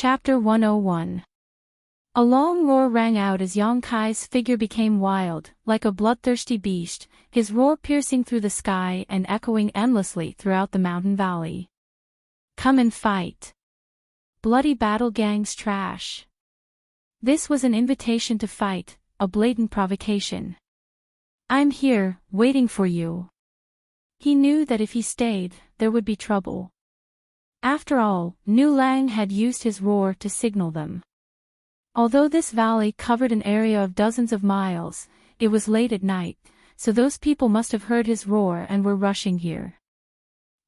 Chapter 101. A long roar rang out as Yang Kai's figure became wild, like a bloodthirsty beast, his roar piercing through the sky and echoing endlessly throughout the mountain valley. Come and fight. Bloody battle gangs trash. This was an invitation to fight, a blatant provocation. I'm here, waiting for you. He knew that if he stayed, there would be trouble. After all, Nu Lang had used his roar to signal them. Although this valley covered an area of dozens of miles, it was late at night, so those people must have heard his roar and were rushing here.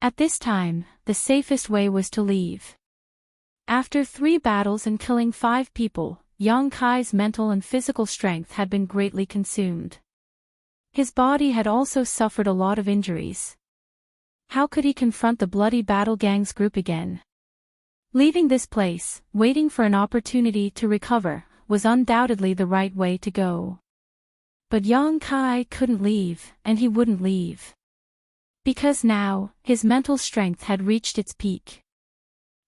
At this time, the safest way was to leave. After 3 battles and killing 5 people, Yang Kai's mental and physical strength had been greatly consumed. His body had also suffered a lot of injuries. How could he confront the bloody battle gangs group again? Leaving this place, waiting for an opportunity to recover, was undoubtedly the right way to go. But Yang Kai couldn't leave, and he wouldn't leave. Because now, his mental strength had reached its peak.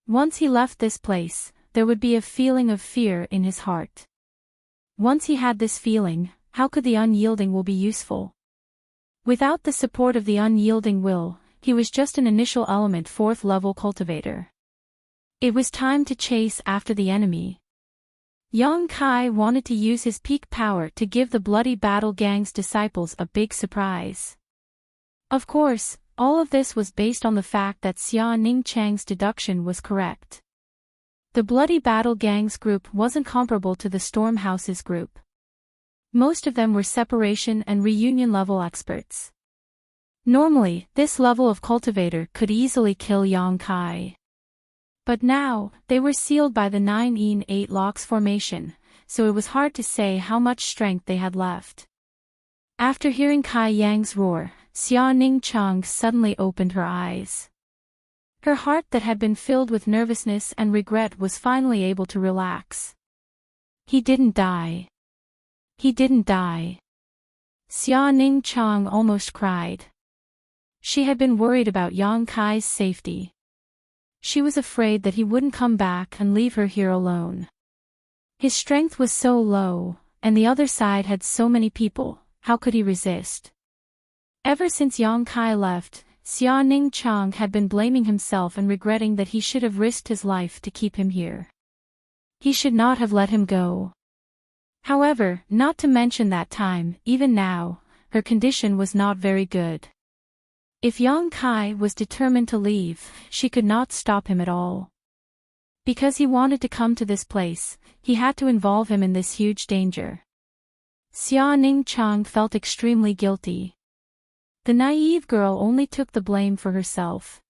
Once he left this place, there would be a feeling of fear in his heart. Once he had this feeling, how could the unyielding will be useful? Without the support of the unyielding will, he was just an initial element 4th level cultivator. It was time to chase after the enemy. Yang Kai wanted to use his peak power to give the bloody battle gang's disciples a big surprise. Of course, all of this was based on the fact that Xia Ning Chang's deduction was correct. The bloody battle gang's group wasn't comparable to the Storm House's group. Most of them were separation and reunion level experts. Normally, this level of cultivator could easily kill Yang Kai. But now, they were sealed by the 9-8 locks formation, so it was hard to say how much strength they had left. After hearing Kai Yang's roar, Xia Ning Chang suddenly opened her eyes. Her heart that had been filled with nervousness and regret was finally able to relax. He didn't die. He didn't die. Xia Ning Chang almost cried. She had been worried about Yang Kai's safety. She was afraid that he wouldn't come back and leave her here alone. His strength was so low, and the other side had so many people, how could he resist? Ever since Yang Kai left, Xia Ning Chang had been blaming himself and regretting that he should have risked his life to keep him here. He should not have let him go. However, not to mention that time, even now, her condition was not very good. If Yang Kai was determined to leave, she could not stop him at all. Because he wanted to come to this place, he had to involve him in this huge danger. Xia Ning Chang felt extremely guilty. The naive girl only took the blame for herself.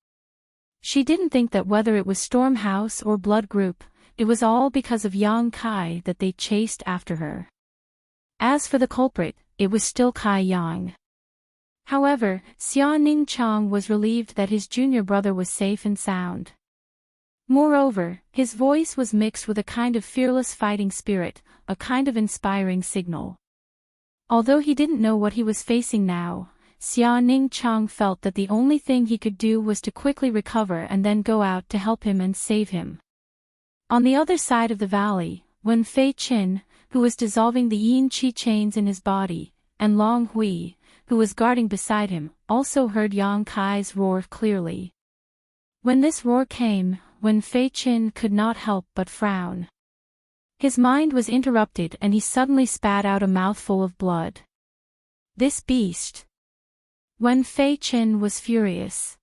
She didn't think that whether it was Storm House or Blood Group, it was all because of Yang Kai that they chased after her. As for the culprit, it was still Kai Yang. However, Xia Ning Chang was relieved that his junior brother was safe and sound. Moreover, his voice was mixed with a kind of fearless fighting spirit, a kind of inspiring signal. Although he didn't know what he was facing now, Xia Ning Chang felt that the only thing he could do was to quickly recover and then go out to help him and save him. On the other side of the valley, Wen Fei Qin, who was dissolving the yin qi chains in his body, and Long Hui, who was guarding beside him, also heard Yang Kai's roar clearly. When this roar came, Wen Fei Qin could not help but frown. His mind was interrupted and he suddenly spat out a mouthful of blood. This beast! Wen Fei Qin was furious.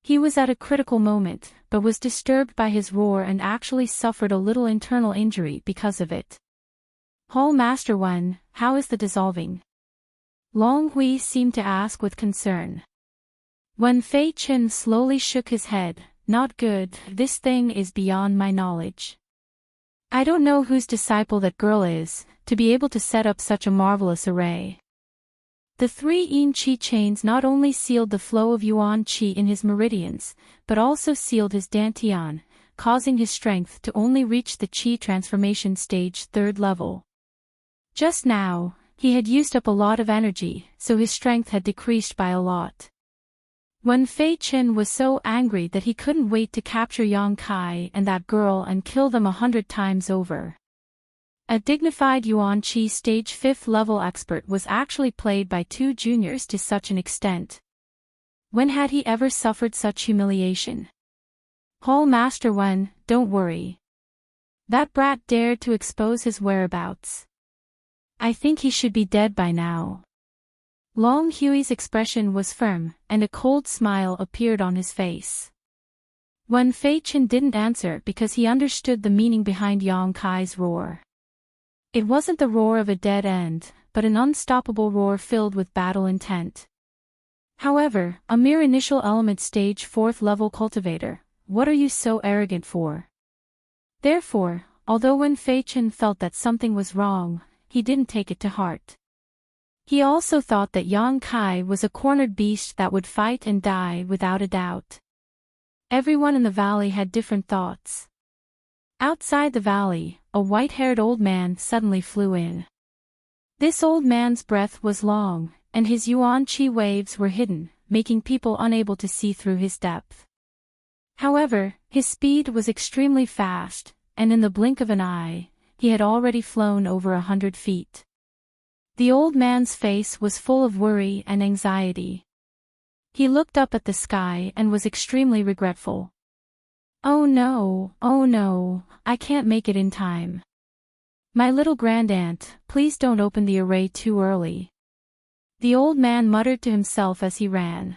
He was at a critical moment, but was disturbed by his roar and actually suffered a little internal injury because of it. Hall Master Wen, how is the dissolving? Long Hui seemed to ask with concern. Wen Fei Qin slowly shook his head. Not good, this thing is beyond my knowledge. I don't know whose disciple that girl is, to be able to set up such a marvelous array. The 3 yin qi chains not only sealed the flow of yuan qi in his meridians, but also sealed his dantian, causing his strength to only reach the qi transformation stage 3rd level. Just now, he had used up a lot of energy, so his strength had decreased by a lot. When Fei Chen was so angry that he couldn't wait to capture Yang Kai and that girl and kill them 100 times over. A dignified Yuan Qi stage 5th level expert was actually played by 2 juniors to such an extent. When had he ever suffered such humiliation? Hall Master Wen, don't worry. That brat dared to expose his whereabouts. I think he should be dead by now. Long Hui's expression was firm, and a cold smile appeared on his face. When Fei Chen didn't answer because he understood the meaning behind Yang Kai's roar. It wasn't the roar of a dead end, but an unstoppable roar filled with battle intent. However, a mere initial element stage 4th level cultivator, what are you so arrogant for? Therefore, although when Fei Chen felt that something was wrong, he didn't take it to heart. He also thought that Yang Kai was a cornered beast that would fight and die without a doubt. Everyone in the valley had different thoughts. Outside the valley, a white-haired old man suddenly flew in. This old man's breath was long, and his Yuan Qi waves were hidden, making people unable to see through his depth. However, his speed was extremely fast, and in the blink of an eye, he had already flown over 100 feet. The old man's face was full of worry and anxiety. He looked up at the sky and was extremely regretful. Oh no, I can't make it in time. My little grandaunt, please don't open the array too early. The old man muttered to himself as he ran.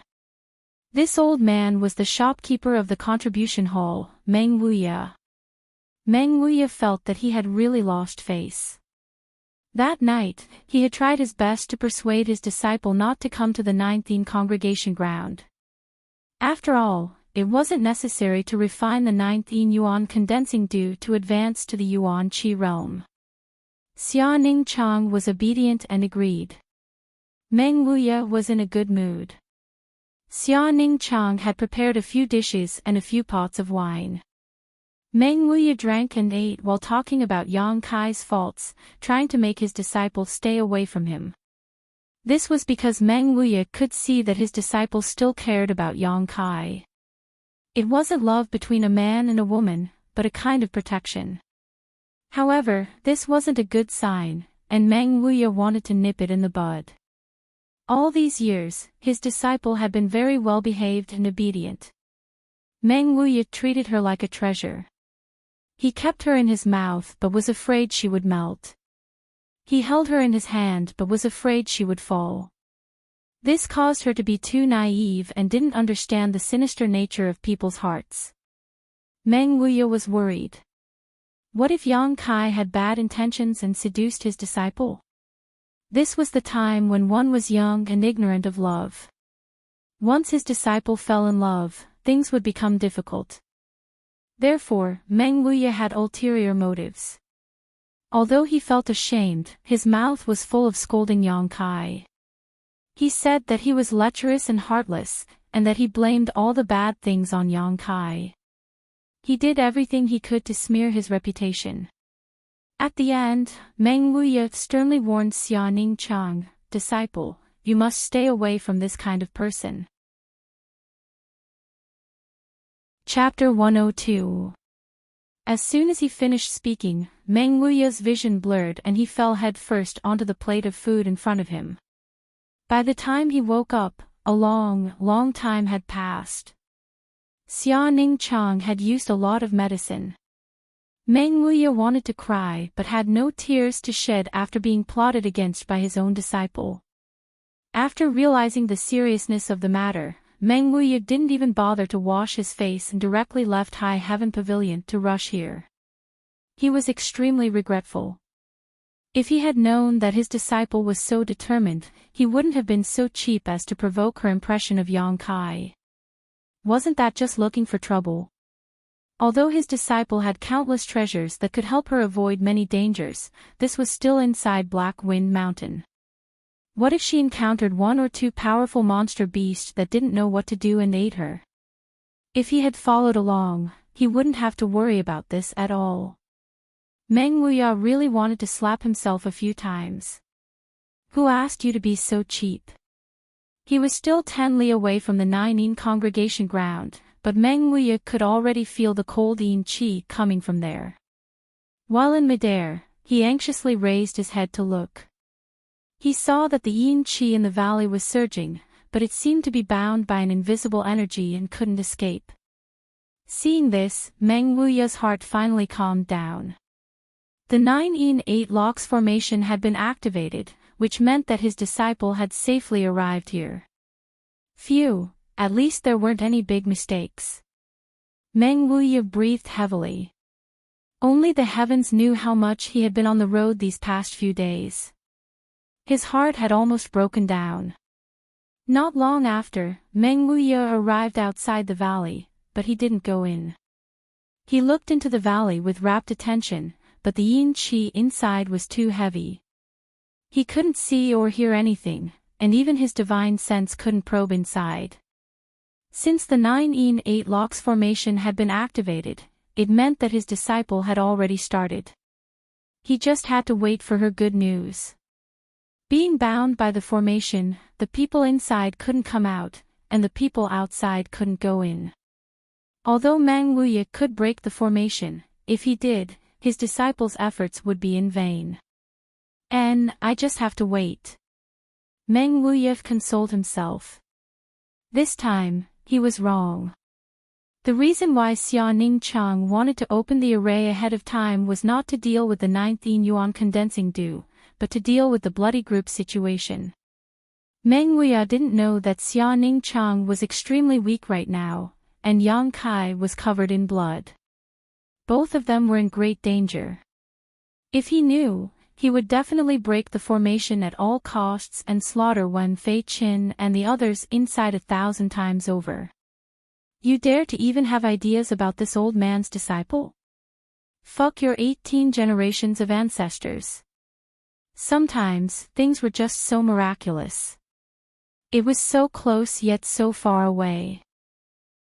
This old man was the shopkeeper of the contribution hall, Meng Wuya. Meng Wuya felt that he had really lost face. That night, he had tried his best to persuade his disciple not to come to the 19th congregation ground. After all, it wasn't necessary to refine the 19th Yuan condensing due to advance to the Yuan Qi realm. Xia Ningchang was obedient and agreed. Meng Wuya was in a good mood. Xia Ningchang had prepared a few dishes and a few pots of wine. Meng Wuya drank and ate while talking about Yang Kai's faults, trying to make his disciple stay away from him. This was because Meng Wuya could see that his disciple still cared about Yang Kai. It wasn't love between a man and a woman, but a kind of protection. However, this wasn't a good sign, and Meng Wuya wanted to nip it in the bud. All these years, his disciple had been very well behaved and obedient. Meng Wuya treated her like a treasure. He kept her in his mouth but was afraid she would melt. He held her in his hand but was afraid she would fall. This caused her to be too naive and didn't understand the sinister nature of people's hearts. Meng Wuya was worried. What if Yang Kai had bad intentions and seduced his disciple? This was the time when one was young and ignorant of love. Once his disciple fell in love, things would become difficult. Therefore, Meng Wuya had ulterior motives. Although he felt ashamed, his mouth was full of scolding Yang Kai. He said that he was lecherous and heartless, and that he blamed all the bad things on Yang Kai. He did everything he could to smear his reputation. At the end, Meng Wuya sternly warned Xia Ningchang, "Disciple, you must stay away from this kind of person." Chapter 102. As soon as he finished speaking, Meng Wuya's vision blurred and he fell headfirst onto the plate of food in front of him. By the time he woke up, a long time had passed. Xia Ningchang had used a lot of medicine. Meng Wuya wanted to cry but had no tears to shed after being plotted against by his own disciple. After realizing the seriousness of the matter, Meng Wuya didn't even bother to wash his face and directly left High Heaven Pavilion to rush here. He was extremely regretful. If he had known that his disciple was so determined, he wouldn't have been so cheap as to provoke her impression of Yang Kai. Wasn't that just looking for trouble? Although his disciple had countless treasures that could help her avoid many dangers, this was still inside Black Wind Mountain. What if she encountered one or two powerful monster beasts that didn't know what to do and ate her? If he had followed along, he wouldn't have to worry about this at all. Meng Wuya really wanted to slap himself a few times. Who asked you to be so cheap? He was still 10 li away from the 9-in congregation ground, but Meng Wuya could already feel the cold yin qi coming from there. While in midair, he anxiously raised his head to look. He saw that the yin qi in the valley was surging, but it seemed to be bound by an invisible energy and couldn't escape. Seeing this, Meng Wuya's heart finally calmed down. The 9-in 8 locks formation had been activated, which meant that his disciple had safely arrived here. Phew, at least there weren't any big mistakes. Meng Wuya breathed heavily. Only the heavens knew how much he had been on the road these past few days. His heart had almost broken down. Not long after, Meng Wuya arrived outside the valley, but he didn't go in. He looked into the valley with rapt attention, but the yin qi inside was too heavy. He couldn't see or hear anything, and even his divine sense couldn't probe inside. Since the 9-in 8 locks formation had been activated, it meant that his disciple had already started. He just had to wait for her good news. Being bound by the formation, the people inside couldn't come out, and the people outside couldn't go in. Although Meng Wuya could break the formation, if he did, his disciple's efforts would be in vain. I just have to wait. Meng Wuya consoled himself. This time, he was wrong. The reason why Xia Ningchang wanted to open the array ahead of time was not to deal with the 9th yuan condensing dew, but to deal with the bloody group situation. Meng Wuya didn't know that Xia Ningchang was extremely weak right now, and Yang Kai was covered in blood. Both of them were in great danger. If he knew, he would definitely break the formation at all costs and slaughter Wen Fei Qin and the others inside 1,000 times over. You dare to even have ideas about this old man's disciple? Fuck your 18 generations of ancestors. Sometimes, things were just so miraculous. It was so close yet so far away.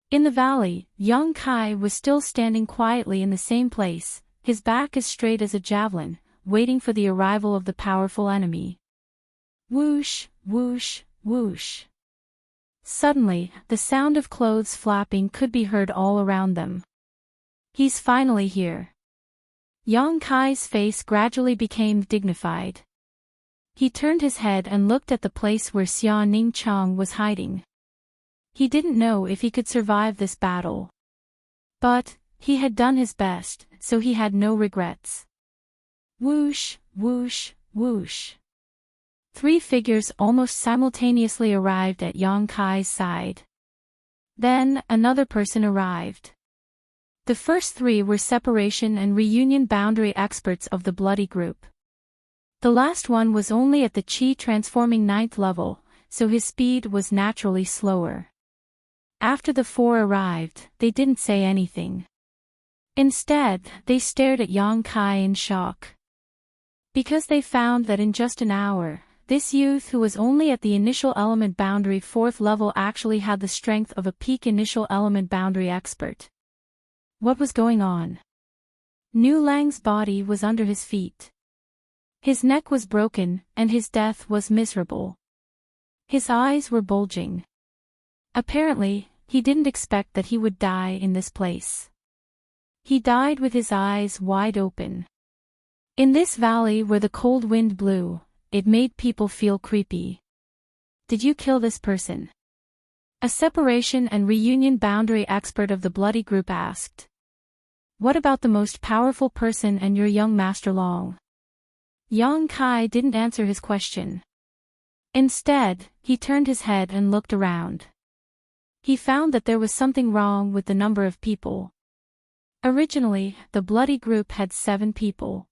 In the valley, Yang Kai was still standing quietly in the same place, his back as straight as a javelin, waiting for the arrival of the powerful enemy. Whoosh, whoosh, whoosh. Suddenly, the sound of clothes flapping could be heard all around them. He's finally here. Yang Kai's face gradually became dignified. He turned his head and looked at the place where Xia Ningchang was hiding. He didn't know if he could survive this battle. But, he had done his best, so he had no regrets. Whoosh, whoosh, whoosh. 3 figures almost simultaneously arrived at Yang Kai's side. Then, another person arrived. The first 3 were separation and reunion boundary experts of the bloody group. The last one was only at the Qi transforming 9th level, so his speed was naturally slower. After the 4 arrived, they didn't say anything. Instead, they stared at Yang Kai in shock. Because they found that in just an hour, this youth who was only at the initial element boundary 4th level actually had the strength of a peak initial element boundary expert. What was going on? Nu Lang's body was under his feet. His neck was broken, and his death was miserable. His eyes were bulging. Apparently, he didn't expect that he would die in this place. He died with his eyes wide open. In this valley where the cold wind blew, it made people feel creepy. Did you kill this person? A separation and reunion boundary expert of the bloody group asked. What about the most powerful person and your young Master Long? Yang Kai didn't answer his question. Instead, he turned his head and looked around. He found that there was something wrong with the number of people. Originally, the bloody group had 7 people.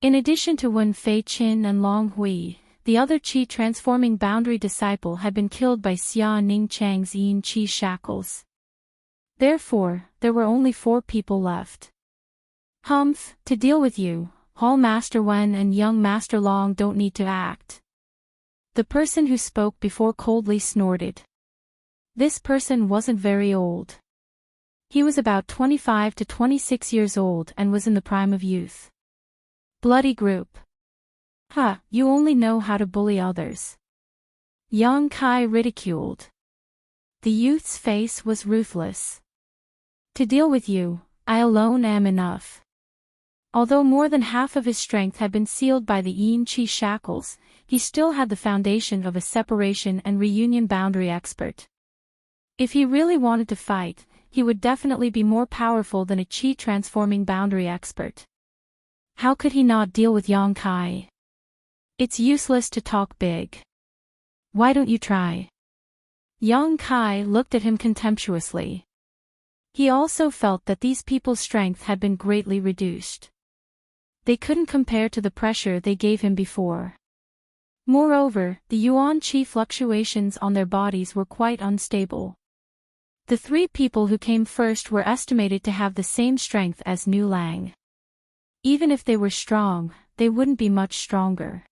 In addition to Wen Fei Qin and Long Hui, the other Qi transforming boundary disciple had been killed by Xia Ningchang's Yin Qi shackles. Therefore, there were only 4 people left. Humph, to deal with you, Hall Master Wen and young Master Long don't need to act. The person who spoke before coldly snorted. This person wasn't very old. He was about 25 to 26 years old and was in the prime of youth. Bloody group. You only know how to bully others. Yang Kai ridiculed. The youth's face was ruthless. To deal with you, I alone am enough. Although more than half of his strength had been sealed by the Yin Qi shackles, he still had the foundation of a separation and reunion boundary expert. If he really wanted to fight, he would definitely be more powerful than a Qi transforming boundary expert. How could he not deal with Yang Kai? It's useless to talk big. Why don't you try? Yang Kai looked at him contemptuously. He also felt that these people's strength had been greatly reduced. They couldn't compare to the pressure they gave him before. Moreover, the Yuan Qi fluctuations on their bodies were quite unstable. The three people who came first were estimated to have the same strength as Nu Lang. Even if they were strong, they wouldn't be much stronger.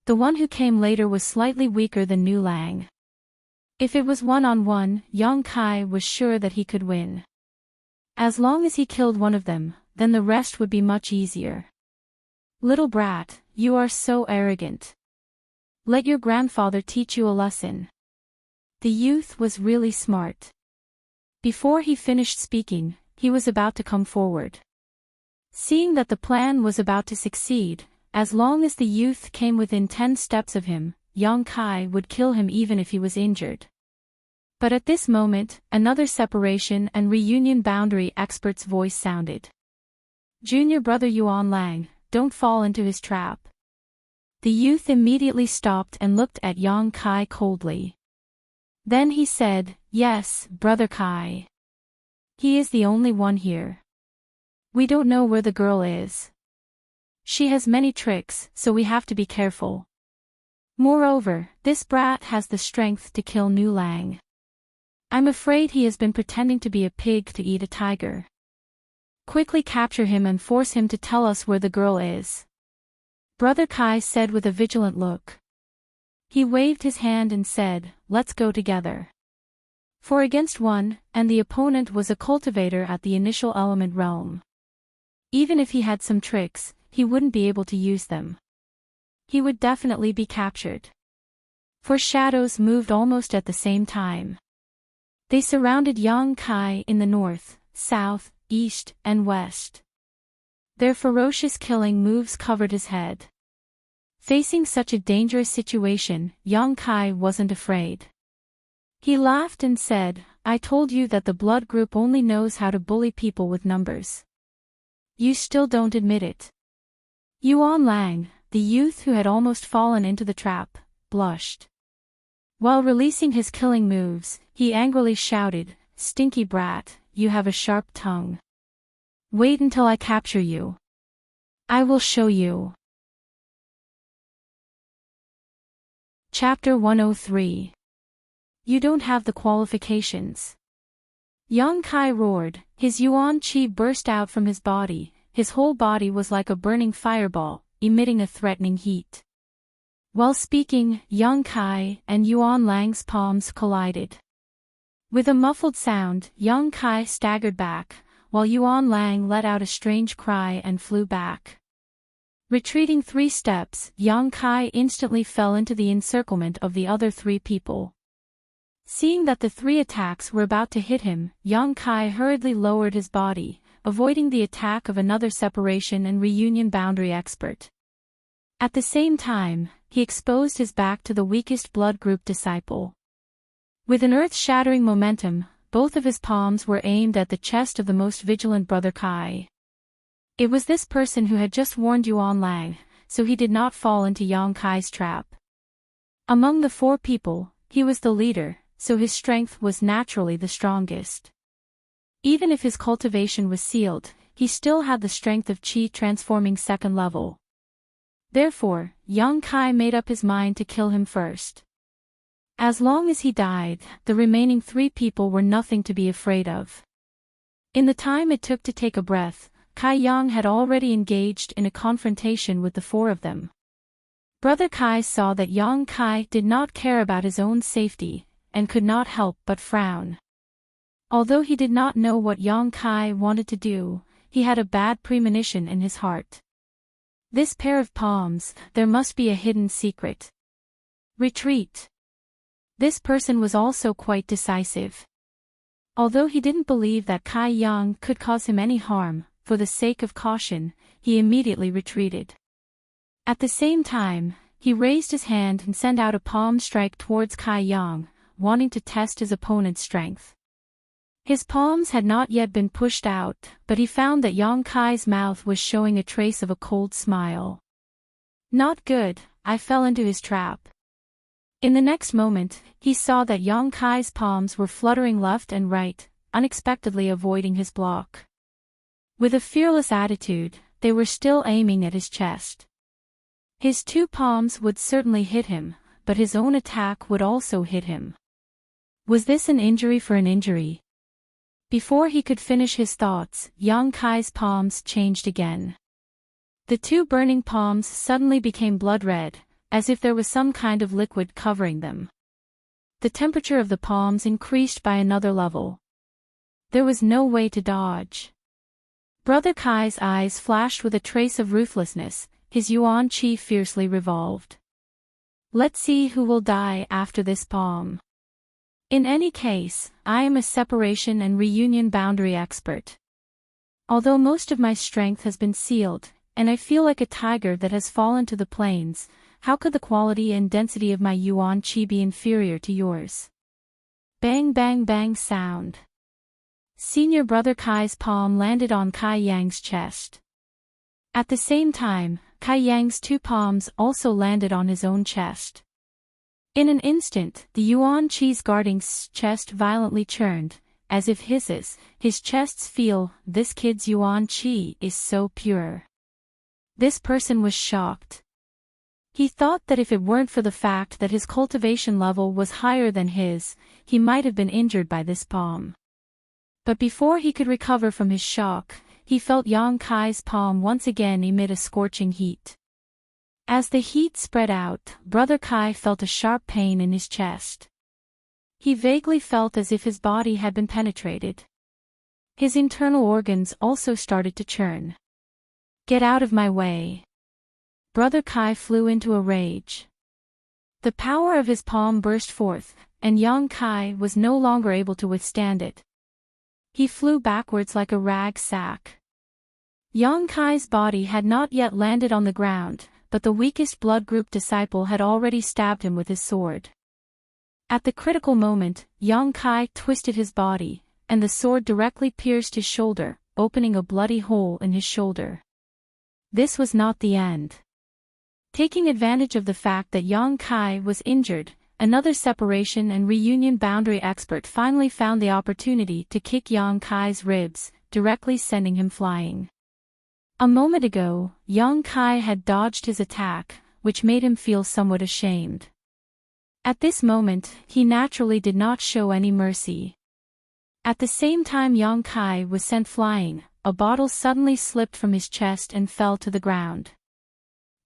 The one who came later was slightly weaker than Nu Lang. If it was one-on-one, Yang Kai was sure that he could win. As long as he killed one of them, then the rest would be much easier. Little brat, you are so arrogant. Let your grandfather teach you a lesson. The youth was really smart. Before he finished speaking, he was about to come forward. Seeing that the plan was about to succeed, as long as the youth came within 10 steps of him, Yang Kai would kill him even if he was injured. But at this moment, another separation and reunion boundary expert's voice sounded. Junior brother Yuan Lang, don't fall into his trap. The youth immediately stopped and looked at Yang Kai coldly. Then he said, yes, brother Kai. He is the only one here. We don't know where the girl is. She has many tricks, so we have to be careful. Moreover, this brat has the strength to kill Nu Lang. I'm afraid he has been pretending to be a pig to eat a tiger. Quickly capture him and force him to tell us where the girl is. Brother Kai said with a vigilant look. He waved his hand and said, let's go together. 4 against 1, and the opponent was a cultivator at the initial element realm. Even if he had some tricks, he wouldn't be able to use them. He would definitely be captured. 4 shadows moved almost at the same time. They surrounded Yang Kai in the north, south, east, and west. Their ferocious killing moves covered his head. Facing such a dangerous situation, Yang Kai wasn't afraid. He laughed and said, I told you that the blood group only knows how to bully people with numbers. You still don't admit it. Yuan Lang, the youth who had almost fallen into the trap, blushed. While releasing his killing moves, he angrily shouted, Stinky brat, you have a sharp tongue. Wait until I capture you. I will show you. Chapter 103. You don't have the qualifications. Yang Kai roared, his Yuan Qi burst out from his body, his whole body was like a burning fireball, emitting a threatening heat. While speaking, Yang Kai and Yuan Lang's palms collided. With a muffled sound, Yang Kai staggered back, while Yuan Lang let out a strange cry and flew back. Retreating 3 steps, Yang Kai instantly fell into the encirclement of the other 3 people. Seeing that the 3 attacks were about to hit him, Yang Kai hurriedly lowered his body, avoiding the attack of another separation and reunion boundary expert. At the same time, he exposed his back to the weakest blood group disciple. With an earth-shattering momentum, both of his palms were aimed at the chest of the most vigilant brother Kai. It was this person who had just warned Yuan Lang, so he did not fall into Yang Kai's trap. Among the 4 people, he was the leader, so his strength was naturally the strongest. Even if his cultivation was sealed, he still had the strength of Qi transforming 2nd level. Therefore, Yang Kai made up his mind to kill him first. As long as he died, the remaining 3 people were nothing to be afraid of. In the time it took to take a breath, Kai Yang had already engaged in a confrontation with the 4 of them. Brother Kai saw that Yang Kai did not care about his own safety, and could not help but frown. Although he did not know what Yang Kai wanted to do, he had a bad premonition in his heart. This pair of palms, there must be a hidden secret. Retreat. This person was also quite decisive. Although he didn't believe that Kai Yang could cause him any harm, for the sake of caution, he immediately retreated. At the same time, he raised his hand and sent out a palm strike towards Kai Yang, wanting to test his opponent's strength. His palms had not yet been pushed out, but he found that Yang Kai's mouth was showing a trace of a cold smile. Not good, I fell into his trap. In the next moment, he saw that Yang Kai's palms were fluttering left and right, unexpectedly avoiding his block. With a fearless attitude, they were still aiming at his chest. His two palms would certainly hit him, but his own attack would also hit him. Was this an injury for an injury? Before he could finish his thoughts, Yang Kai's palms changed again. The two burning palms suddenly became blood red, as if there was some kind of liquid covering them. The temperature of the palms increased by another level. There was no way to dodge. Brother Kai's eyes flashed with a trace of ruthlessness, his yuan qi fiercely revolved. Let's see who will die after this palm. In any case, I am a separation and reunion boundary expert. Although most of my strength has been sealed, and I feel like a tiger that has fallen to the plains, how could the quality and density of my yuan qi be inferior to yours? Bang bang bang sound. Senior Brother Kai's palm landed on Kai Yang's chest. At the same time, Kai Yang's two palms also landed on his own chest. In an instant, the yuan qi's guarding chest violently churned, as if his chest's feel, this kid's yuan qi is so pure. This person was shocked. He thought that if it weren't for the fact that his cultivation level was higher than his, he might have been injured by this palm. But before he could recover from his shock, he felt Yang Kai's palm once again emit a scorching heat. As the heat spread out, Brother Kai felt a sharp pain in his chest. He vaguely felt as if his body had been penetrated. His internal organs also started to churn. Get out of my way. Brother Kai flew into a rage. The power of his palm burst forth, and Yang Kai was no longer able to withstand it. He flew backwards like a rag sack. Yang Kai's body had not yet landed on the ground, but the weakest blood group disciple had already stabbed him with his sword. At the critical moment, Yang Kai twisted his body, and the sword directly pierced his shoulder, opening a bloody hole in his shoulder. This was not the end. Taking advantage of the fact that Yang Kai was injured, another separation and reunion boundary expert finally found the opportunity to kick Yang Kai's ribs, directly sending him flying. A moment ago, Yang Kai had dodged his attack, which made him feel somewhat ashamed. At this moment, he naturally did not show any mercy. At the same time Yang Kai was sent flying, a bottle suddenly slipped from his chest and fell to the ground.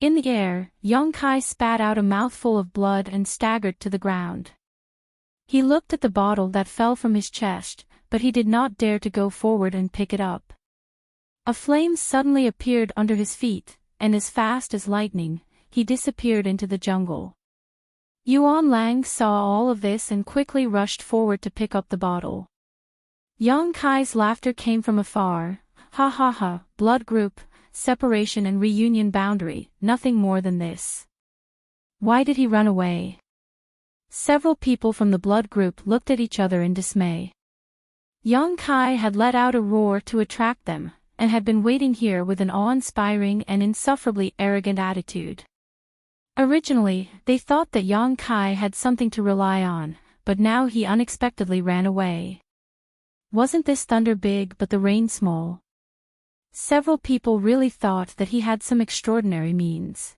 In the air, Yang Kai spat out a mouthful of blood and staggered to the ground. He looked at the bottle that fell from his chest, but he did not dare to go forward and pick it up. A flame suddenly appeared under his feet, and as fast as lightning, he disappeared into the jungle. Yuan Lang saw all of this and quickly rushed forward to pick up the bottle. Yang Kai's laughter came from afar. Ha ha ha, blood group, separation and reunion boundary, nothing more than this. Why did he run away? Several people from the blood group looked at each other in dismay. Yang Kai had let out a roar to attract them, and had been waiting here with an awe-inspiring and insufferably arrogant attitude. Originally, they thought that Yang Kai had something to rely on, but now he unexpectedly ran away. Wasn't this thunder big but the rain small? Several people really thought that he had some extraordinary means.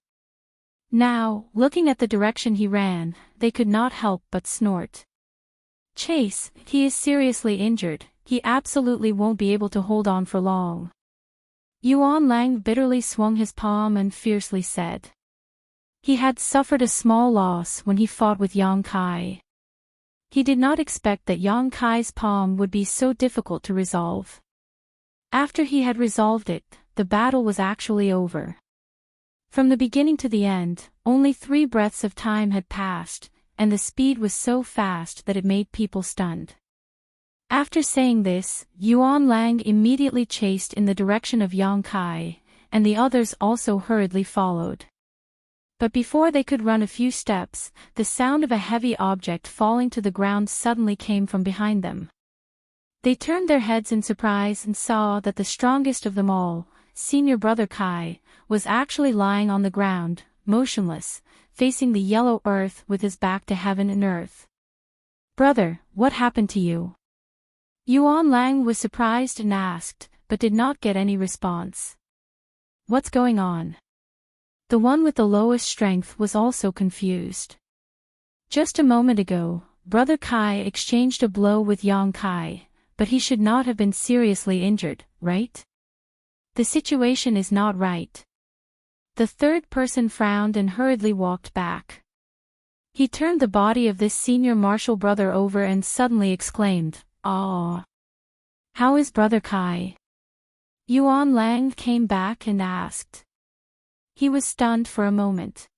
Now, looking at the direction he ran, they could not help but snort. Chase, he is seriously injured, he absolutely won't be able to hold on for long. Yuan Lang bitterly swung his palm and fiercely said. He had suffered a small loss when he fought with Yang Kai. He did not expect that Yang Kai's palm would be so difficult to resolve. After he had resolved it, the battle was actually over. From the beginning to the end, only 3 breaths of time had passed, and the speed was so fast that it made people stunned. After saying this, Yuan Lang immediately chased in the direction of Yang Kai, and the others also hurriedly followed. But before they could run a few steps, the sound of a heavy object falling to the ground suddenly came from behind them. They turned their heads in surprise and saw that the strongest of them all, senior brother Kai, was actually lying on the ground, motionless, facing the yellow earth with his back to heaven and earth. "Brother, what happened to you?" Yuan Lang was surprised and asked, but did not get any response. "What's going on?" The one with the lowest strength was also confused. Just a moment ago, brother Kai exchanged a blow with Yang Kai, but he should not have been seriously injured, right? The situation is not right. The third person frowned and hurriedly walked back. He turned the body of this senior martial brother over and suddenly exclaimed, "Ah! How is brother Kai?" Yuan Lang came back and asked. He was stunned for a moment.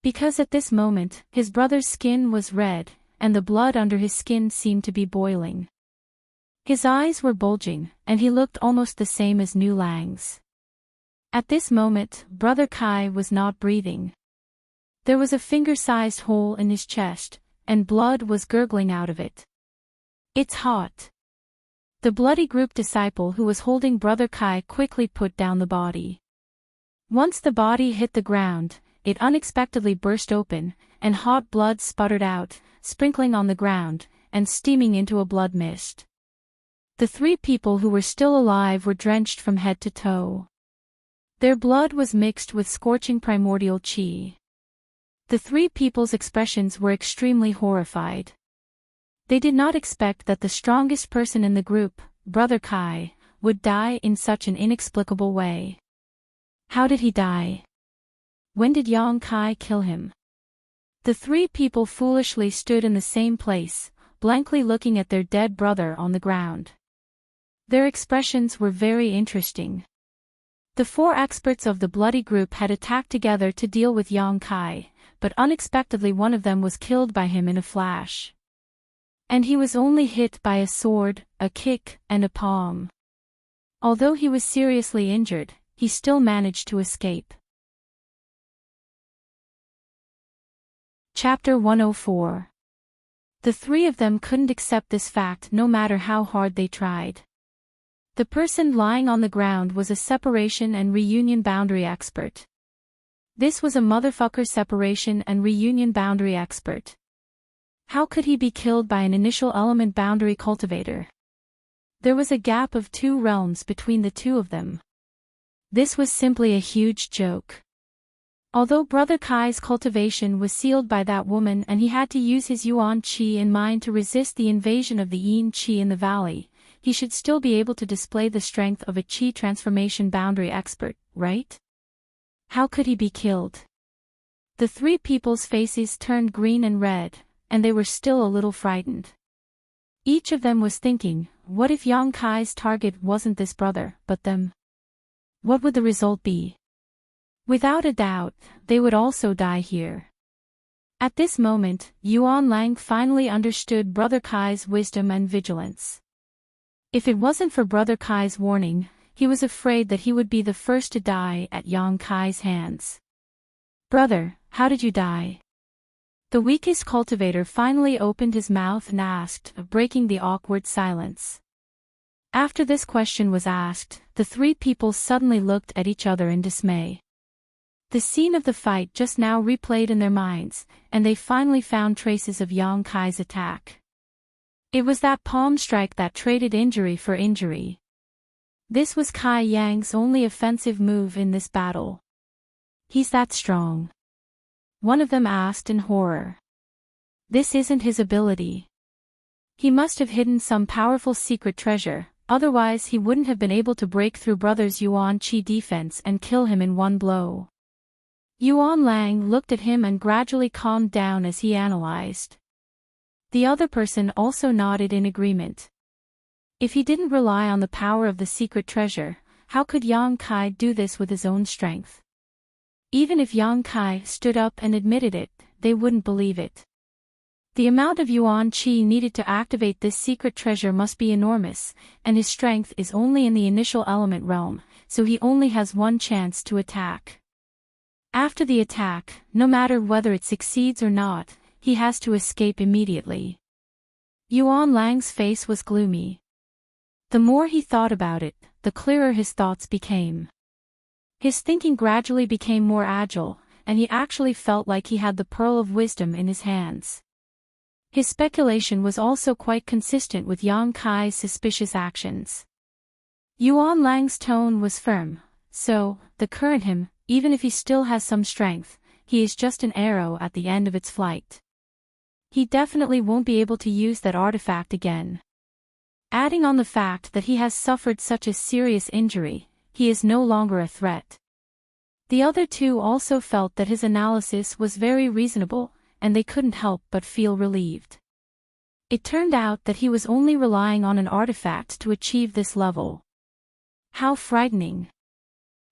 Because at this moment, his brother's skin was red, and the blood under his skin seemed to be boiling. His eyes were bulging, and he looked almost the same as New Lang's. At this moment, brother Kai was not breathing. There was a finger-sized hole in his chest, and blood was gurgling out of it. "It's hot." The bloody group disciple who was holding brother Kai quickly put down the body. Once the body hit the ground, it unexpectedly burst open, and hot blood sputtered out, sprinkling on the ground, and steaming into a blood mist. The three people who were still alive were drenched from head to toe. Their blood was mixed with scorching primordial qi. The three people's expressions were extremely horrified. They did not expect that the strongest person in the group, brother Kai, would die in such an inexplicable way. How did he die? When did Yang Kai kill him? The three people foolishly stood in the same place, blankly looking at their dead brother on the ground. Their expressions were very interesting. The four experts of the bloody group had attacked together to deal with Yang Kai, but unexpectedly one of them was killed by him in a flash. And he was only hit by a sword, a kick, and a palm. Although he was seriously injured, he still managed to escape. Chapter 104. The three of them couldn't accept this fact no matter how hard they tried. The person lying on the ground was a separation and reunion boundary expert. This was a motherfucker separation and reunion boundary expert. How could he be killed by an initial element boundary cultivator? There was a gap of 2 realms between the two of them. This was simply a huge joke. Although brother Kai's cultivation was sealed by that woman and he had to use his Yuan Qi in mind to resist the invasion of the Yin Qi in the valley, he should still be able to display the strength of a Qi transformation boundary expert, right? How could he be killed? The three people's faces turned green and red, and they were still a little frightened. Each of them was thinking, what if Yang Kai's target wasn't this brother, but them? What would the result be? Without a doubt, they would also die here. At this moment, Yuan Lang finally understood brother Kai's wisdom and vigilance. If it wasn't for brother Kai's warning, he was afraid that he would be the first to die at Yang Kai's hands. "Brother, how did you die?" The weakest cultivator finally opened his mouth and asked, breaking the awkward silence. After this question was asked, the three people suddenly looked at each other in dismay. The scene of the fight just now replayed in their minds, and they finally found traces of Yang Kai's attack. It was that palm strike that traded injury for injury. This was Kai Yang's only offensive move in this battle. "He's that strong?" one of them asked in horror. "This isn't his ability. He must have hidden some powerful secret treasure, otherwise he wouldn't have been able to break through brother's Yuan Qi defense and kill him in one blow." Yuan Lang looked at him and gradually calmed down as he analyzed. The other person also nodded in agreement. If he didn't rely on the power of the secret treasure, how could Yang Kai do this with his own strength? Even if Yang Kai stood up and admitted it, they wouldn't believe it. The amount of yuan qi needed to activate this secret treasure must be enormous, and his strength is only in the initial element realm, so he only has one chance to attack. After the attack, no matter whether it succeeds or not, he has to escape immediately. Yuan Lang's face was gloomy. The more he thought about it, the clearer his thoughts became. His thinking gradually became more agile, and he actually felt like he had the pearl of wisdom in his hands. His speculation was also quite consistent with Yang Kai's suspicious actions. Yuan Lang's tone was firm, so, the current him, even if he still has some strength, he is just an arrow at the end of its flight. He definitely won't be able to use that artifact again. Adding on the fact that he has suffered such a serious injury, he is no longer a threat. The other two also felt that his analysis was very reasonable, and they couldn't help but feel relieved. It turned out that he was only relying on an artifact to achieve this level. How frightening!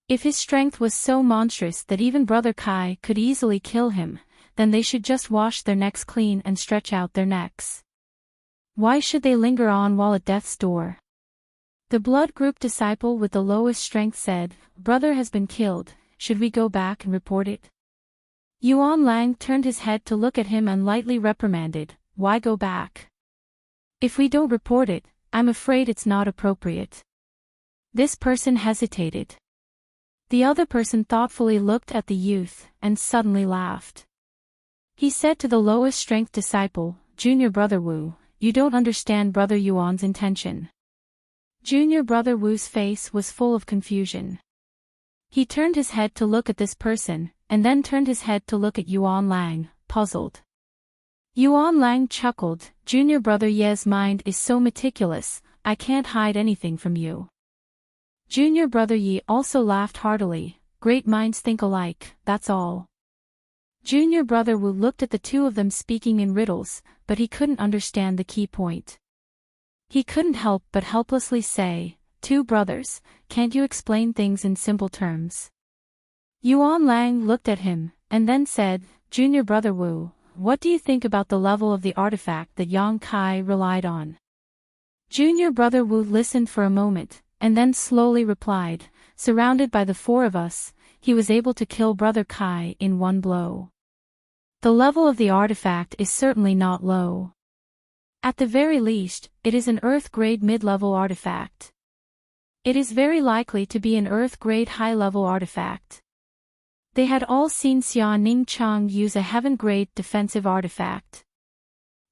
If his strength was so monstrous that even Brother Kai could easily kill him, then they should just wash their necks clean and stretch out their necks. Why should they linger on while at death's door? The blood group disciple with the lowest strength said, "Brother has been killed, should we go back and report it?" Yuan Lang turned his head to look at him and lightly reprimanded, "Why go back? If we don't report it, I'm afraid it's not appropriate." This person hesitated. The other person thoughtfully looked at the youth, and suddenly laughed. He said to the lowest strength disciple, "Junior Brother Wu, you don't understand Brother Yuan's intention." Junior Brother Wu's face was full of confusion. He turned his head to look at this person, and then turned his head to look at Yuan Lang, puzzled. Yuan Lang chuckled, "Junior Brother Ye's mind is so meticulous, I can't hide anything from you." Junior Brother Yi also laughed heartily, "Great minds think alike, that's all." Junior Brother Wu looked at the two of them speaking in riddles, but he couldn't understand the key point. He couldn't help but helplessly say, "Two brothers, can't you explain things in simple terms?" Yuan Lang looked at him, and then said, "Junior Brother Wu, what do you think about the level of the artifact that Yang Kai relied on?" Junior Brother Wu listened for a moment, and then slowly replied, "Surrounded by the four of us, he was able to kill Brother Kai in one blow. The level of the artifact is certainly not low. At the very least, it is an Earth-grade mid-level artifact. It is very likely to be an Earth-grade high-level artifact." They had all seen Xia Ning Chang use a Heaven-grade defensive artifact.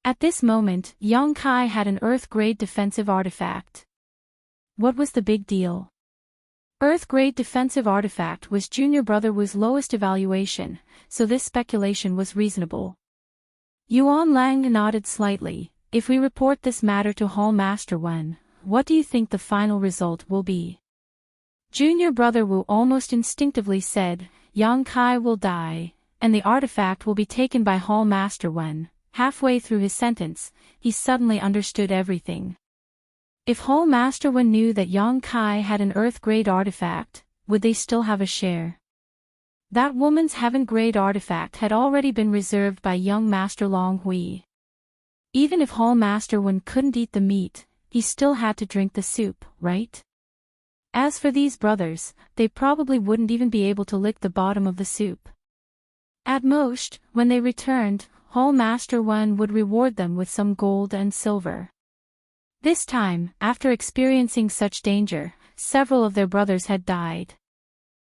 At this moment, Yang Kai had an Earth-grade defensive artifact. What was the big deal? Earth-grade defensive artifact was Junior Brother Wu's lowest evaluation, so this speculation was reasonable. Yuan Lang nodded slightly. "If we report this matter to Hall Master Wen, what do you think the final result will be?" Junior Brother Wu almost instinctively said, "Yang Kai will die, and the artifact will be taken by Hall Master Wen." Halfway through his sentence, he suddenly understood everything. If Hall Master Wen knew that Yang Kai had an Earth-grade artifact, would they still have a share? That woman's Heaven-grade artifact had already been reserved by young Master Long Hui. Even if Hall Master Wen couldn't eat the meat, he still had to drink the soup, right? As for these brothers, they probably wouldn't even be able to lick the bottom of the soup. At most, when they returned, Hall Master Wen would reward them with some gold and silver. This time, after experiencing such danger, several of their brothers had died.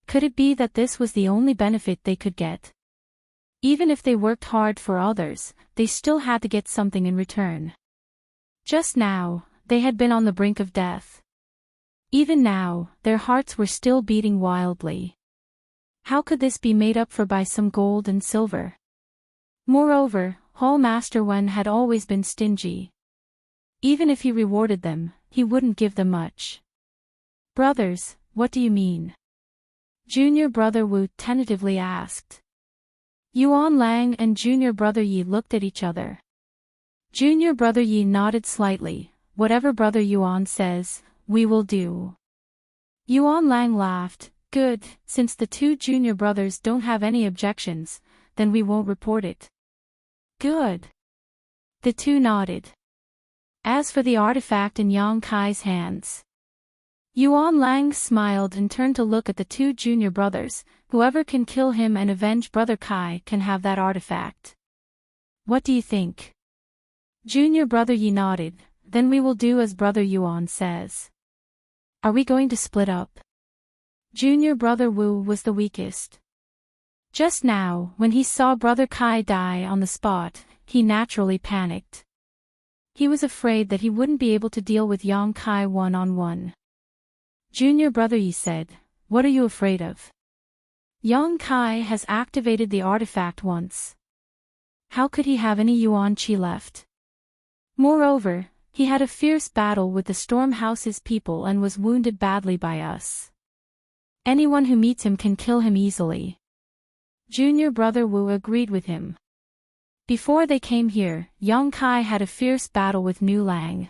Could it be that this was the only benefit they could get? Even if they worked hard for others, they still had to get something in return. Just now, they had been on the brink of death. Even now, their hearts were still beating wildly. How could this be made up for by some gold and silver? Moreover, Hall Master Wen had always been stingy. Even if he rewarded them, he wouldn't give them much. "Brothers, what do you mean?" Junior Brother Wu tentatively asked. Yuan Lang and Junior Brother Yi looked at each other. Junior Brother Yi nodded slightly. "Whatever Brother Yuan says, we will do." Yuan Lang laughed. "Good, since the two junior brothers don't have any objections, then we won't report it." "Good. The two nodded. As for the artifact in Yang Kai's hands, Yuan Lang smiled and turned to look at the two junior brothers. Whoever can kill him and avenge Brother Kai can have that artifact. What do you think? Junior Brother Yi nodded. Then we will do as Brother Yuan says. Are we going to split up? Junior Brother Wu was the weakest. Just now, when he saw Brother Kai die on the spot, he naturally panicked. He was afraid that he wouldn't be able to deal with Yang Kai one-on-one. Junior Brother Yi said, "What are you afraid of? Yang Kai has activated the artifact once. How could he have any Yuan Qi left? Moreover, he had a fierce battle with the Storm House's people and was wounded badly by us. Anyone who meets him can kill him easily." Junior Brother Wu agreed with him. Before they came here, Yang Kai had a fierce battle with Nu Lang.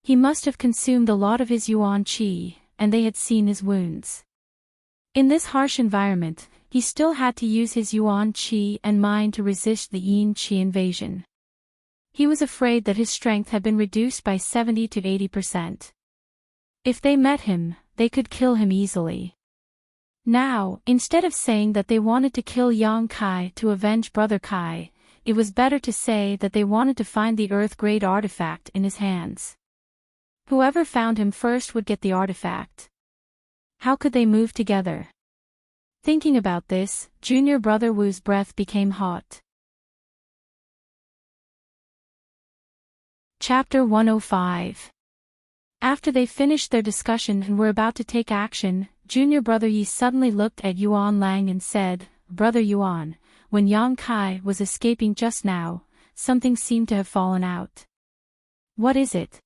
He must have consumed a lot of his Yuan Qi, and they had seen his wounds. In this harsh environment, he still had to use his Yuan Qi and mind to resist the Yin Qi invasion. He was afraid that his strength had been reduced by 70 to 80%. If they met him, they could kill him easily. Now, instead of saying that they wanted to kill Yang Kai to avenge Brother Kai, it was better to say that they wanted to find the Earth-grade artifact in his hands. Whoever found him first would get the artifact. How could they move together? Thinking about this, Junior Brother Wu's breath became hot. Chapter 105. After they finished their discussion and were about to take action, Junior Brother Yi suddenly looked at Yuan Lang and said, "Brother Yuan, when Yang Kai was escaping just now, something seemed to have fallen out." "What is it?"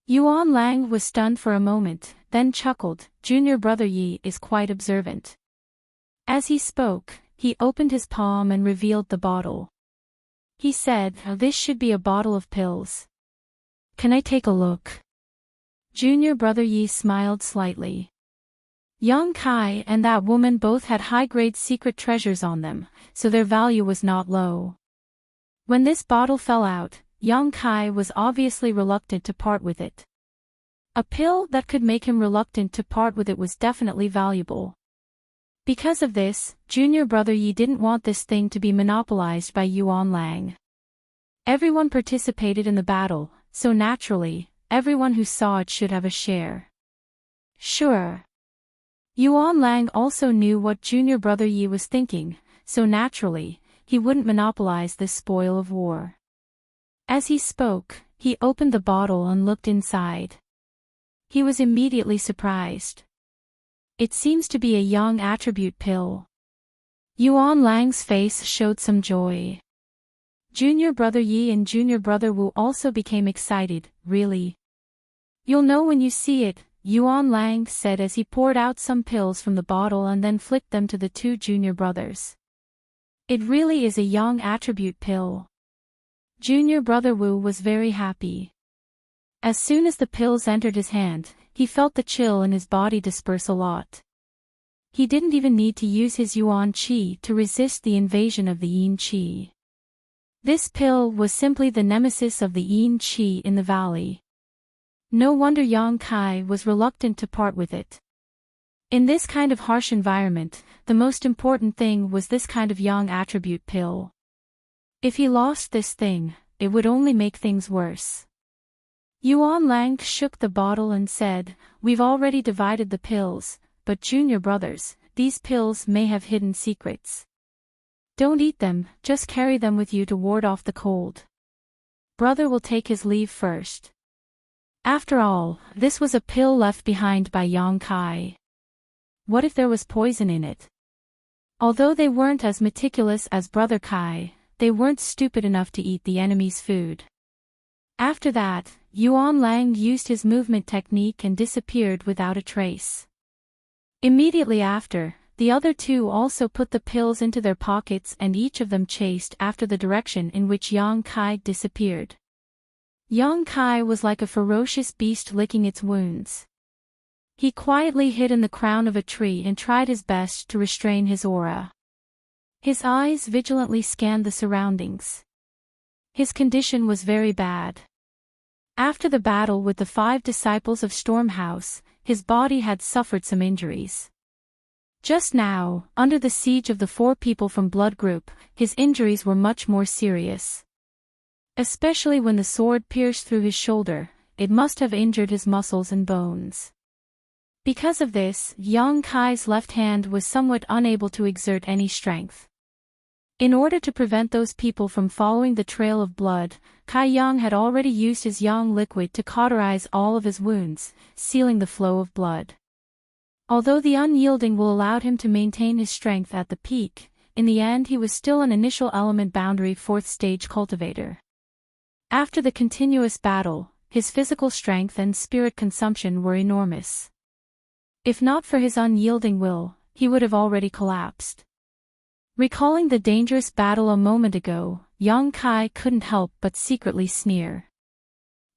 Yuan Lang was stunned for a moment, then chuckled. Junior Brother Yi is quite observant. As he spoke, he opened his palm and revealed the bottle. He said, "This should be a bottle of pills. Can I take a look?" Junior Brother Yi smiled slightly. Yang Kai and that woman both had high-grade secret treasures on them, so their value was not low. When this bottle fell out, Yang Kai was obviously reluctant to part with it. A pill that could make him reluctant to part with it was definitely valuable. Because of this, Junior Brother Yi didn't want this thing to be monopolized by Yuan Lang. Everyone participated in the battle, so naturally, everyone who saw it should have a share. Sure. Yuan Lang also knew what Junior Brother Yi was thinking, so naturally, he wouldn't monopolize this spoil of war. As he spoke, he opened the bottle and looked inside. He was immediately surprised. It seems to be a young attribute pill. Yuan Lang's face showed some joy. Junior Brother Yi and Junior Brother Wu also became excited. "Really? You'll know when you see it," Yuan Lang said as he poured out some pills from the bottle and then flicked them to the two junior brothers. "It really is a young attribute pill." Junior Brother Wu was very happy. As soon as the pills entered his hand, he felt the chill in his body disperse a lot. He didn't even need to use his Yuan Qi to resist the invasion of the Yin Qi. This pill was simply the nemesis of the Yin Qi in the valley. No wonder Yang Kai was reluctant to part with it. In this kind of harsh environment, the most important thing was this kind of young attribute pill. If he lost this thing, it would only make things worse. Yuan Lang shook the bottle and said, "We've already divided the pills, but junior brothers, these pills may have hidden secrets. Don't eat them, just carry them with you to ward off the cold. Brother will take his leave first." After all, this was a pill left behind by Yang Kai. What if there was poison in it? Although they weren't as meticulous as Brother Kai, they weren't stupid enough to eat the enemy's food. After that, Yuan Lang used his movement technique and disappeared without a trace. Immediately after, the other two also put the pills into their pockets and each of them chased after the direction in which Yang Kai disappeared. Yang Kai was like a ferocious beast licking its wounds. He quietly hid in the crown of a tree and tried his best to restrain his aura. His eyes vigilantly scanned the surroundings. His condition was very bad. After the battle with the 5 disciples of Stormhouse, his body had suffered some injuries. Just now, under the siege of the 4 people from Blood Group, his injuries were much more serious. Especially when the sword pierced through his shoulder, it must have injured his muscles and bones. Because of this, Yang Kai's left hand was somewhat unable to exert any strength. In order to prevent those people from following the trail of blood, Kai Yang had already used his Yang liquid to cauterize all of his wounds, sealing the flow of blood. Although the unyielding will allowed him to maintain his strength at the peak, in the end he was still an initial element boundary 4th stage cultivator. After the continuous battle, his physical strength and spirit consumption were enormous. If not for his unyielding will, he would have already collapsed. Recalling the dangerous battle a moment ago, Yang Kai couldn't help but secretly sneer.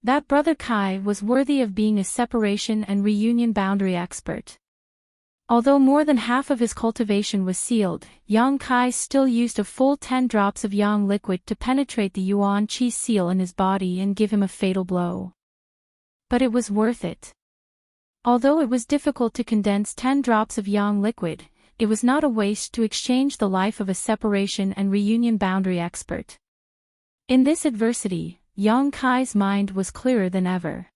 That brother Kai was worthy of being a separation and reunion boundary expert. Although more than half of his cultivation was sealed, Yang Kai still used a full 10 drops of Yang liquid to penetrate the Yuan Qi seal in his body and give him a fatal blow. But it was worth it. Although it was difficult to condense 10 drops of Yang liquid, it was not a waste to exchange the life of a separation and reunion boundary expert. In this adversity, Yang Kai's mind was clearer than ever.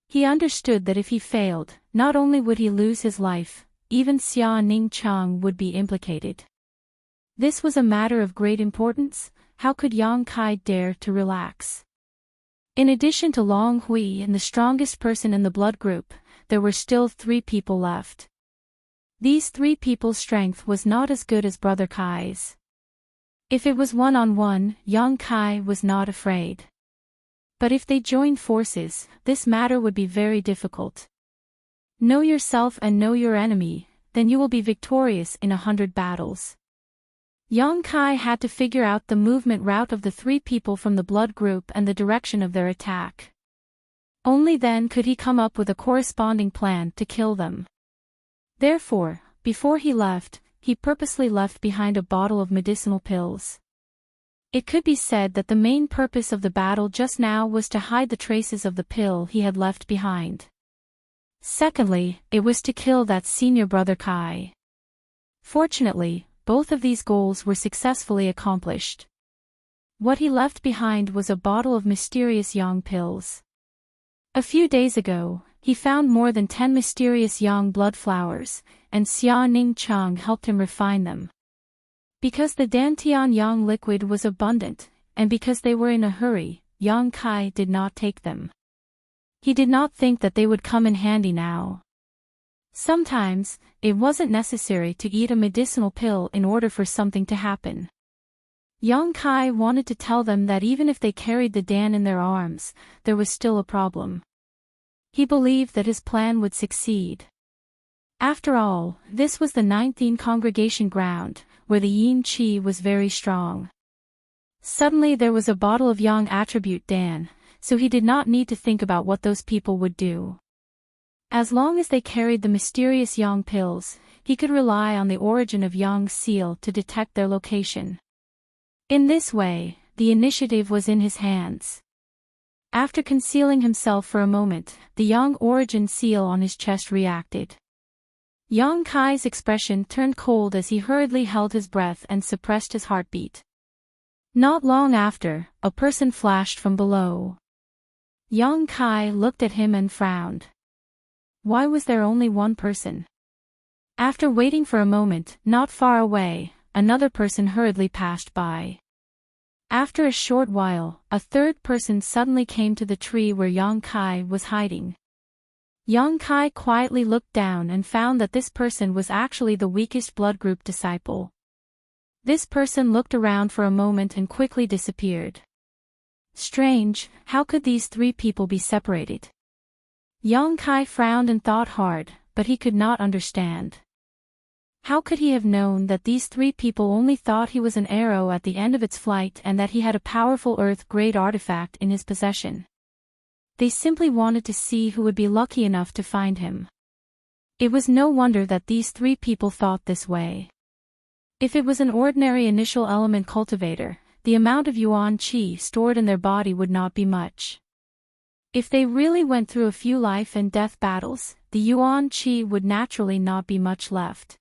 He understood that if he failed, not only would he lose his life, even Xia Ning Chang would be implicated. This was a matter of great importance. How could Yang Kai dare to relax? In addition to Long Hui and the strongest person in the blood group, there were still 3 people left. These 3 people's strength was not as good as Brother Kai's. If it was one-on-one, Yang Kai was not afraid. But if they joined forces, this matter would be very difficult. Know yourself and know your enemy, then you will be victorious in 100 battles. Yang Kai had to figure out the movement route of the 3 people from the blood group and the direction of their attack. Only then could he come up with a corresponding plan to kill them. Therefore, before he left, he purposely left behind a bottle of medicinal pills. It could be said that the main purpose of the battle just now was to hide the traces of the pill he had left behind. Secondly, it was to kill that senior brother Kai. Fortunately, both of these goals were successfully accomplished. What he left behind was a bottle of mysterious Yang pills. A few days ago, he found more than 10 mysterious Yang blood flowers, and Xia Ning Chang helped him refine them. Because the Dantian Yang liquid was abundant, and because they were in a hurry, Yang Kai did not take them. He did not think that they would come in handy now. Sometimes, it wasn't necessary to eat a medicinal pill in order for something to happen. Yang Kai wanted to tell them that even if they carried the Dan in their arms, there was still a problem. He believed that his plan would succeed. After all, this was the 9th Yin congregation ground, where the Yin Qi was very strong. Suddenly there was a bottle of Yang attribute Dan, so he did not need to think about what those people would do. As long as they carried the mysterious Yang pills, he could rely on the origin of Yang's seal to detect their location. In this way, the initiative was in his hands. After concealing himself for a moment, the Yang origin seal on his chest reacted. Yang Kai's expression turned cold as he hurriedly held his breath and suppressed his heartbeat. Not long after, a person flashed from below. Yang Kai looked at him and frowned. Why was there only one person? After waiting for a moment, not far away, another person hurriedly passed by. After a short while, a third person suddenly came to the tree where Yang Kai was hiding. Yang Kai quietly looked down and found that this person was actually the weakest blood group disciple. This person looked around for a moment and quickly disappeared. Strange, how could these 3 people be separated? Yang Kai frowned and thought hard, but he could not understand. How could he have known that these 3 people only thought he was an arrow at the end of its flight and that he had a powerful Earth-grade artifact in his possession? They simply wanted to see who would be lucky enough to find him. It was no wonder that these 3 people thought this way. If it was an ordinary initial element cultivator, the amount of yuan qi stored in their body would not be much. If they really went through a few life and death battles, the yuan qi would naturally not be much left.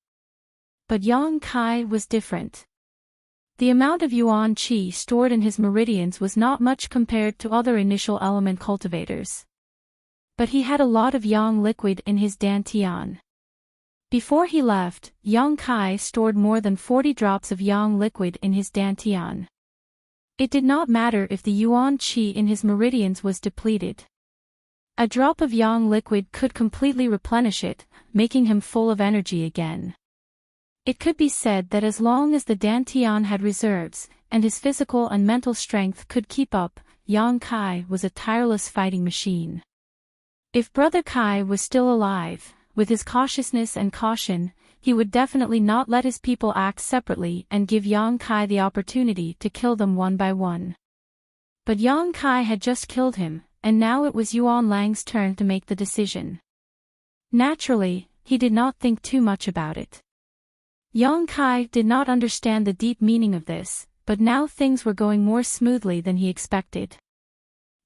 But Yang Kai was different. The amount of yuan qi stored in his meridians was not much compared to other initial element cultivators. But he had a lot of yang liquid in his dantian. Before he left, Yang Kai stored more than 40 drops of yang liquid in his dantian. It did not matter if the yuan qi in his meridians was depleted. A drop of yang liquid could completely replenish it, making him full of energy again. It could be said that as long as the dantian had reserves, and his physical and mental strength could keep up, Yang Kai was a tireless fighting machine. If Brother Kai was still alive, with his cautiousness and caution, he would definitely not let his people act separately and give Yang Kai the opportunity to kill them one by one. But Yang Kai had just killed him, and now it was Yuan Lang's turn to make the decision. Naturally, he did not think too much about it. Yang Kai did not understand the deep meaning of this, but now things were going more smoothly than he expected.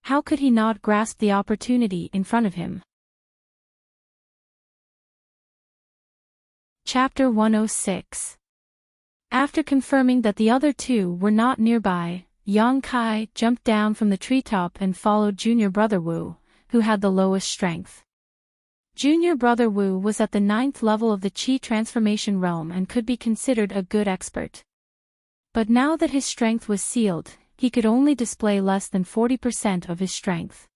How could he not grasp the opportunity in front of him? Chapter 106. After confirming that the other two were not nearby, Yang Kai jumped down from the treetop and followed Junior Brother Wu, who had the lowest strength. Junior Brother Wu was at the 9th level of the Qi transformation realm and could be considered a good expert. But now that his strength was sealed, he could only display less than 40% of his strength.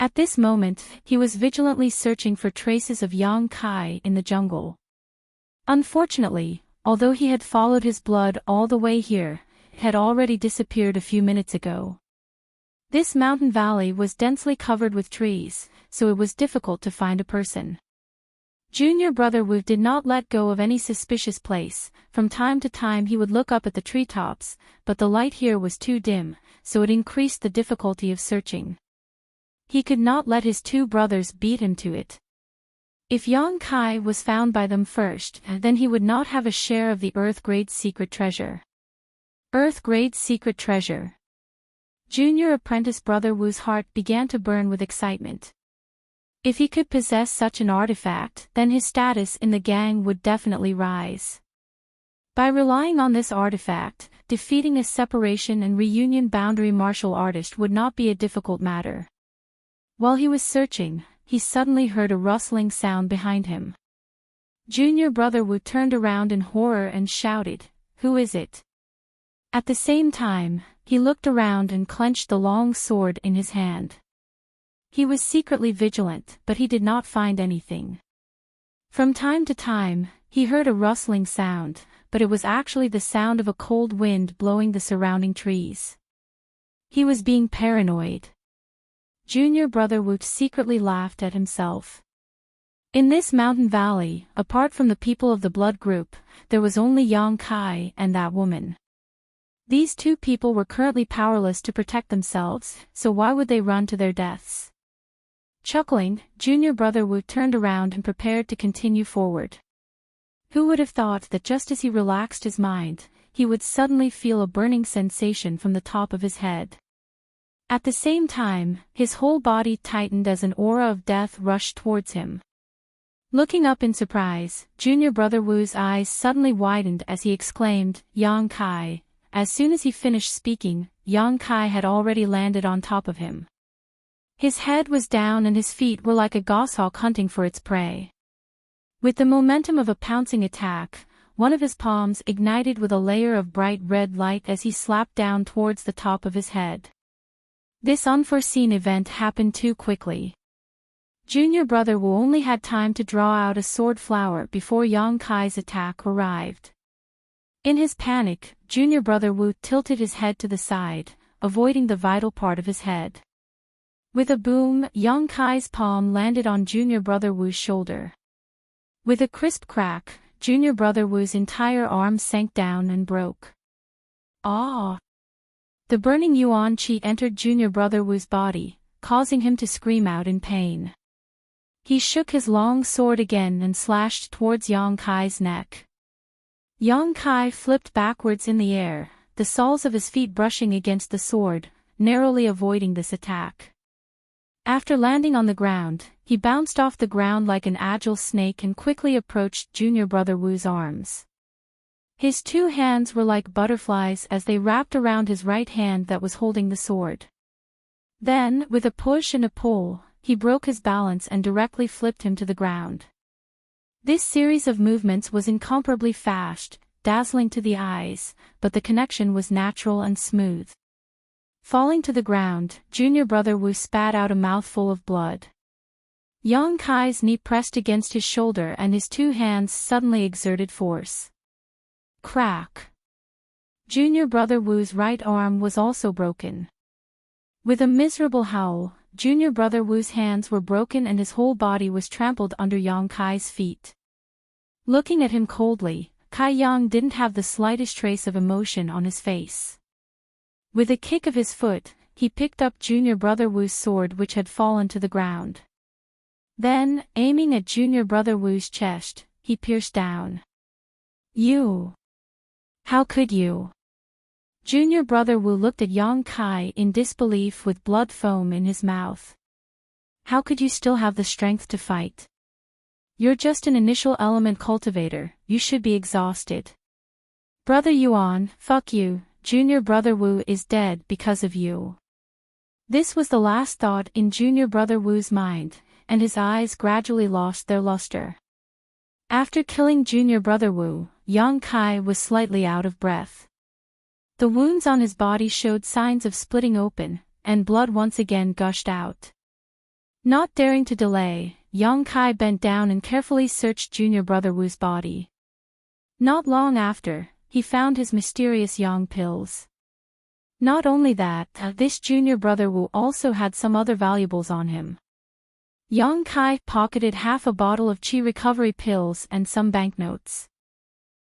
At this moment, he was vigilantly searching for traces of Yang Kai in the jungle. Unfortunately, although he had followed his blood all the way here, it had already disappeared a few minutes ago. This mountain valley was densely covered with trees, so it was difficult to find a person. Junior Brother Wu did not let go of any suspicious place. From time to time he would look up at the treetops, but the light here was too dim, so it increased the difficulty of searching. He could not let his two brothers beat him to it. If Yang Kai was found by them first, then he would not have a share of the Earth-grade secret treasure. Earth-grade secret treasure. Junior apprentice Brother Wu's heart began to burn with excitement. If he could possess such an artifact, then his status in the gang would definitely rise. By relying on this artifact, defeating a separation and reunion boundary martial artist would not be a difficult matter. While he was searching, he suddenly heard a rustling sound behind him. Junior Brother Wu turned around in horror and shouted, "Who is it?" At the same time, he looked around and clenched the long sword in his hand. He was secretly vigilant, but he did not find anything. From time to time, he heard a rustling sound, but it was actually the sound of a cold wind blowing the surrounding trees. He was being paranoid. Junior Brother Wu secretly laughed at himself. In this mountain valley, apart from the people of the blood group, there was only Yang Kai and that woman. These two people were currently powerless to protect themselves, so why would they run to their deaths? Chuckling, Junior Brother Wu turned around and prepared to continue forward. Who would have thought that just as he relaxed his mind, he would suddenly feel a burning sensation from the top of his head. At the same time, his whole body tightened as an aura of death rushed towards him. Looking up in surprise, Junior Brother Wu's eyes suddenly widened as he exclaimed, "Yang Kai." As soon as he finished speaking, Yang Kai had already landed on top of him. His head was down and his feet were like a goshawk hunting for its prey. With the momentum of a pouncing attack, one of his palms ignited with a layer of bright red light as he slapped down towards the top of his head. This unforeseen event happened too quickly. Junior Brother Wu only had time to draw out a sword flower before Yang Kai's attack arrived. In his panic, Junior Brother Wu tilted his head to the side, avoiding the vital part of his head. With a boom, Yang Kai's palm landed on Junior Brother Wu's shoulder. With a crisp crack, Junior Brother Wu's entire arm sank down and broke. Ah! The burning yuan qi entered Junior Brother Wu's body, causing him to scream out in pain. He shook his long sword again and slashed towards Yang Kai's neck. Yang Kai flipped backwards in the air, the soles of his feet brushing against the sword, narrowly avoiding this attack. After landing on the ground, he bounced off the ground like an agile snake and quickly approached Junior Brother Wu's arms. His two hands were like butterflies as they wrapped around his right hand that was holding the sword. Then, with a push and a pull, he broke his balance and directly flipped him to the ground. This series of movements was incomparably fast, dazzling to the eyes, but the connection was natural and smooth. Falling to the ground, Junior Brother Wu spat out a mouthful of blood. Yang Kai's knee pressed against his shoulder and his two hands suddenly exerted force. Crack! Junior Brother Wu's right arm was also broken. With a miserable howl, Junior Brother Wu's hands were broken and his whole body was trampled under Yang Kai's feet. Looking at him coldly, Kai Yang didn't have the slightest trace of emotion on his face. With a kick of his foot, he picked up Junior Brother Wu's sword which had fallen to the ground. Then, aiming at Junior Brother Wu's chest, he pierced down. You! How could you? Junior Brother Wu looked at Yang Kai in disbelief with blood foam in his mouth. How could you still have the strength to fight? You're just an initial element cultivator, you should be exhausted. Brother Yuan, fuck you, Junior Brother Wu is dead because of you. This was the last thought in Junior Brother Wu's mind, and his eyes gradually lost their luster. After killing Junior Brother Wu, Yang Kai was slightly out of breath. The wounds on his body showed signs of splitting open, and blood once again gushed out. Not daring to delay, Yang Kai bent down and carefully searched Junior Brother Wu's body. Not long after, he found his mysterious yang pills. Not only that, this Junior Brother Wu also had some other valuables on him. Yang Kai pocketed half a bottle of chi recovery pills and some banknotes.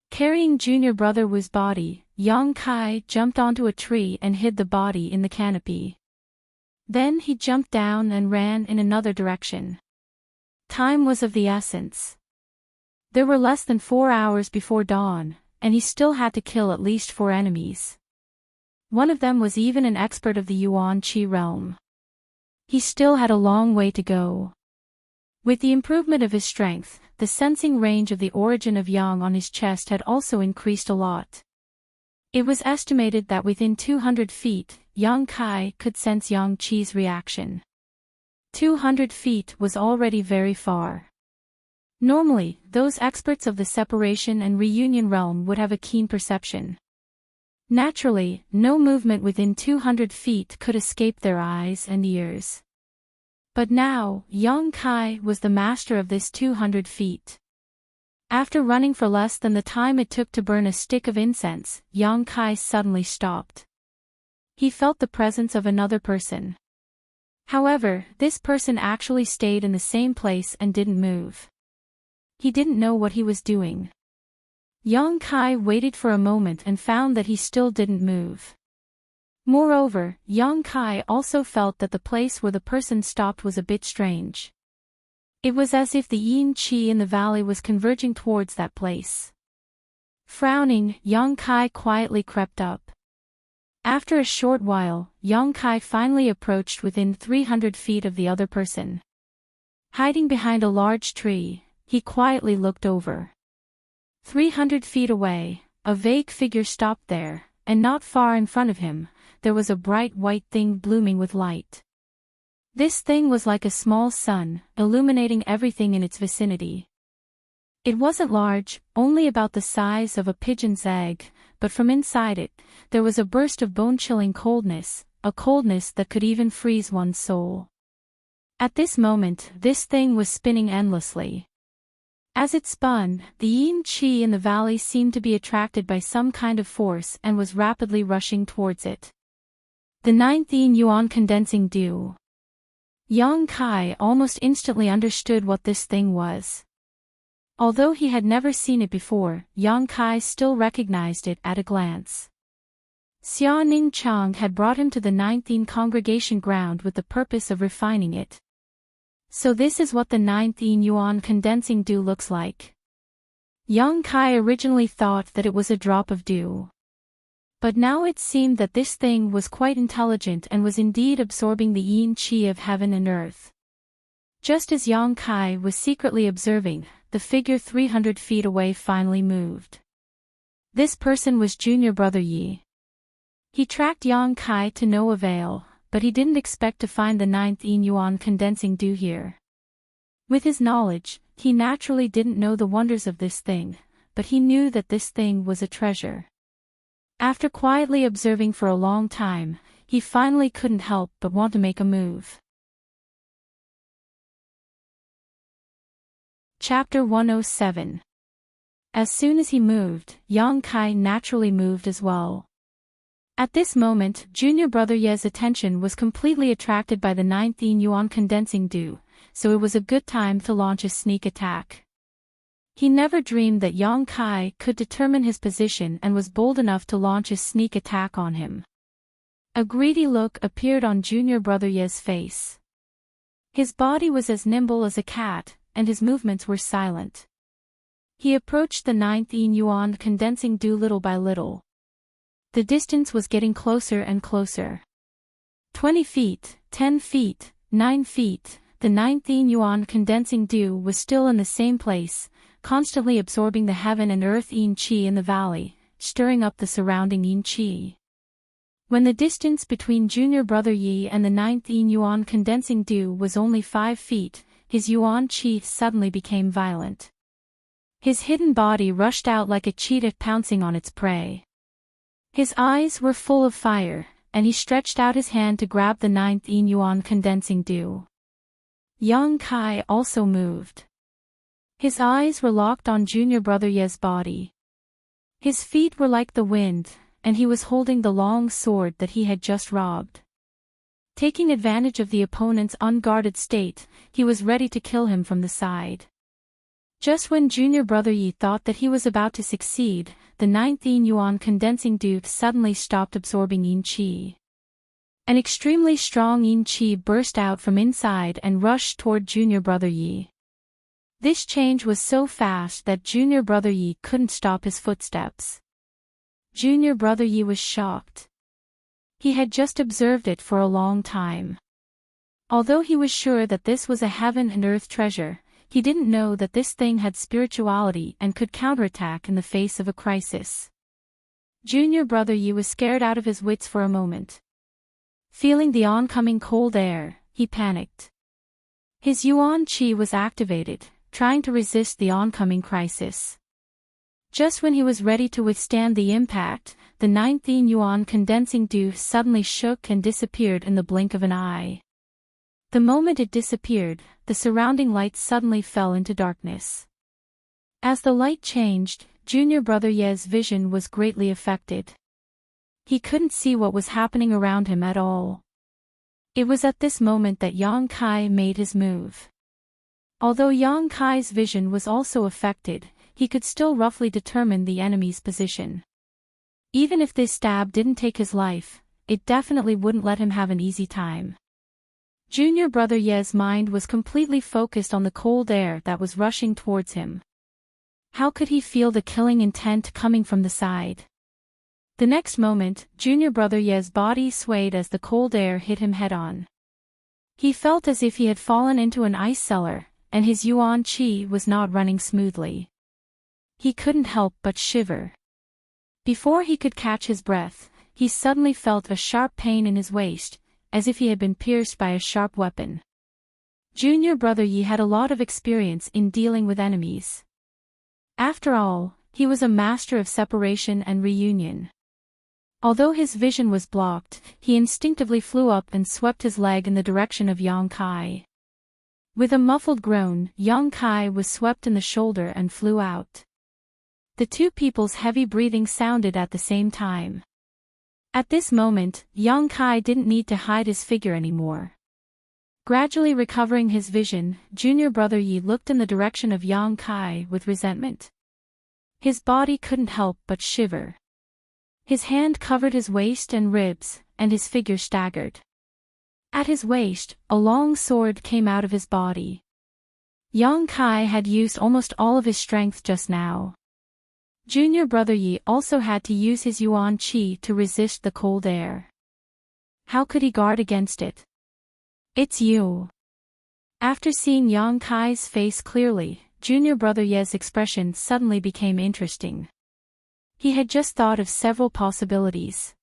Carrying Junior Brother Wu's body, Yang Kai jumped onto a tree and hid the body in the canopy. Then he jumped down and ran in another direction. Time was of the essence. There were less than 4 hours before dawn, and he still had to kill at least 4 enemies. One of them was even an expert of the Yuan Qi realm. He still had a long way to go. With the improvement of his strength, the sensing range of the origin of yang on his chest had also increased a lot. It was estimated that within 200 feet, Yang Kai could sense Yang Qi's reaction. 200 feet was already very far. Normally, those experts of the separation and reunion realm would have a keen perception. Naturally, no movement within 200 feet could escape their eyes and ears. But now, Yang Kai was the master of this 200 feet. After running for less than the time it took to burn a stick of incense, Yang Kai suddenly stopped. He felt the presence of another person. However, this person actually stayed in the same place and didn't move. He didn't know what he was doing. Yang Kai waited for a moment and found that he still didn't move. Moreover, Yang Kai also felt that the place where the person stopped was a bit strange. It was as if the yin qi in the valley was converging towards that place. Frowning, Yang Kai quietly crept up. After a short while, Yang Kai finally approached within 300 feet of the other person. Hiding behind a large tree, he quietly looked over. 300 feet away, a vague figure stopped there, and not far in front of him, there was a bright white thing blooming with light. This thing was like a small sun, illuminating everything in its vicinity. It wasn't large, only about the size of a pigeon's egg, but from inside it, there was a burst of bone-chilling coldness, a coldness that could even freeze one's soul. At this moment, this thing was spinning endlessly. As it spun, the yin qi in the valley seemed to be attracted by some kind of force and was rapidly rushing towards it. The 9th yin yuan condensing dew. Yang Kai almost instantly understood what this thing was. Although he had never seen it before, Yang Kai still recognized it at a glance. Xia Ning Chang had brought him to the 9th yin congregation ground with the purpose of refining it. So this is what the 9th yin yuan condensing dew looks like. Yang Kai originally thought that it was a drop of dew. But now it seemed that this thing was quite intelligent and was indeed absorbing the yin qi of heaven and earth. Just as Yang Kai was secretly observing, the figure 300 feet away finally moved. This person was Junior Brother Yi. He tracked Yang Kai to no avail, but he didn't expect to find the 9th Yin Yuan condensing dew here. With his knowledge, he naturally didn't know the wonders of this thing, but he knew that this thing was a treasure. After quietly observing for a long time, he finally couldn't help but want to make a move. Chapter 107. As soon as he moved, Yang Kai naturally moved as well. At this moment, Junior Brother Ye's attention was completely attracted by the 9th Yin Yuan condensing dew, so it was a good time to launch a sneak attack. He never dreamed that Yang Kai could determine his position and was bold enough to launch a sneak attack on him. A greedy look appeared on Junior Brother Ye's face. His body was as nimble as a cat, and his movements were silent. He approached the 9th Yin Yuan condensing dew little by little. The distance was getting closer and closer. 20 feet, 10 feet, 9 feet, the 9th Yin Yuan condensing dew was still in the same place, constantly absorbing the heaven and earth yin qi in the valley, stirring up the surrounding yin qi. When the distance between Junior Brother Yi and the 9th Yin Yuan condensing dew was only 5 feet, his yuan qi suddenly became violent. His hidden body rushed out like a cheetah pouncing on its prey. His eyes were full of fire, and he stretched out his hand to grab the 9th Yin Yuan condensing dew. Yang Kai also moved. His eyes were locked on Junior Brother Ye's body. His feet were like the wind, and he was holding the long sword that he had just robbed. Taking advantage of the opponent's unguarded state, he was ready to kill him from the side. Just when Junior Brother Yi thought that he was about to succeed, the 9th Yin Yuan condensing dew suddenly stopped absorbing yin qi. An extremely strong yin qi burst out from inside and rushed toward Junior Brother Yi. This change was so fast that Junior Brother Yi couldn't stop his footsteps. Junior Brother Yi was shocked. He had just observed it for a long time. Although he was sure that this was a heaven and earth treasure, he didn't know that this thing had spirituality and could counterattack in the face of a crisis. Junior Brother Yi was scared out of his wits for a moment. Feeling the oncoming cold air, he panicked. His yuan qi was activated, trying to resist the oncoming crisis. Just when he was ready to withstand the impact, the 9th Yin Yuan condensing dew suddenly shook and disappeared in the blink of an eye. The moment it disappeared, the surrounding light suddenly fell into darkness. As the light changed, Junior Brother Ye's vision was greatly affected. He couldn't see what was happening around him at all. It was at this moment that Yang Kai made his move. Although Yang Kai's vision was also affected, he could still roughly determine the enemy's position. Even if this stab didn't take his life, it definitely wouldn't let him have an easy time. Junior Brother Ye's mind was completely focused on the cold air that was rushing towards him. How could he feel the killing intent coming from the side? The next moment, Junior Brother Ye's body swayed as the cold air hit him head-on. He felt as if he had fallen into an ice cellar, and his yuan qi was not running smoothly. He couldn't help but shiver. Before he could catch his breath, he suddenly felt a sharp pain in his waist, as if he had been pierced by a sharp weapon. Junior Brother Yi had a lot of experience in dealing with enemies. After all, he was a master of separation and reunion. Although his vision was blocked, he instinctively flew up and swept his leg in the direction of Yang Kai. With a muffled groan, Yang Kai was swept in the shoulder and flew out. The two people's heavy breathing sounded at the same time. At this moment, Yang Kai didn't need to hide his figure anymore. Gradually recovering his vision, Junior Brother Yi looked in the direction of Yang Kai with resentment. His body couldn't help but shiver. His hand covered his waist and ribs, and his figure staggered. At his waist, a long sword came out of his body. Yang Kai had used almost all of his strength just now. Junior brother Yi also had to use his yuan qi to resist the cold air. How could he guard against it? It's you. After seeing Yang Kai's face clearly, junior brother Ye's expression suddenly became interesting. He had just thought of several possibilities.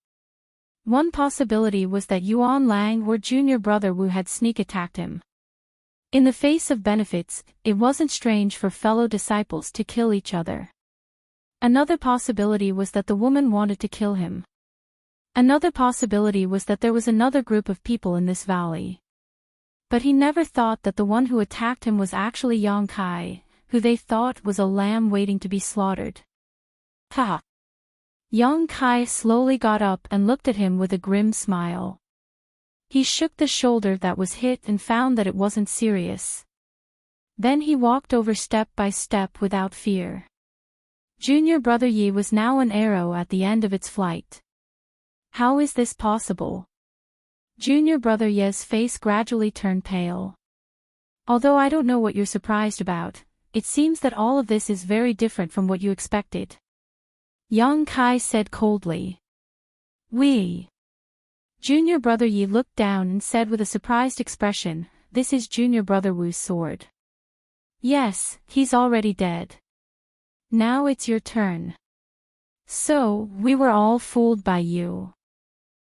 One possibility was that Yuan Lang or junior brother Wu had sneak attacked him. In the face of benefits, it wasn't strange for fellow disciples to kill each other. Another possibility was that the woman wanted to kill him. Another possibility was that there was another group of people in this valley. But he never thought that the one who attacked him was actually Yang Kai, who they thought was a lamb waiting to be slaughtered. Ha! Yang Kai slowly got up and looked at him with a grim smile. He shook the shoulder that was hit and found that it wasn't serious. Then he walked over step by step without fear. Junior brother Yi was now an arrow at the end of its flight. How is this possible? Junior brother Ye's face gradually turned pale. Although I don't know what you're surprised about, it seems that all of this is very different from what you expected. Yang Kai said coldly. We. Junior brother Yi looked down and said with a surprised expression, "This is junior brother Wu's sword." Yes, he's already dead. Now it's your turn. So, we were all fooled by you.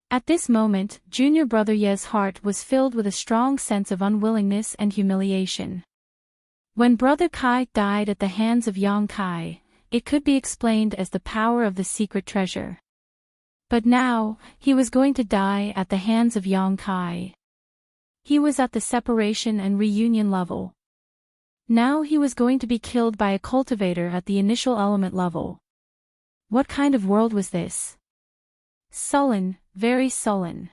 At this moment, junior brother Ye's heart was filled with a strong sense of unwillingness and humiliation. When brother Kai died at the hands of Yang Kai, it could be explained as the power of the secret treasure. But now, he was going to die at the hands of Yang Kai. He was at the separation and reunion level. Now he was going to be killed by a cultivator at the initial element level. What kind of world was this? Sullen, very sullen.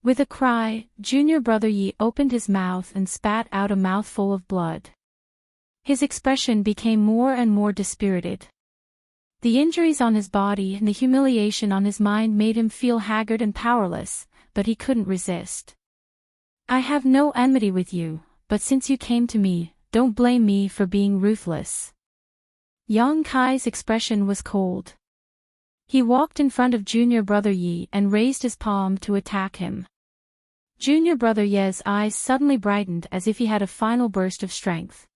With a cry, junior brother Yi opened his mouth and spat out a mouthful of blood. His expression became more and more dispirited. The injuries on his body and the humiliation on his mind made him feel haggard and powerless, but he couldn't resist. I have no enmity with you, but since you came to me, don't blame me for being ruthless. Yang Kai's expression was cold. He walked in front of junior brother Yi and raised his palm to attack him. Junior brother Ye's eyes suddenly brightened as if he had a final burst of strength.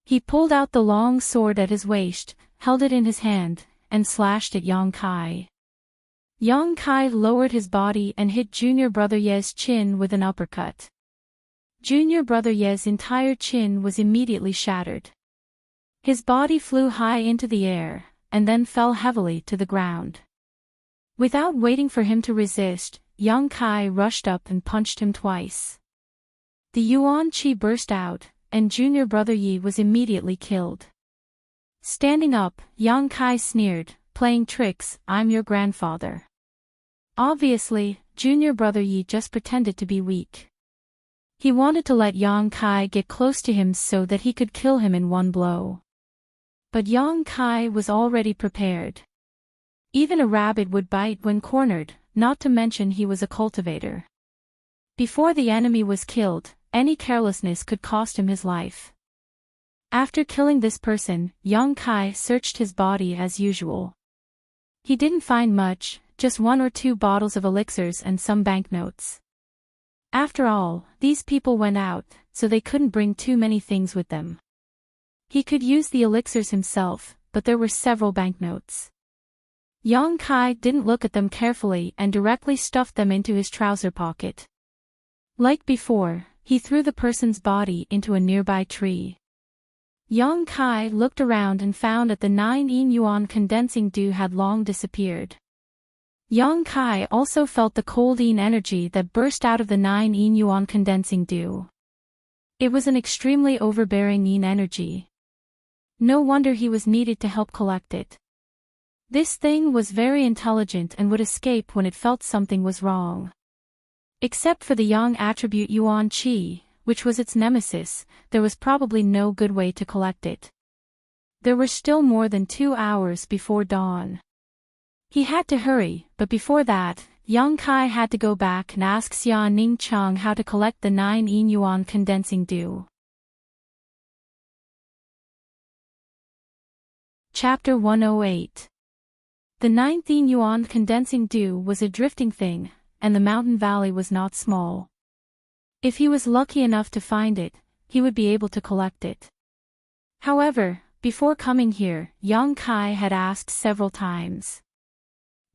He pulled out the long sword at his waist, held it in his hand, and slashed at Yang Kai. Yang Kai lowered his body and hit junior brother Ye's chin with an uppercut. Junior brother Ye's entire chin was immediately shattered. His body flew high into the air, and then fell heavily to the ground. Without waiting for him to resist, Yang Kai rushed up and punched him twice. The yuan qi burst out, and junior brother Yi was immediately killed. Standing up, Yang Kai sneered, "Playing tricks, I'm your grandfather." Obviously, junior brother Yi just pretended to be weak. He wanted to let Yang Kai get close to him so that he could kill him in one blow. But Yang Kai was already prepared. Even a rabbit would bite when cornered, not to mention he was a cultivator. Before the enemy was killed, any carelessness could cost him his life. After killing this person, Yang Kai searched his body as usual. He didn't find much, just 1 or 2 bottles of elixirs and some banknotes. After all, these people went out, so they couldn't bring too many things with them. He could use the elixirs himself, but there were several banknotes. Yang Kai didn't look at them carefully and directly stuffed them into his trouser pocket. Like before, he threw the person's body into a nearby tree. Yang Kai looked around and found that the 9 yin yuan condensing dew had long disappeared. Yang Kai also felt the cold yin energy that burst out of the 9 yin yuan condensing dew. It was an extremely overbearing yin energy. No wonder he was needed to help collect it. This thing was very intelligent and would escape when it felt something was wrong. Except for the yang attribute yuan qi, which was its nemesis, there was probably no good way to collect it. There were still more than 2 hours before dawn. He had to hurry, but before that, Yang Kai had to go back and ask Xia Ning Chang how to collect the 9 yin yuan condensing dew. Chapter 108. The 9th yuan condensing dew was a drifting thing, and the mountain valley was not small. If he was lucky enough to find it, he would be able to collect it. However, before coming here, Yang Kai had asked several times.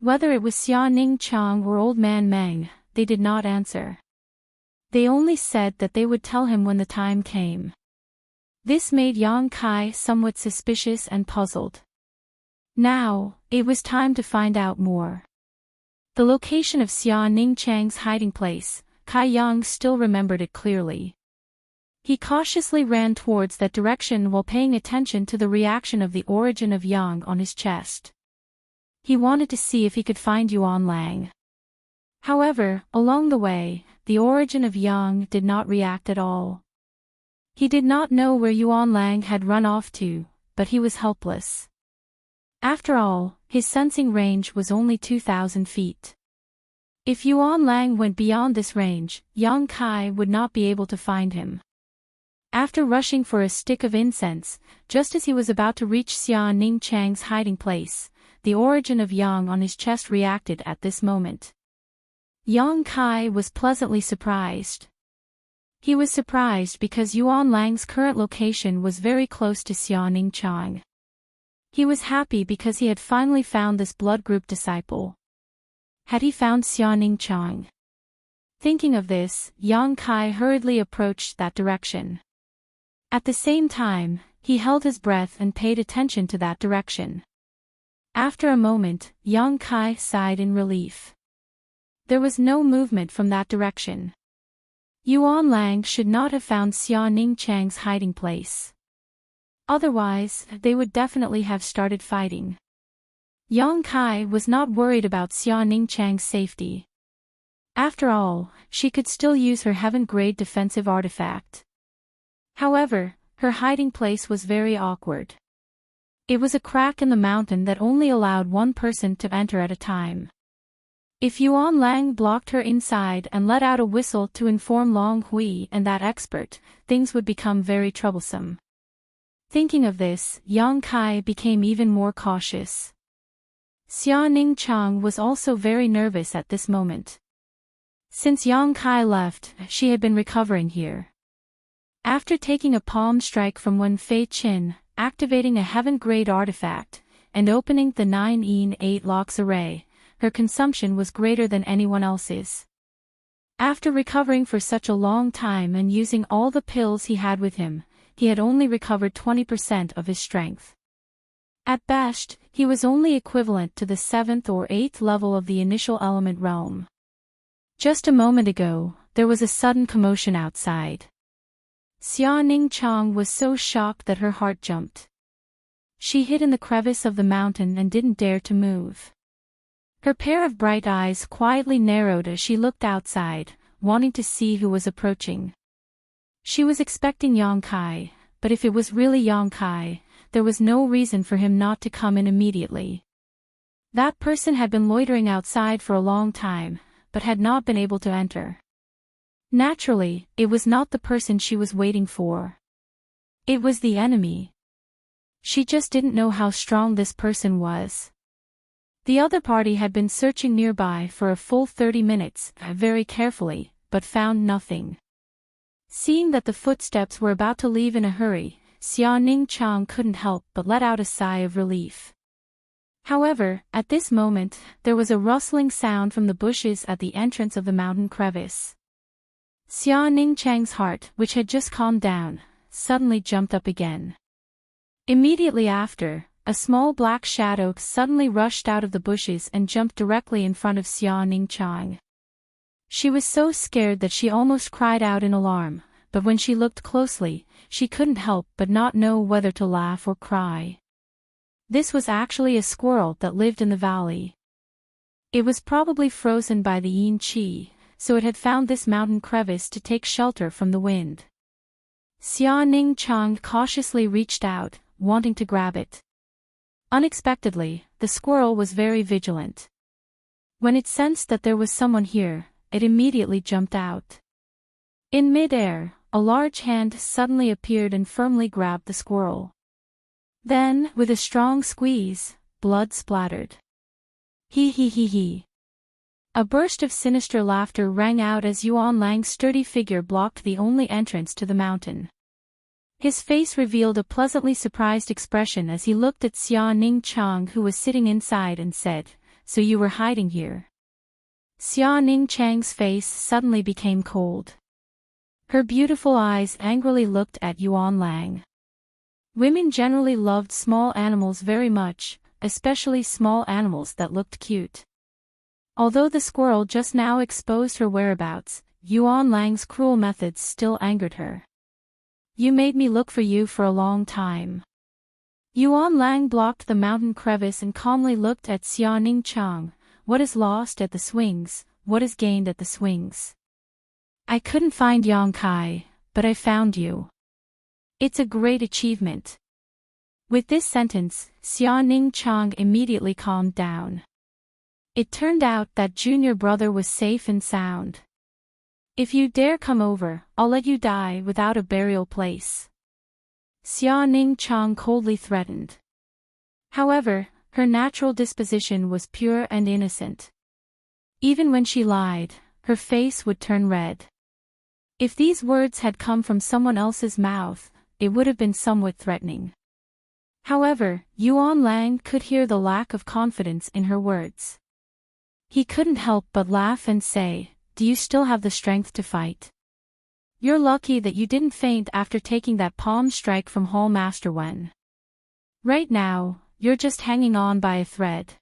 Whether it was Xia Ning Chang or Old Man Meng, they did not answer. They only said that they would tell him when the time came. This made Yang Kai somewhat suspicious and puzzled. Now, it was time to find out more. The location of Xia Ning Chang's hiding place, Kai Yang still remembered it clearly. He cautiously ran towards that direction while paying attention to the reaction of the origin of Yang on his chest. He wanted to see if he could find Yuan Lang. However, along the way, the origin of Yang did not react at all. He did not know where Yuan Lang had run off to, but he was helpless. After all, his sensing range was only 2,000 feet. If Yuan Lang went beyond this range, Yang Kai would not be able to find him. After rushing for a stick of incense, just as he was about to reach Xia Ning Chang's hiding place, the origin of Yang on his chest reacted at this moment. Yang Kai was pleasantly surprised. He was surprised because Yuan Lang's current location was very close to Xia Ning Chang. He was happy because he had finally found this blood group disciple. Had he found Xia Ning Chang? Thinking of this, Yang Kai hurriedly approached that direction. At the same time, he held his breath and paid attention to that direction. After a moment, Yang Kai sighed in relief. There was no movement from that direction. Yuan Lang should not have found Xia Ning Chang's hiding place. Otherwise, they would definitely have started fighting. Yang Kai was not worried about Xia Ning Chang's safety. After all, she could still use her heaven-grade defensive artifact. However, her hiding place was very awkward. It was a crack in the mountain that only allowed one person to enter at a time. If Yuan Lang blocked her inside and let out a whistle to inform Long Hui and that expert, things would become very troublesome. Thinking of this, Yang Kai became even more cautious. Xia Ning Chang was also very nervous at this moment. Since Yang Kai left, she had been recovering here. After taking a palm strike from Wen Fei Qin, activating a heaven-grade artifact, and opening the 9-8 locks array, her consumption was greater than anyone else's. After recovering for such a long time and using all the pills he had with him, he had only recovered 20% of his strength. At best, he was only equivalent to the 7th or 8th level of the initial element realm. Just a moment ago, there was a sudden commotion outside. Xia Ning Chang was so shocked that her heart jumped. She hid in the crevice of the mountain and didn't dare to move. Her pair of bright eyes quietly narrowed as she looked outside, wanting to see who was approaching. She was expecting Yang Kai, but if it was really Yang Kai, there was no reason for him not to come in immediately. That person had been loitering outside for a long time, but had not been able to enter. Naturally, it was not the person she was waiting for. It was the enemy. She just didn't know how strong this person was. The other party had been searching nearby for a full 30 minutes, very carefully, but found nothing. Seeing that the footsteps were about to leave in a hurry, Xia Ning Chang couldn't help but let out a sigh of relief. However, at this moment, there was a rustling sound from the bushes at the entrance of the mountain crevice. Xia Ning Chang's heart, which had just calmed down, suddenly jumped up again. Immediately after, a small black shadow suddenly rushed out of the bushes and jumped directly in front of Xia Ning Chang. She was so scared that she almost cried out in alarm, but when she looked closely, she couldn't help but not know whether to laugh or cry. This was actually a squirrel that lived in the valley. It was probably frozen by the yin qi, so it had found this mountain crevice to take shelter from the wind. Xia Ning Chang cautiously reached out, wanting to grab it. Unexpectedly, the squirrel was very vigilant. When it sensed that there was someone here, it immediately jumped out. In mid-air, a large hand suddenly appeared and firmly grabbed the squirrel. Then, with a strong squeeze, blood splattered. He he he he. A burst of sinister laughter rang out as Yuan Lang's sturdy figure blocked the only entrance to the mountain. His face revealed a pleasantly surprised expression as he looked at Xia Ning Chang, who was sitting inside, and said, "So you were hiding here?" Xia Ning Chang's face suddenly became cold. Her beautiful eyes angrily looked at Yuan Lang. Women generally loved small animals very much, especially small animals that looked cute. Although the squirrel just now exposed her whereabouts, Yuan Lang's cruel methods still angered her. "You made me look for you for a long time." Yuan Lang blocked the mountain crevice and calmly looked at Xia Ning Chang. "What is lost at the swings, what is gained at the swings? I couldn't find Yang Kai, but I found you. It's a great achievement." With this sentence, Xia Ning Chang immediately calmed down. It turned out that junior brother was safe and sound. "If you dare come over, I'll let you die without a burial place," Xia Ning Chang coldly threatened. However, her natural disposition was pure and innocent. Even when she lied, her face would turn red. If these words had come from someone else's mouth, it would have been somewhat threatening. However, Yuan Lang could hear the lack of confidence in her words. He couldn't help but laugh and say, "Do you still have the strength to fight? You're lucky that you didn't faint after taking that palm strike from Hall Master Wen. Right now, you're just hanging on by a thread."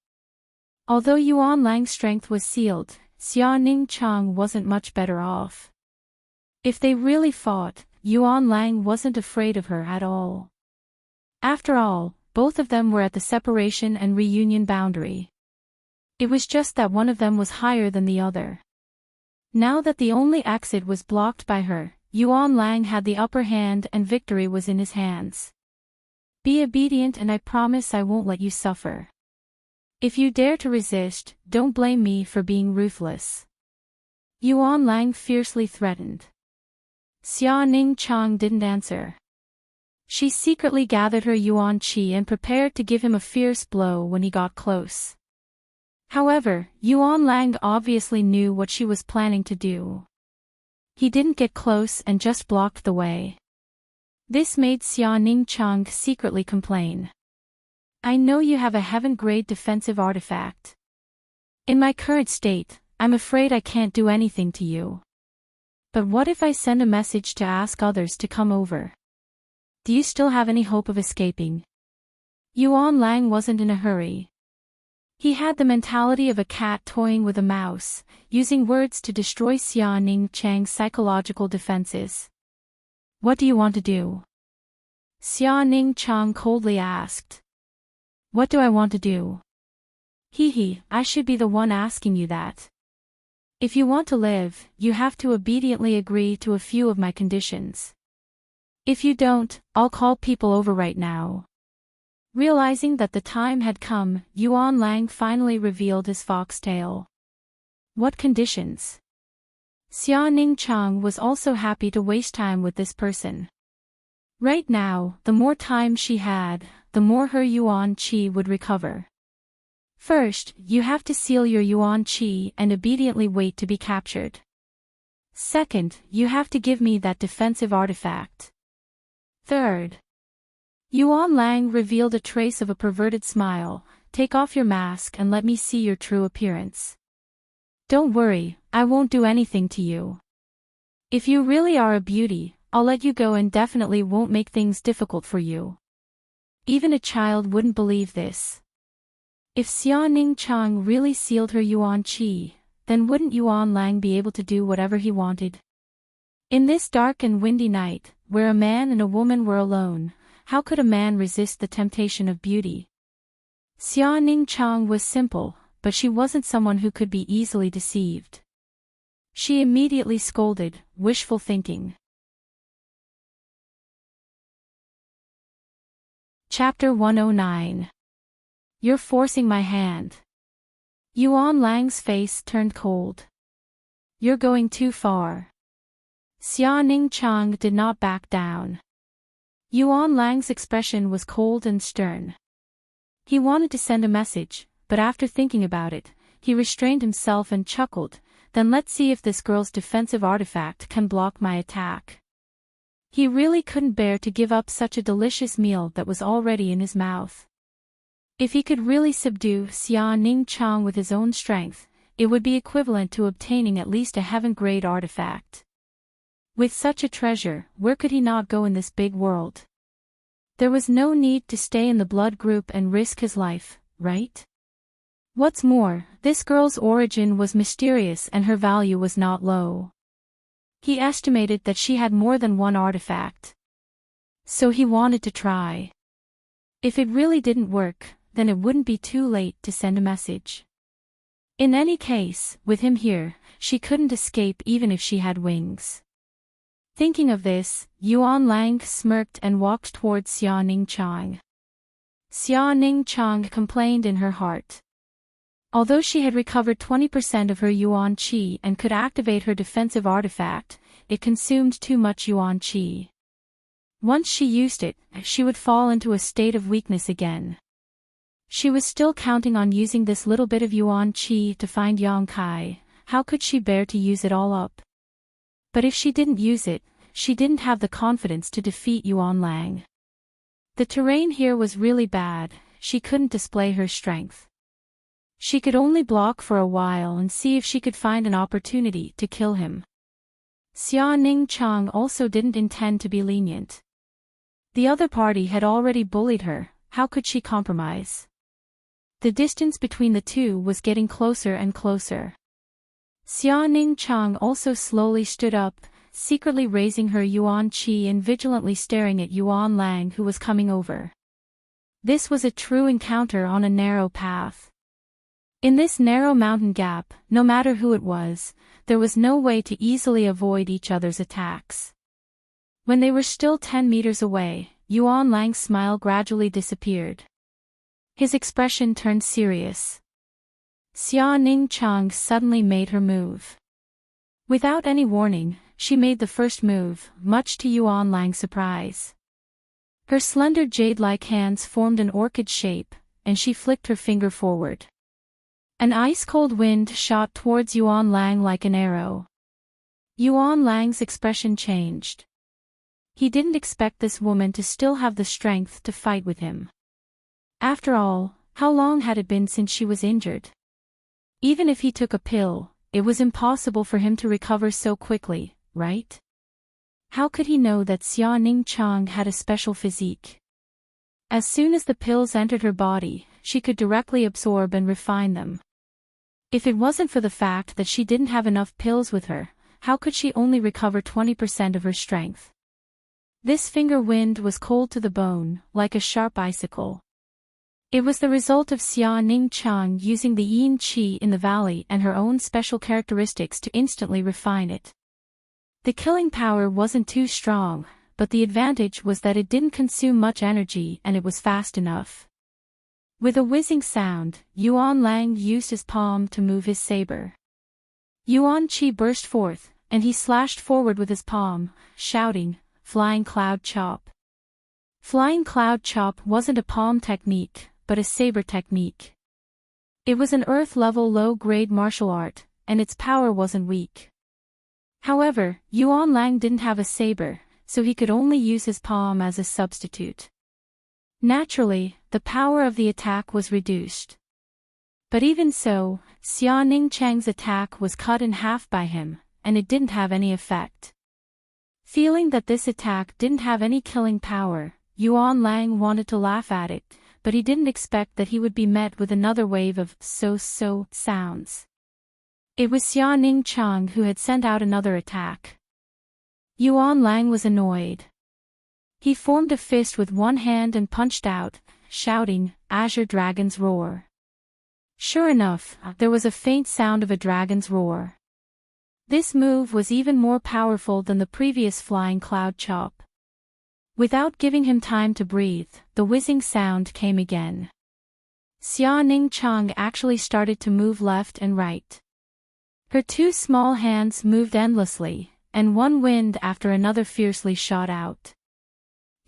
Although Yuan Lang's strength was sealed, Xia Ning Chang wasn't much better off. If they really fought, Yuan Lang wasn't afraid of her at all. After all, both of them were at the separation and reunion boundary. It was just that one of them was higher than the other. Now that the only exit was blocked by her, Yuan Lang had the upper hand and victory was in his hands. "Be obedient and I promise I won't let you suffer. If you dare to resist, don't blame me for being ruthless," Yuan Lang fiercely threatened. Xia Ning Chang didn't answer. She secretly gathered her Yuan Qi and prepared to give him a fierce blow when he got close. However, Yuan Lang obviously knew what she was planning to do. He didn't get close and just blocked the way. This made Xia Ning Chang secretly complain. "I know you have a heaven-grade defensive artifact. In my current state, I'm afraid I can't do anything to you. But what if I send a message to ask others to come over? Do you still have any hope of escaping?" Yuan Lang wasn't in a hurry. He had the mentality of a cat toying with a mouse, using words to destroy Xia Ning Chang's psychological defenses. "What do you want to do?" Xia Ning Chang coldly asked. "What do I want to do? Hee, I should be the one asking you that. If you want to live, you have to obediently agree to a few of my conditions. If you don't, I'll call people over right now." Realizing that the time had come, Yuan Lang finally revealed his foxtail. "What conditions?" Xia Ning Chang was also happy to waste time with this person. Right now, the more time she had, the more her Yuan Qi would recover. First, you have to seal your Yuan Qi and obediently wait to be captured. Second, you have to give me that defensive artifact. Third. Yuan Lang revealed a trace of a perverted smile. "Take off your mask and let me see your true appearance. Don't worry, I won't do anything to you. If you really are a beauty, I'll let you go and definitely won't make things difficult for you." Even a child wouldn't believe this. If Xia Ning Chang really sealed her Yuan Qi, then wouldn't Yuan Lang be able to do whatever he wanted? In this dark and windy night, where a man and a woman were alone, how could a man resist the temptation of beauty? Xia Ning Chang was simple, but she wasn't someone who could be easily deceived. She immediately scolded, "Wishful thinking." Chapter 109. "You're forcing my hand." Yuan Lang's face turned cold. "You're going too far." Xia Ning Chang did not back down. Yuan Lang's expression was cold and stern. He wanted to send a message, but after thinking about it, he restrained himself and chuckled. Then let's see if this girl's defensive artifact can block my attack. He really couldn't bear to give up such a delicious meal that was already in his mouth. If he could really subdue Xia Ningqiang with his own strength, it would be equivalent to obtaining at least a heaven-grade artifact. With such a treasure, where could he not go in this big world? There was no need to stay in the blood group and risk his life, right? What's more, this girl's origin was mysterious and her value was not low. He estimated that she had more than one artifact. So he wanted to try. If it really didn't work, then it wouldn't be too late to send a message. In any case, with him here, she couldn't escape even if she had wings. Thinking of this, Yuan Lang smirked and walked towards Xia Ningqiang. Xia Ningqiang complained in her heart. Although she had recovered 20% of her Yuan Qi and could activate her defensive artifact, it consumed too much Yuan Qi. Once she used it, she would fall into a state of weakness again. She was still counting on using this little bit of Yuan Qi to find Yang Kai. How could she bear to use it all up? But if she didn't use it, she didn't have the confidence to defeat Yuan Lang. The terrain here was really bad, she couldn't display her strength. She could only block for a while and see if she could find an opportunity to kill him. Xia Ningqiang also didn't intend to be lenient. The other party had already bullied her, how could she compromise? The distance between the two was getting closer and closer. Xia Ningqiang also slowly stood up, secretly raising her Yuan Qi and vigilantly staring at Yuan Lang who was coming over. This was a true encounter on a narrow path. In this narrow mountain gap, no matter who it was, there was no way to easily avoid each other's attacks. When they were still 10 meters away, Yuan Lang's smile gradually disappeared. His expression turned serious. Xia Ningqiang suddenly made her move. Without any warning, she made the first move, much to Yuan Lang's surprise. Her slender jade-like hands formed an orchid shape, and she flicked her finger forward. An ice-cold wind shot towards Yuan Lang like an arrow. Yuan Lang's expression changed. He didn't expect this woman to still have the strength to fight with him. After all, how long had it been since she was injured? Even if he took a pill, it was impossible for him to recover so quickly, right? How could he know that Xia Ningqiang had a special physique? As soon as the pills entered her body, she could directly absorb and refine them. If it wasn't for the fact that she didn't have enough pills with her, how could she only recover 20% of her strength? This finger wind was cold to the bone, like a sharp icicle. It was the result of Xia Ningqiang using the yin qi in the valley and her own special characteristics to instantly refine it. The killing power wasn't too strong, but the advantage was that it didn't consume much energy and it was fast enough. With a whizzing sound, Yuan Lang used his palm to move his saber. Yuan qi burst forth, and he slashed forward with his palm, shouting, "Flying Cloud Chop." Flying Cloud Chop wasn't a palm technique, but a saber technique. It was an earth-level low-grade martial art, and its power wasn't weak. However, Yuan Lang didn't have a saber, so he could only use his palm as a substitute. Naturally, the power of the attack was reduced. But even so, Xia Ningqiang's attack was cut in half by him, and it didn't have any effect. Feeling that this attack didn't have any killing power, Yuan Lang wanted to laugh at it, but he didn't expect that he would be met with another wave of so-so sounds. It was Xia Ningqiang who had sent out another attack. Yuan Lang was annoyed. He formed a fist with one hand and punched out, shouting, "Azure Dragon's Roar." Sure enough, there was a faint sound of a dragon's roar. This move was even more powerful than the previous Flying Cloud Chop. Without giving him time to breathe, the whizzing sound came again. Xia Ningqiang actually started to move left and right. Her two small hands moved endlessly, and one wind after another fiercely shot out.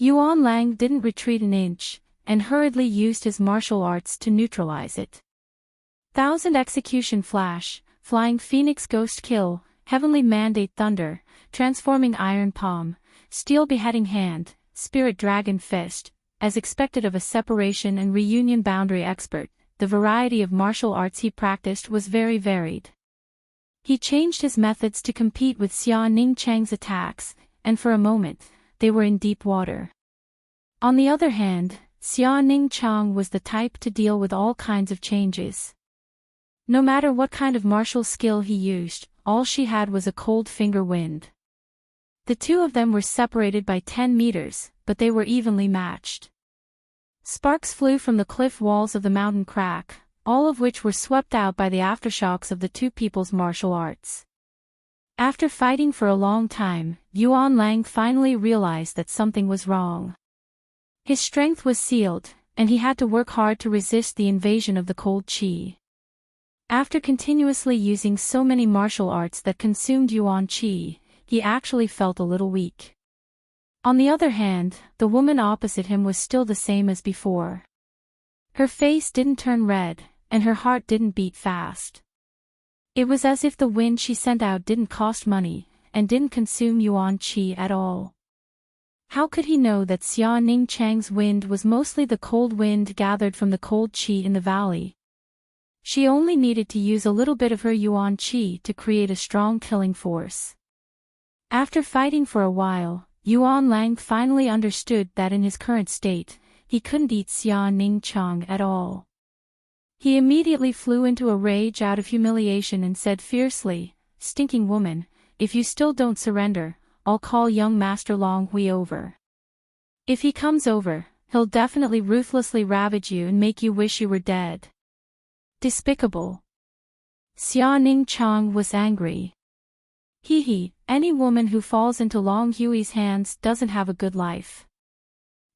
Yuan Lang didn't retreat an inch, and hurriedly used his martial arts to neutralize it. Thousand execution flash, flying phoenix ghost kill, heavenly mandate thunder, transforming iron palm, steel beheading hand, spirit dragon fist. As expected of a separation and reunion boundary expert, the variety of martial arts he practiced was very varied. He changed his methods to compete with Xia Ning Chang's attacks, and for a moment, they were in deep water. On the other hand, Xia Ning Chang was the type to deal with all kinds of changes. No matter what kind of martial skill he used, all she had was a cold finger wind. The two of them were separated by 10 meters, but they were evenly matched. Sparks flew from the cliff walls of the mountain crack, all of which were swept out by the aftershocks of the two people's martial arts. After fighting for a long time, Yuan Lang finally realized that something was wrong. His strength was sealed, and he had to work hard to resist the invasion of the cold qi. After continuously using so many martial arts that consumed Yuan qi, he actually felt a little weak. On the other hand, the woman opposite him was still the same as before. Her face didn't turn red, and her heart didn't beat fast. It was as if the wind she sent out didn't cost money, and didn't consume Yuan qi at all. How could he know that Xia Ning Chang's wind was mostly the cold wind gathered from the cold qi in the valley? She only needed to use a little bit of her Yuan qi to create a strong killing force. After fighting for a while, Yuan Lang finally understood that in his current state, he couldn't eat Xia Ning Chang at all. He immediately flew into a rage out of humiliation and said fiercely, "Stinking woman, if you still don't surrender, I'll call young Master Long Hui over. If he comes over, he'll definitely ruthlessly ravage you and make you wish you were dead." Despicable. Xia Ning Chang was angry. He, any woman who falls into Long Hui's hands doesn't have a good life.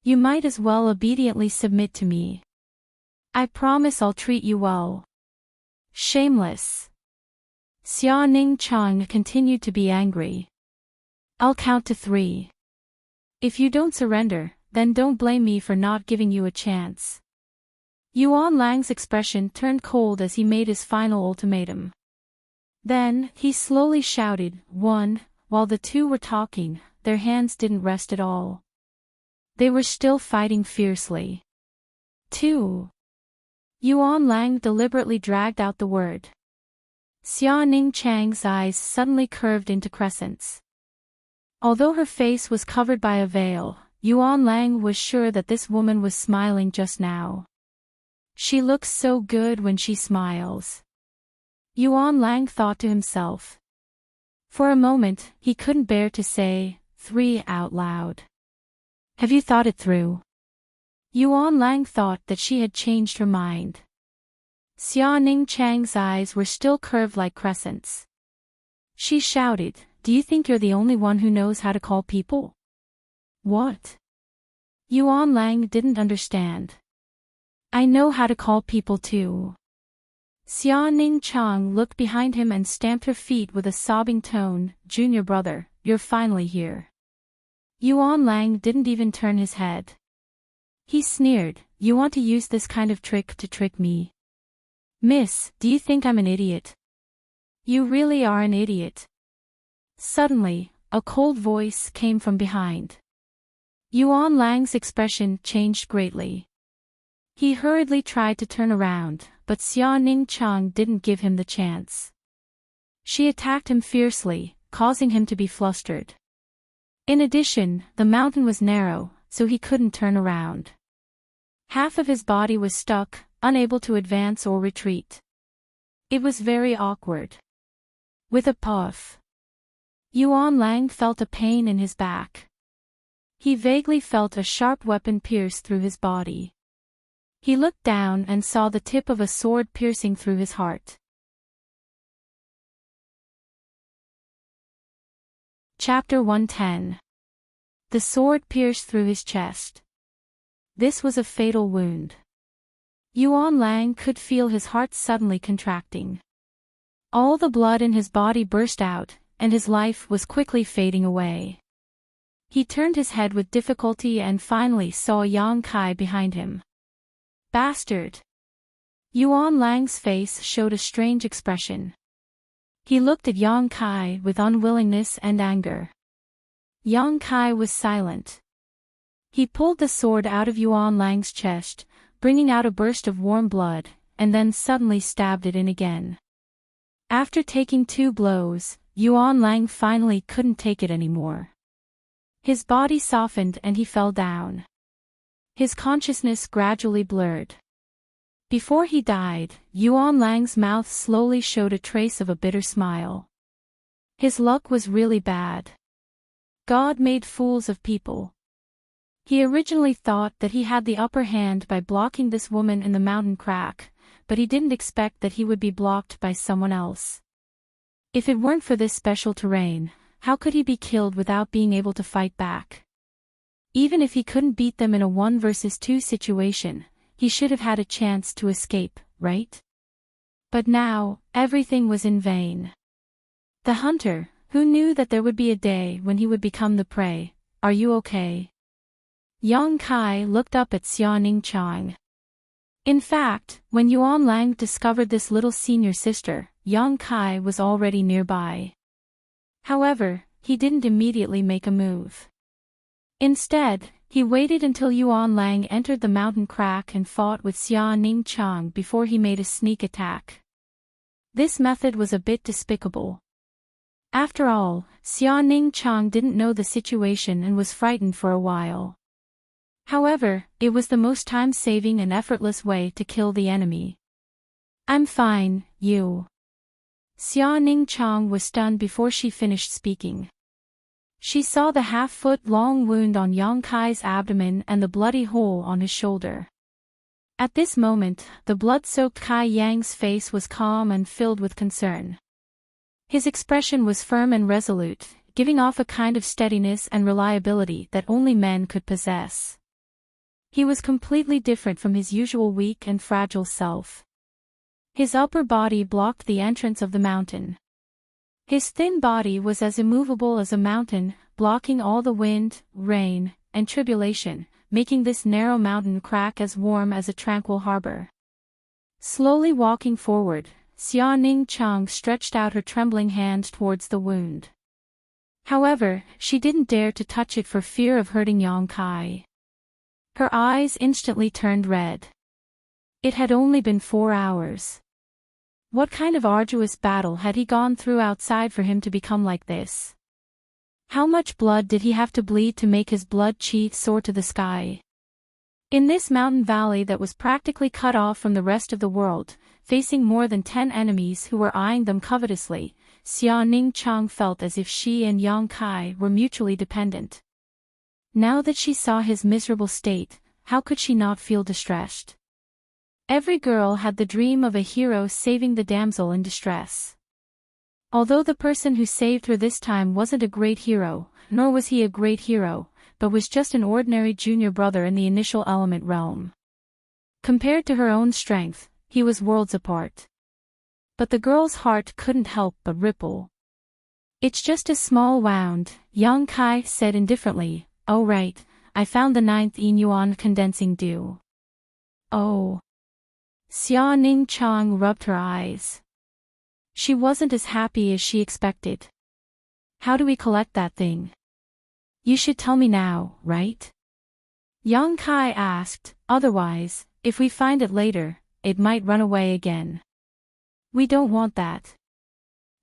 You might as well obediently submit to me. I promise I'll treat you well. Shameless. Xia Ning Chang continued to be angry. I'll count to 3. If you don't surrender, then don't blame me for not giving you a chance. Yuan Lang's expression turned cold as he made his final ultimatum. Then, he slowly shouted, 1, while the two were talking, their hands didn't rest at all. They were still fighting fiercely. 2. Yuan Lang deliberately dragged out the word. Xia Ning Chang's eyes suddenly curved into crescents. Although her face was covered by a veil, Yuan Lang was sure that this woman was smiling just now. She looks so good when she smiles. Yuan Lang thought to himself. For a moment, he couldn't bear to say 3 out loud. Have you thought it through? Yuan Lang thought that she had changed her mind. Xia Ning Chang's eyes were still curved like crescents. She shouted, "Do you think you're the only one who knows how to call people?" What? Yuan Lang didn't understand. I know how to call people too. Xia Ning Chang looked behind him and stamped her feet with a sobbing tone. Junior brother, you're finally here. Yuan Lang didn't even turn his head. He sneered, you want to use this kind of trick to trick me? Miss, do you think I'm an idiot? You really are an idiot. Suddenly, a cold voice came from behind. Yuan Lang's expression changed greatly. He hurriedly tried to turn around, but Xia Ning Chang didn't give him the chance. She attacked him fiercely, causing him to be flustered. In addition, the mountain was narrow, so he couldn't turn around. Half of his body was stuck, unable to advance or retreat. It was very awkward. With a puff, Yuan Lang felt a pain in his back. He vaguely felt a sharp weapon pierce through his body. He looked down and saw the tip of a sword piercing through his heart. Chapter 110. The sword pierced through his chest. This was a fatal wound. Yuan Lang could feel his heart suddenly contracting. All the blood in his body burst out, and his life was quickly fading away. He turned his head with difficulty and finally saw Yang Kai behind him. Bastard! Yuan Lang's face showed a strange expression. He looked at Yang Kai with unwillingness and anger. Yang Kai was silent. He pulled the sword out of Yuan Lang's chest, bringing out a burst of warm blood, and then suddenly stabbed it in again. After taking 2 blows, Yuan Lang finally couldn't take it anymore. His body softened and he fell down. His consciousness gradually blurred. Before he died, Yuan Lang's mouth slowly showed a trace of a bitter smile. His luck was really bad. God made fools of people. He originally thought that he had the upper hand by blocking this woman in the mountain crack, but he didn't expect that he would be blocked by someone else. If it weren't for this special terrain, how could he be killed without being able to fight back? Even if he couldn't beat them in a 1 versus 2 situation, he should have had a chance to escape, right? But now, everything was in vain. The hunter, who knew that there would be a day when he would become the prey, "Are you okay?" Yang Kai looked up at Xia Ningqiang. In fact, when Yuan Lang discovered this little senior sister, Yang Kai was already nearby. However, he didn't immediately make a move. Instead, he waited until Yuan Lang entered the mountain crack and fought with Xia Ningqiang before he made a sneak attack. This method was a bit despicable. After all, Xia Ningqiang didn't know the situation and was frightened for a while. However, it was the most time-saving and effortless way to kill the enemy. "I'm fine, you." Xia Ningqiang was stunned before she finished speaking. She saw the half-foot-long wound on Yang Kai's abdomen and the bloody hole on his shoulder. At this moment, the blood-soaked Kai Yang's face was calm and filled with concern. His expression was firm and resolute, giving off a kind of steadiness and reliability that only men could possess. He was completely different from his usual weak and fragile self. His upper body blocked the entrance of the mountain. His thin body was as immovable as a mountain, blocking all the wind, rain, and tribulation, making this narrow mountain crack as warm as a tranquil harbor. Slowly walking forward, Xia Ningqiang stretched out her trembling hand towards the wound. However, she didn't dare to touch it for fear of hurting Yang Kai. Her eyes instantly turned red. It had only been 4 hours. What kind of arduous battle had he gone through outside for him to become like this? How much blood did he have to bleed to make his blood chi soar to the sky? In this mountain valley that was practically cut off from the rest of the world, facing more than 10 enemies who were eyeing them covetously, Xia Ningqiang felt as if she and Yang Kai were mutually dependent. Now that she saw his miserable state, how could she not feel distressed? Every girl had the dream of a hero saving the damsel in distress. Although the person who saved her this time wasn't a great hero, nor was he a great hero, but was just an ordinary junior brother in the initial element realm. Compared to her own strength, he was worlds apart. But the girl's heart couldn't help but ripple. "It's just a small wound," Yang Kai said indifferently. "Oh right, I found the 9th Yuan condensing dew." "Oh." Xia Ningqiang rubbed her eyes. She wasn't as happy as she expected. "How do we collect that thing? You should tell me now, right?" Yang Kai asked, "Otherwise, if we find it later, it might run away again." "We don't want that."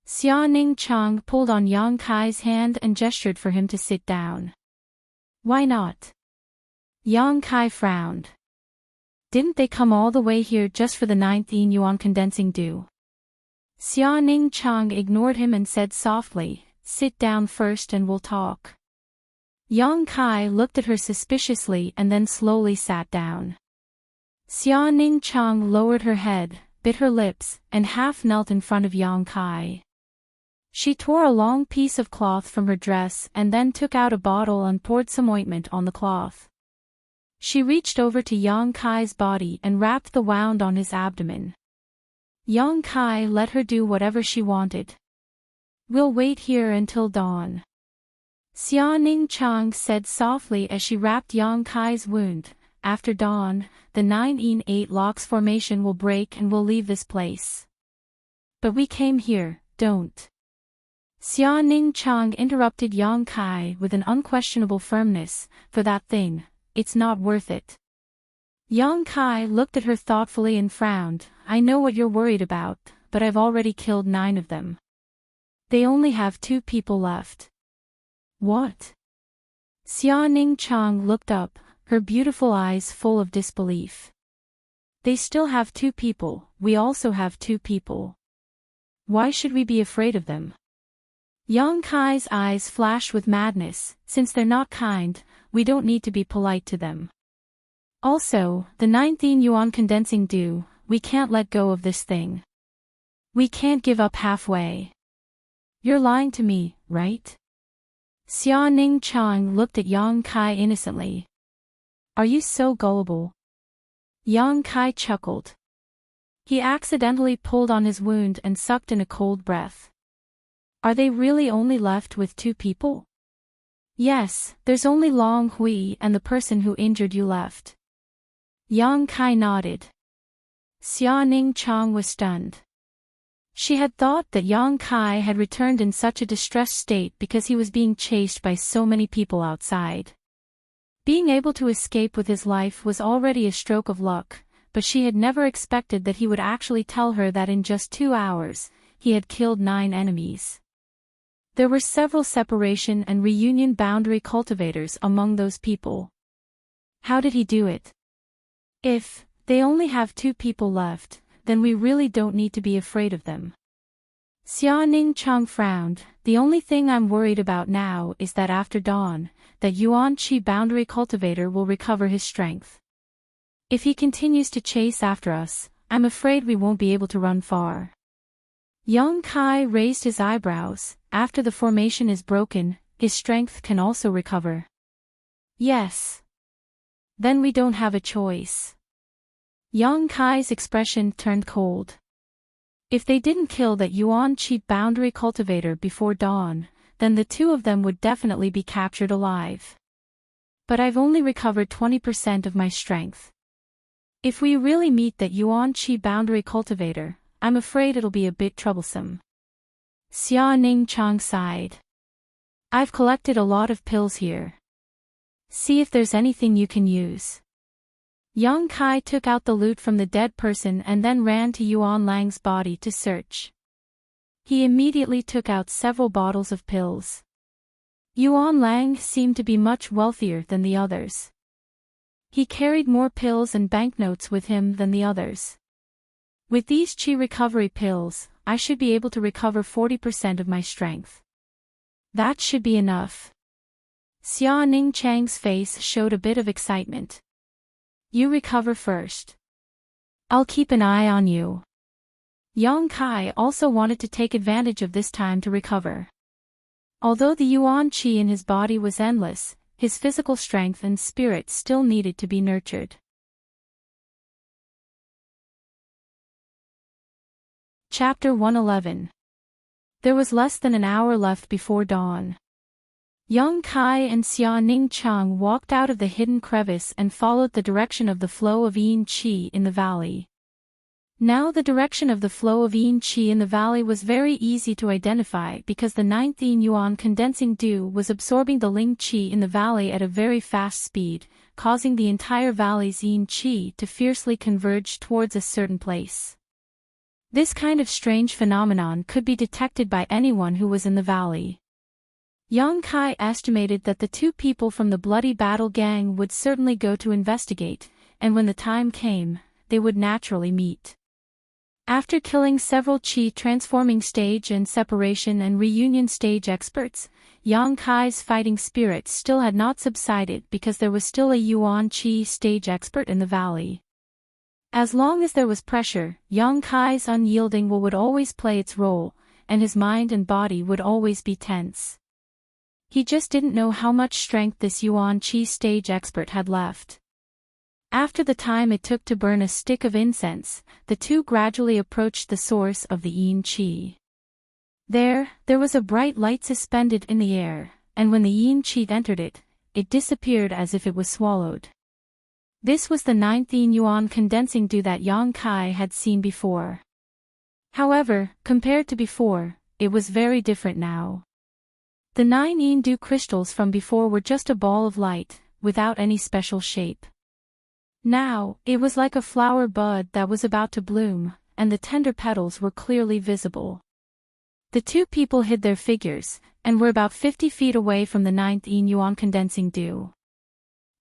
Xia Ningqiang pulled on Yang Kai's hand and gestured for him to sit down. "Why not?" Yang Kai frowned. "Didn't they come all the way here just for the 9th Yuan condensing dew?" Xia Ningqiang ignored him and said softly, "Sit down first and we'll talk." Yang Kai looked at her suspiciously and then slowly sat down. Xia Ningqiang lowered her head, bit her lips, and half knelt in front of Yang Kai. She tore a long piece of cloth from her dress and then took out a bottle and poured some ointment on the cloth. She reached over to Yang Kai's body and wrapped the wound on his abdomen. Yang Kai let her do whatever she wanted. "We'll wait here until dawn." Xia Ning Chang said softly as she wrapped Yang Kai's wound. After dawn, the 9-8 locks formation will break and we'll leave this place. But we came here, don't. Xia Ning Chang interrupted Yang Kai with an unquestionable firmness. For that thing, it's not worth it. Yang Kai looked at her thoughtfully and frowned. I know what you're worried about, but I've already killed 9 of them. They only have 2 people left. What? Xia Ning Chang looked up, her beautiful eyes full of disbelief. They still have 2 people, we also have 2 people. Why should we be afraid of them? Yang Kai's eyes flashed with madness. Since they're not kind, we don't need to be polite to them. Also, the 19 yuan condensing dew, we can't let go of this thing. We can't give up halfway. You're lying to me, right? Xia Ning Chang looked at Yang Kai innocently. Are you so gullible? Yang Kai chuckled. He accidentally pulled on his wound and sucked in a cold breath. Are they really only left with 2 people? Yes, there's only Long Hui and the person who injured you left. Yang Kai nodded. Xia Ning Chang was stunned. She had thought that Yang Kai had returned in such a distressed state because he was being chased by so many people outside. Being able to escape with his life was already a stroke of luck, but she had never expected that he would actually tell her that in just 2 hours, he had killed 9 enemies. There were several separation and reunion boundary cultivators among those people. How did he do it? If they only have 2 people left, then we really don't need to be afraid of them. Xia Ning Chang frowned. The only thing I'm worried about now is that after dawn, that Yuan Qi boundary cultivator will recover his strength. If he continues to chase after us, I'm afraid we won't be able to run far. Yang Kai raised his eyebrows. After the formation is broken, his strength can also recover. Yes. Then we don't have a choice. Yang Kai's expression turned cold. If they didn't kill that Yuan Qi boundary cultivator before dawn, then the 2 of them would definitely be captured alive. But I've only recovered 20% of my strength. If we really meet that Yuan Qi boundary cultivator, I'm afraid it'll be a bit troublesome. Xia Ning Chang sighed. I've collected a lot of pills here. See if there's anything you can use. Yang Kai took out the loot from the dead person and then ran to Yuan Lang's body to search. He immediately took out several bottles of pills. Yuan Lang seemed to be much wealthier than the others. He carried more pills and banknotes with him than the others. With these Qi recovery pills, I should be able to recover 40% of my strength. That should be enough. Xia Ning Chang's face showed a bit of excitement. You recover first. I'll keep an eye on you. Yang Kai also wanted to take advantage of this time to recover. Although the Yuan Qi in his body was endless, his physical strength and spirit still needed to be nurtured. Chapter 111. There was less than an hour left before dawn. Yang Kai and Xia Ning Chang walked out of the hidden crevice and followed the direction of the flow of Yin Qi in the valley. Now the direction of the flow of Yin Qi in the valley was very easy to identify because the 9th Yin Yuan condensing dew was absorbing the Ling Qi in the valley at a very fast speed, causing the entire valley's Yin Qi to fiercely converge towards a certain place. This kind of strange phenomenon could be detected by anyone who was in the valley. Yang Kai estimated that the 2 people from the Bloody Battle Gang would certainly go to investigate, and when the time came, they would naturally meet. After killing several Qi transforming stage and separation and reunion stage experts, Yang Kai's fighting spirit still had not subsided because there was still a Yuan Qi stage expert in the valley. As long as there was pressure, Yang Kai's unyielding will would always play its role, and his mind and body would always be tense. He just didn't know how much strength this Yuan Qi stage expert had left. After the time it took to burn a stick of incense, the 2 gradually approached the source of the Yin Qi. There was a bright light suspended in the air, and when the yin qi entered it, it disappeared as if it was swallowed. This was the 9th yin yuan condensing dew that Yang Kai had seen before. However, compared to before, it was very different now. The 9 yin dew crystals from before were just a ball of light, without any special shape. Now, it was like a flower bud that was about to bloom, and the tender petals were clearly visible. The two people hid their figures, and were about 50 feet away from the 9th yin yuan condensing dew.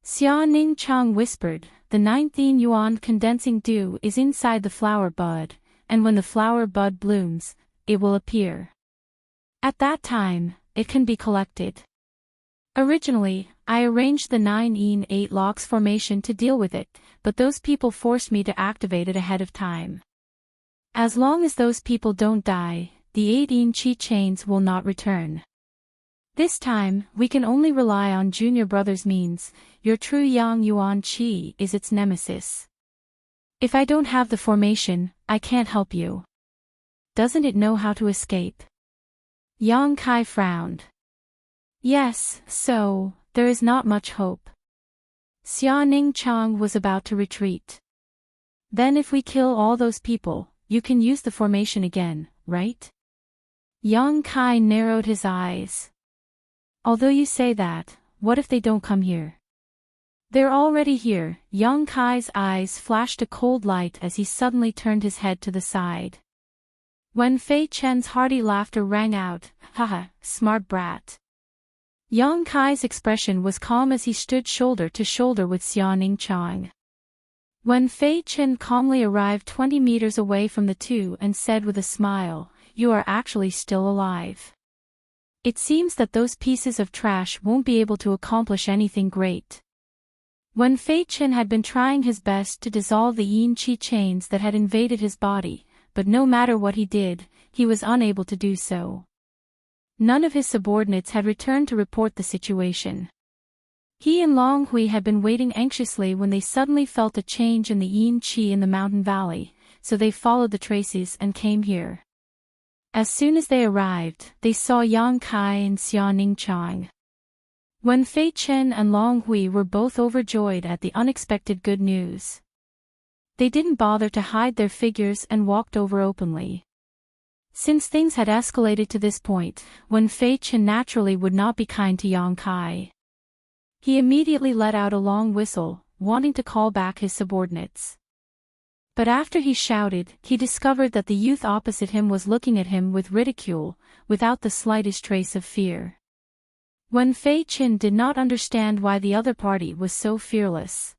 Xia Ning Chang whispered, "The 9th yin yuan condensing dew is inside the flower bud, and when the flower bud blooms, it will appear. At that time, it can be collected. Originally, I arranged the 9 yin 8 locks formation to deal with it, but those people forced me to activate it ahead of time. As long as those people don't die, the 8 yin qi chains will not return. This time, we can only rely on junior brother's means. Your true Yang Yuan Qi is its nemesis. If I don't have the formation, I can't help you. Doesn't it know how to escape?" Yang Kai frowned. "Yes, so, there is not much hope." Xia Ning Chang was about to retreat. "Then if we kill all those people, you can use the formation again, right?" Yang Kai narrowed his eyes. "Although you say that, what if they don't come here?" "They're already here." Yang Kai's eyes flashed a cold light as he suddenly turned his head to the side. Wen Fei Chen's hearty laughter rang out, "Haha, smart brat." Yang Kai's expression was calm as he stood shoulder to shoulder with Xia Ning Chang. Wen Fei Chen calmly arrived 20 meters away from the two and said with a smile, "You are actually still alive. It seems that those pieces of trash won't be able to accomplish anything great." Wen Fei Chen had been trying his best to dissolve the yin qi chains that had invaded his body, but no matter what he did, he was unable to do so. None of his subordinates had returned to report the situation. He and Long Hui had been waiting anxiously when they suddenly felt a change in the yin qi in the mountain valley, so they followed the traces and came here. As soon as they arrived, they saw Yang Kai and Xia Ning Chang. Wen Fei Chen and Long Hui were both overjoyed at the unexpected good news. They didn't bother to hide their figures and walked over openly. Since things had escalated to this point, Wen Fei Chen naturally would not be kind to Yang Kai. He immediately let out a long whistle, wanting to call back his subordinates. But after he shouted, he discovered that the youth opposite him was looking at him with ridicule, without the slightest trace of fear. Wen Fei Chen did not understand why the other party was so fearless.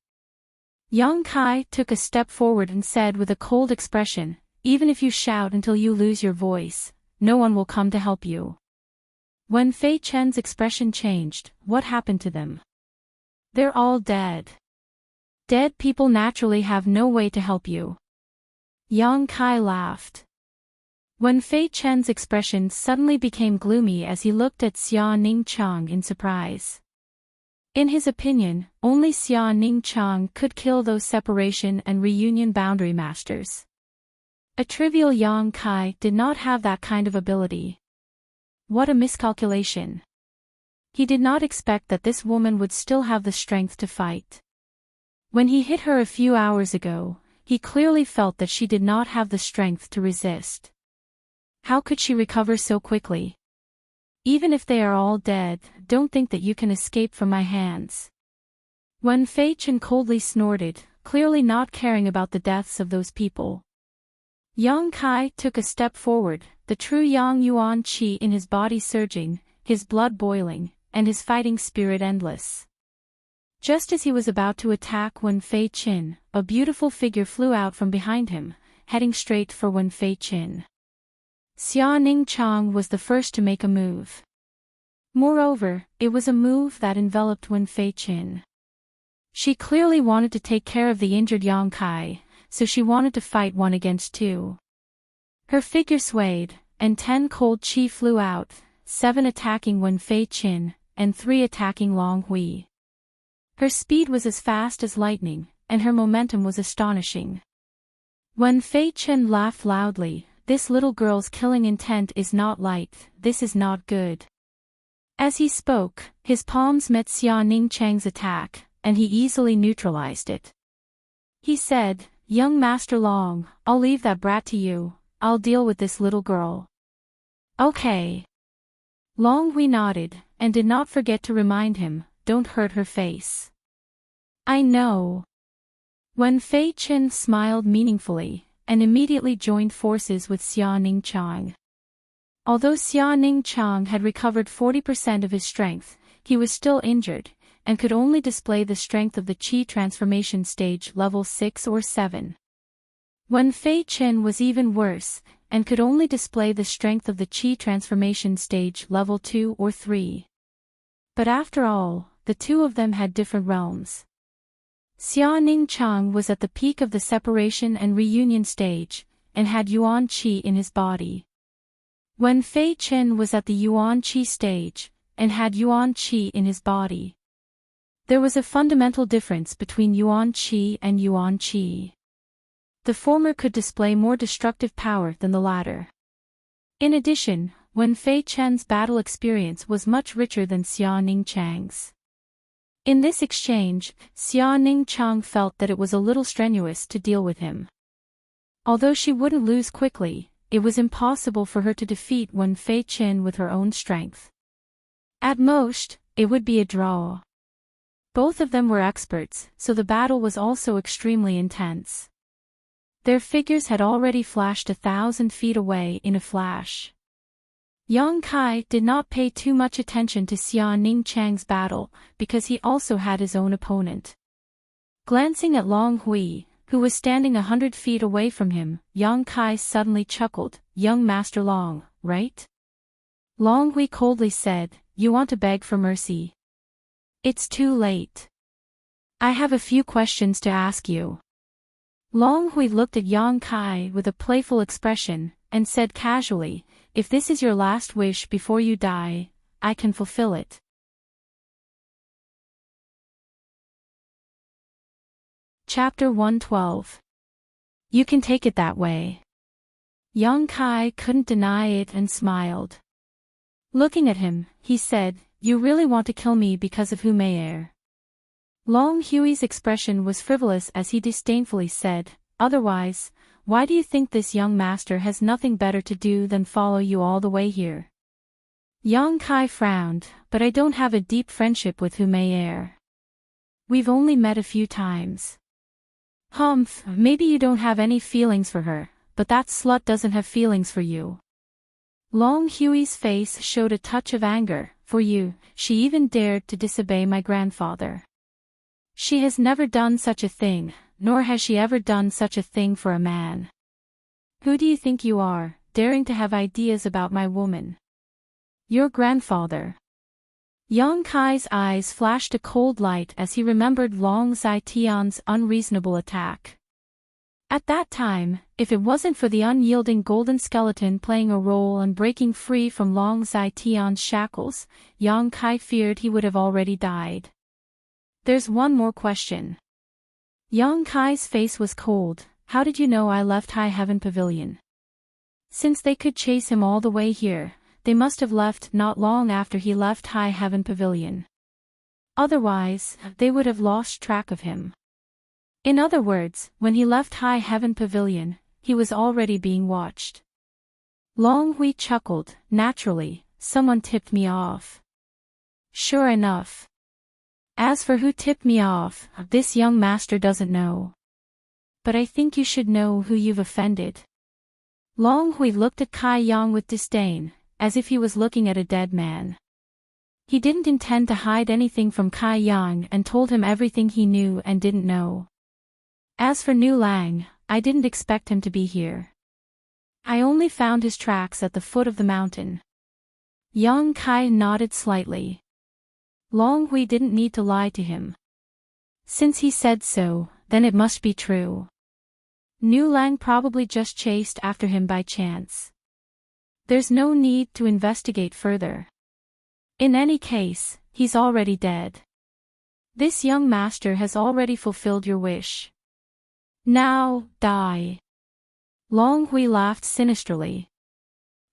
Yang Kai took a step forward and said with a cold expression, "Even if you shout until you lose your voice, no one will come to help you." Wen Fei Chen's expression changed. "What happened to them?" "They're all dead." "Dead people naturally have no way to help you." Yang Kai laughed. Wen Fei Chen's expression suddenly became gloomy as he looked at Xia Ning Chang in surprise. In his opinion, only Xia Ning Chang could kill those separation and reunion boundary masters. A trivial Yang Kai did not have that kind of ability. What a miscalculation. He did not expect that this woman would still have the strength to fight. When he hit her a few hours ago, he clearly felt that she did not have the strength to resist. How could she recover so quickly? "Even if they are all dead, don't think that you can escape from my hands." Wen Fei Chen coldly snorted, clearly not caring about the deaths of those people. Yang Kai took a step forward, the true Yang Yuan Qi in his body surging, his blood boiling, and his fighting spirit endless. Just as he was about to attack Wen Fei Chen, a beautiful figure flew out from behind him, heading straight for Wen Fei Chen. Xia Ning Chang was the first to make a move. Moreover, it was a move that enveloped Wen Fei Chen. She clearly wanted to take care of the injured Yang Kai, so she wanted to fight 1 against 2. Her figure swayed, and 10 cold qi flew out, 7 attacking Wen Fei Chen, and 3 attacking Long Hui. Her speed was as fast as lightning, and her momentum was astonishing. Wen Fei Chen laughed loudly. "This little girl's killing intent is not light, this is not good." As he spoke, his palms met Xia Ningchang's attack, and he easily neutralized it. He said, "Young Master Long, I'll leave that brat to you. I'll deal with this little girl." "Okay." Long Hui nodded, and did not forget to remind him, "Don't hurt her face." "I know." Wen Fei Chen smiled meaningfully, and immediately joined forces with Xia Ningchang. Although Xia Ningchang had recovered 40% of his strength, he was still injured, and could only display the strength of the Qi transformation stage level 6 or 7. Wen Fei Chen was even worse, and could only display the strength of the Qi transformation stage level 2 or 3. But after all, the two of them had different realms. Xia Ningchang was at the peak of the separation and reunion stage, and had Yuan Qi in his body. Wen Fei Chen was at the Yuan Qi stage, and had Yuan Qi in his body. There was a fundamental difference between Yuan Qi and Yuan Qi. The former could display more destructive power than the latter. In addition, Wen Fei Chen's battle experience was much richer than Xia Ningchang's. In this exchange, Xia Ningchang felt that it was a little strenuous to deal with him. Although she wouldn't lose quickly, it was impossible for her to defeat Wen Fei Chen with her own strength. At most, it would be a draw. Both of them were experts, so the battle was also extremely intense. Their figures had already flashed 1,000 feet away in a flash. Yang Kai did not pay too much attention to Xia Ningchang's battle, because he also had his own opponent. Glancing at Long Hui, who was standing 100 feet away from him, Yang Kai suddenly chuckled, "Young Master Long, right?" Long Hui coldly said, "You want to beg for mercy? It's too late. I have a few questions to ask you." Long Hui looked at Yang Kai with a playful expression, and said casually, "If this is your last wish before you die, I can fulfill it." Chapter 112. You can take it that way. Yang Kai couldn't deny it and smiled. Looking at him, he said, "You really want to kill me because of Hu Mei'er?" Long Hui's expression was frivolous as he disdainfully said, "Otherwise, why do you think this young master has nothing better to do than follow you all the way here?" Yang Kai frowned, "But I don't have a deep friendship with Hu Mei'er. We've only met a few times." "Humph, maybe you don't have any feelings for her, but that slut doesn't have feelings for you." Long Hui's face showed a touch of anger. "For you, she even dared to disobey my grandfather. She has never done such a thing, nor has she ever done such a thing for a man. Who do you think you are, daring to have ideas about my woman?" "Your grandfather." Yang Kai's eyes flashed a cold light as he remembered Long Zitian's unreasonable attack. At that time, if it wasn't for the unyielding golden skeleton playing a role in breaking free from Long Zitian's shackles, Yang Kai feared he would have already died. "There's one more question." Yang Kai's face was cold. "How did you know I left High Heaven Pavilion?" Since they could chase him all the way here, they must have left not long after he left High Heaven Pavilion. Otherwise, they would have lost track of him. In other words, when he left High Heaven Pavilion, he was already being watched. Long Hui chuckled. "Naturally, someone tipped me off." "Sure enough. As for who tipped me off, this young master doesn't know. But I think you should know who you've offended." Long Hui looked at Kai Yang with disdain, as if he was looking at a dead man. He didn't intend to hide anything from Kai Yang and told him everything he knew and didn't know. "As for Nu Lang, I didn't expect him to be here. I only found his tracks at the foot of the mountain." Yang Kai nodded slightly. Long Hui didn't need to lie to him. Since he said so, then it must be true. Nu Lang probably just chased after him by chance. There's no need to investigate further. In any case, he's already dead. This young master has already fulfilled your wish. Now, die. Long Hui laughed sinisterly.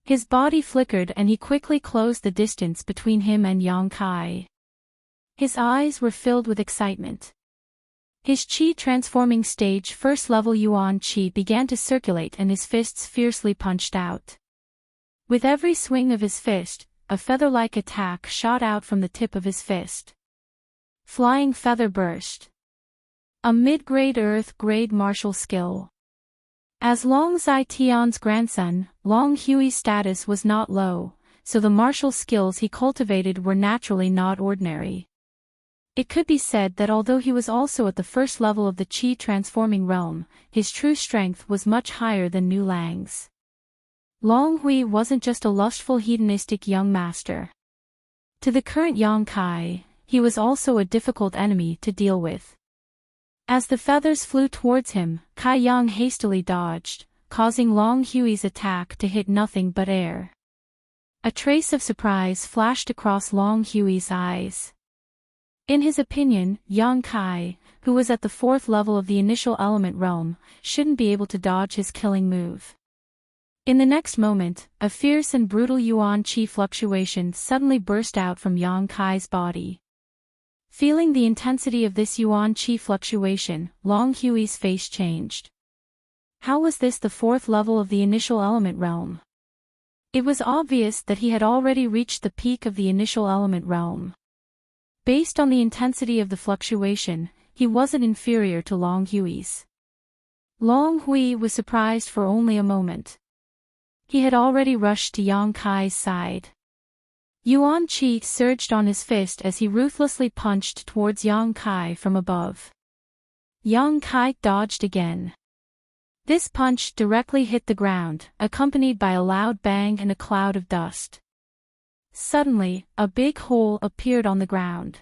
His body flickered and he quickly closed the distance between him and Yang Kai. His eyes were filled with excitement. His chi transforming stage first level Yuan chi began to circulate and his fists fiercely punched out. With every swing of his fist, a feather-like attack shot out from the tip of his fist. Flying Feather Burst. A mid-grade earth-grade martial skill. As Long Zai Tian's grandson, Long Hui's status was not low, so the martial skills he cultivated were naturally not ordinary. It could be said that although he was also at the first level of the Qi transforming realm, his true strength was much higher than Nu Lang's. Long Hui wasn't just a lustful hedonistic young master. To the current Yang Kai, he was also a difficult enemy to deal with. As the feathers flew towards him, Kai Yang hastily dodged, causing Long Hui's attack to hit nothing but air. A trace of surprise flashed across Long Hui's eyes. In his opinion, Yang Kai, who was at the fourth level of the initial element realm, shouldn't be able to dodge his killing move. In the next moment, a fierce and brutal Yuan Qi fluctuation suddenly burst out from Yang Kai's body. Feeling the intensity of this Yuan Qi fluctuation, Long Hui's face changed. How was this the fourth level of the initial element realm? It was obvious that he had already reached the peak of the initial element realm. Based on the intensity of the fluctuation, he wasn't inferior to Long Hui's. Long Hui was surprised for only a moment. He had already rushed to Yang Kai's side. Yuan Qi surged on his fist as he ruthlessly punched towards Yang Kai from above. Yang Kai dodged again. This punch directly hit the ground, accompanied by a loud bang and a cloud of dust. Suddenly, a big hole appeared on the ground.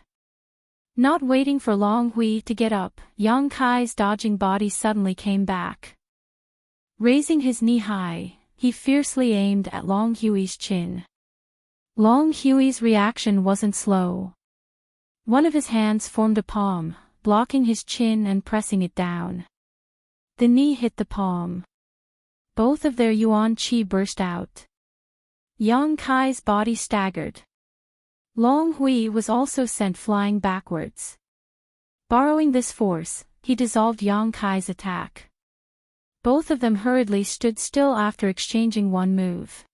Not waiting for Long Hui to get up, Yang Kai's dodging body suddenly came back. Raising his knee high, he fiercely aimed at Long Hui's chin. Long Hui's reaction wasn't slow. One of his hands formed a palm, blocking his chin and pressing it down. The knee hit the palm. Both of their Yuan Qi burst out. Yang Kai's body staggered. Long Hui was also sent flying backwards. Borrowing this force, he dissolved Yang Kai's attack. Both of them hurriedly stood still after exchanging one move.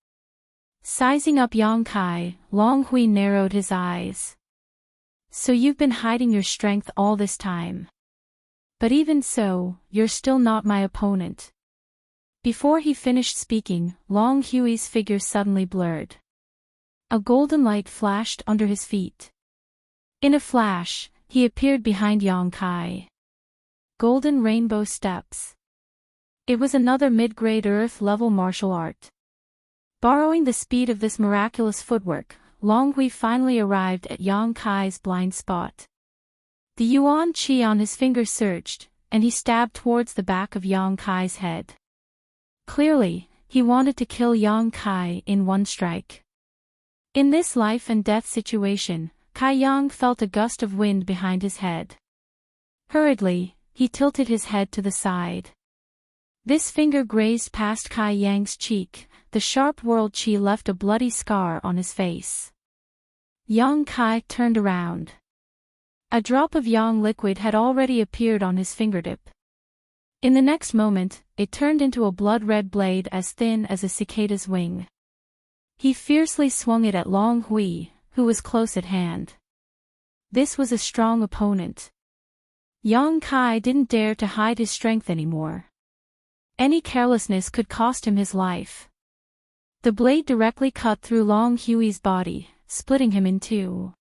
Sizing up Yang Kai, Long Hui narrowed his eyes. So you've been hiding your strength all this time. But even so, you're still not my opponent. Before he finished speaking, Long Hui's figure suddenly blurred. A golden light flashed under his feet. In a flash, he appeared behind Yang Kai. Golden rainbow steps. It was another mid-grade earth-level martial art. Borrowing the speed of this miraculous footwork, Long Hui finally arrived at Yang Kai's blind spot. The Yuan Qi on his finger surged, and he stabbed towards the back of Yang Kai's head. Clearly, he wanted to kill Yang Kai in one strike. In this life-and-death situation, Kai Yang felt a gust of wind behind his head. Hurriedly, he tilted his head to the side. This finger grazed past Kai Yang's cheek, the sharp world Qi left a bloody scar on his face. Yang Kai turned around. A drop of Yang liquid had already appeared on his fingertip. In the next moment, it turned into a blood-red blade as thin as a cicada's wing. He fiercely swung it at Long Hui, who was close at hand. This was a strong opponent. Yang Kai didn't dare to hide his strength anymore. Any carelessness could cost him his life. The blade directly cut through Long Hui's body, splitting him in two.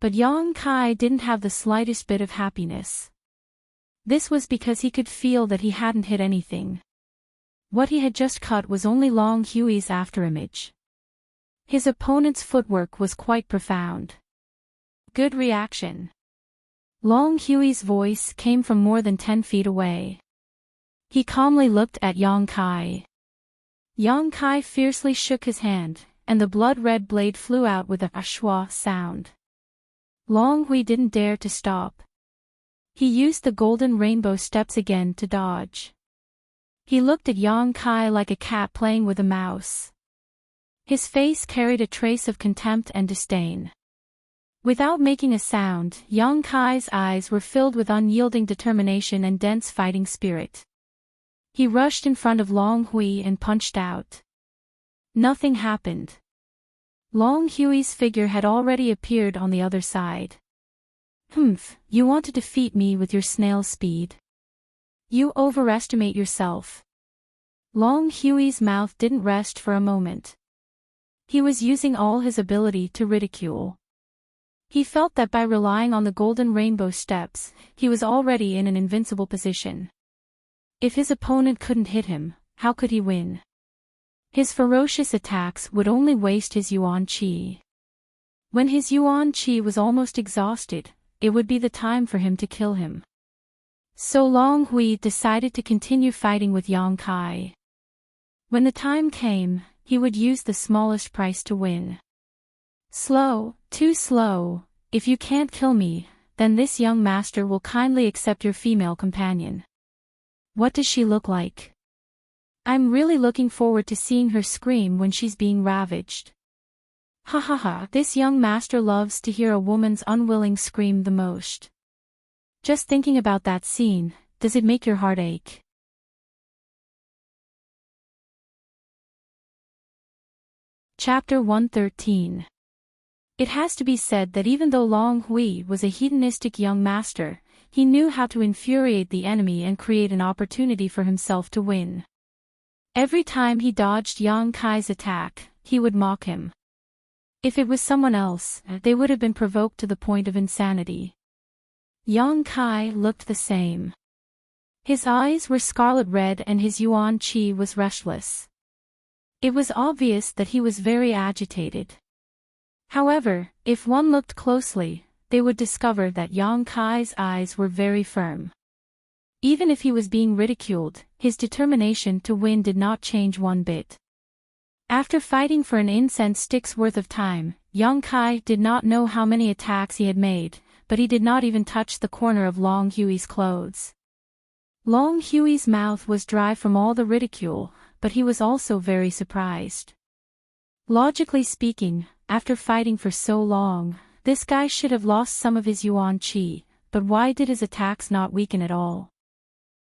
But Yang Kai didn't have the slightest bit of happiness. This was because he could feel that he hadn't hit anything. What he had just cut was only Long Hui's afterimage. His opponent's footwork was quite profound. Good reaction. Long Hui's voice came from more than 10 feet away. He calmly looked at Yang Kai. Yang Kai fiercely shook his hand, and the blood-red blade flew out with a shwa sound. Long Hui didn't dare to stop. He used the golden rainbow steps again to dodge. He looked at Yang Kai like a cat playing with a mouse. His face carried a trace of contempt and disdain. Without making a sound, Yang Kai's eyes were filled with unyielding determination and dense fighting spirit. He rushed in front of Long Hui and punched out. Nothing happened. Long Hui's figure had already appeared on the other side. "Humph, you want to defeat me with your snail speed? You overestimate yourself." Long Hui's mouth didn't rest for a moment. He was using all his ability to ridicule. He felt that by relying on the golden rainbow steps, he was already in an invincible position. If his opponent couldn't hit him, how could he win? His ferocious attacks would only waste his yuan qi. When his yuan qi was almost exhausted, it would be the time for him to kill him. So Long Hui decided to continue fighting with Yang Kai. When the time came, he would use the smallest price to win. "Slow, too slow. If you can't kill me, then this young master will kindly accept your female companion." "What does she look like? I'm really looking forward to seeing her scream when she's being ravaged." Ha ha ha, this young master loves to hear a woman's unwilling scream the most. Just thinking about that scene, does it make your heart ache? Chapter 113. It has to be said that even though Long Hui was a hedonistic young master, he knew how to infuriate the enemy and create an opportunity for himself to win. Every time he dodged Yang Kai's attack, he would mock him. If it was someone else, they would have been provoked to the point of insanity. Yang Kai looked the same. His eyes were scarlet red and his yuan qi was restless. It was obvious that he was very agitated. However, if one looked closely, they would discover that Yang Kai's eyes were very firm. Even if he was being ridiculed, his determination to win did not change one bit. After fighting for an incense stick's worth of time, Yang Kai did not know how many attacks he had made, but he did not even touch the corner of Long Hui's clothes. Long Hui's mouth was dry from all the ridicule, but he was also very surprised. Logically speaking, after fighting for so long, this guy should have lost some of his yuan qi, but why did his attacks not weaken at all?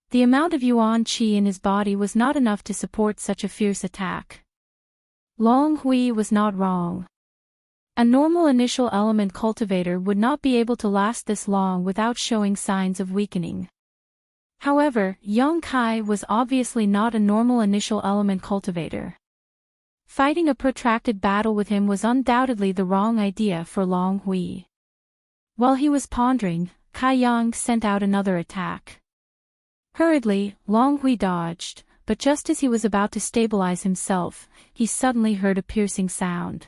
The amount of yuan qi in his body was not enough to support such a fierce attack. Long Hui was not wrong. A normal initial element cultivator would not be able to last this long without showing signs of weakening. However, Yang Kai was obviously not a normal initial element cultivator. Fighting a protracted battle with him was undoubtedly the wrong idea for Long Hui. While he was pondering, Kai Yang sent out another attack. Hurriedly, Long Hui dodged, but just as he was about to stabilize himself, he suddenly heard a piercing sound.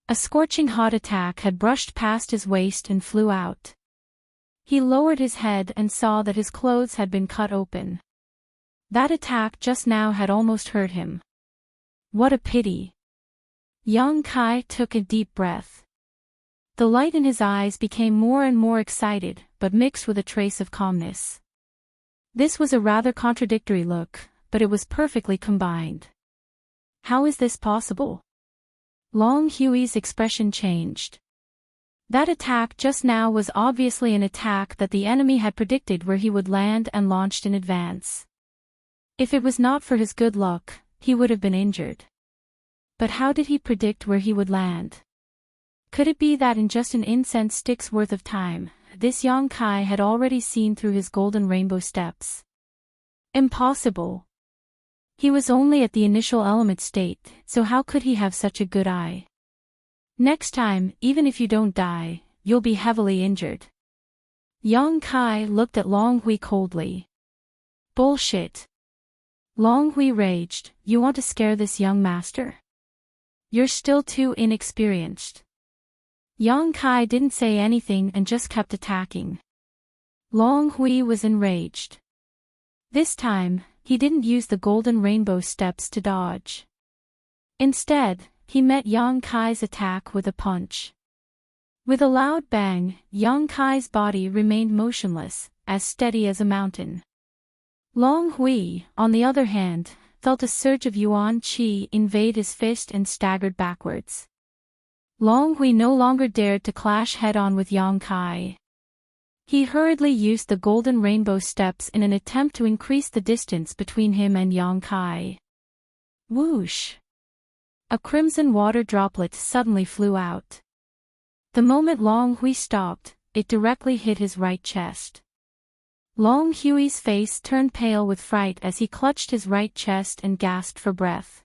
A scorching hot attack had brushed past his waist and flew out. He lowered his head and saw that his clothes had been cut open. That attack just now had almost hurt him. What a pity. Yang Kai took a deep breath. The light in his eyes became more and more excited, but mixed with a trace of calmness. This was a rather contradictory look, but it was perfectly combined. How is this possible? Long Hui's expression changed. That attack just now was obviously an attack that the enemy had predicted where he would land and launched in advance. If it was not for his good luck, he would have been injured. But how did he predict where he would land? Could it be that in just an incense stick's worth of time, this Yang Kai had already seen through his golden rainbow steps? Impossible. He was only at the initial element state, so how could he have such a good eye? Next time, even if you don't die, you'll be heavily injured. Yang Kai looked at Long Hui coldly. Bullshit. Long Hui raged, you want to scare this young master? You're still too inexperienced. Yang Kai didn't say anything and just kept attacking. Long Hui was enraged. This time, he didn't use the golden rainbow steps to dodge. Instead, he met Yang Kai's attack with a punch. With a loud bang, Yang Kai's body remained motionless, as steady as a mountain. Long Hui, on the other hand, felt a surge of yuan qi invade his fist and staggered backwards. Long Hui no longer dared to clash head-on with Yang Kai. He hurriedly used the golden rainbow steps in an attempt to increase the distance between him and Yang Kai. Whoosh! A crimson water droplet suddenly flew out. The moment Long Hui stopped, it directly hit his right chest. Long Hui's face turned pale with fright as he clutched his right chest and gasped for breath.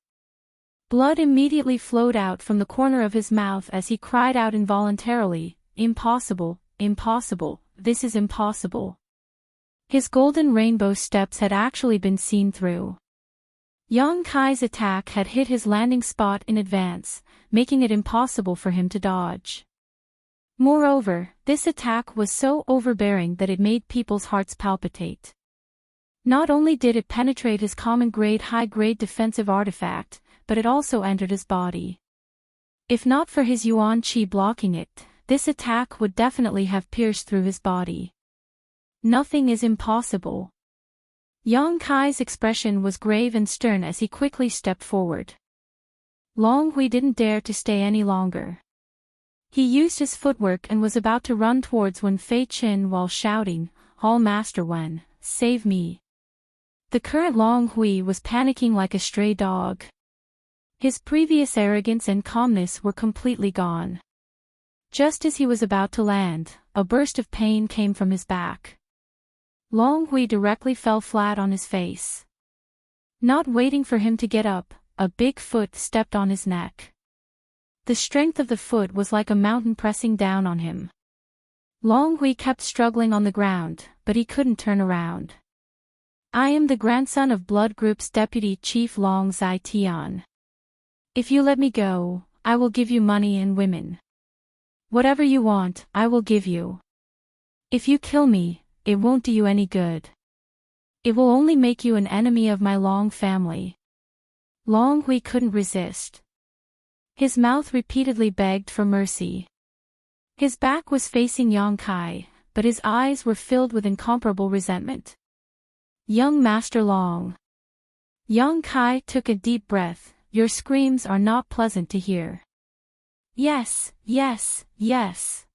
Blood immediately flowed out from the corner of his mouth as he cried out involuntarily, "Impossible, impossible, this is impossible." His golden rainbow steps had actually been seen through. Yang Kai's attack had hit his landing spot in advance, making it impossible for him to dodge. Moreover, this attack was so overbearing that it made people's hearts palpitate. Not only did it penetrate his common-grade high-grade defensive artifact, but it also entered his body. If not for his yuan qi blocking it, this attack would definitely have pierced through his body. Nothing is impossible. Yang Kai's expression was grave and stern as he quickly stepped forward. Long Hui didn't dare to stay any longer. He used his footwork and was about to run towards Wen Fei Qin while shouting, "All Master Wen, save me." The current Long Hui was panicking like a stray dog. His previous arrogance and calmness were completely gone. Just as he was about to land, a burst of pain came from his back. Long Hui directly fell flat on his face. Not waiting for him to get up, a big foot stepped on his neck. The strength of the foot was like a mountain pressing down on him. Long Hui kept struggling on the ground, but he couldn't turn around. "I am the grandson of Blood Group's deputy chief Long Zai Tian. If you let me go, I will give you money and women. Whatever you want, I will give you. If you kill me, it won't do you any good. It will only make you an enemy of my Long family." Long Hui couldn't resist. His mouth repeatedly begged for mercy. His back was facing Yang Kai, but his eyes were filled with incomparable resentment. "Young Master Long." Yang Kai took a deep breath. "Your screams are not pleasant to hear." "Yes, yes, yes.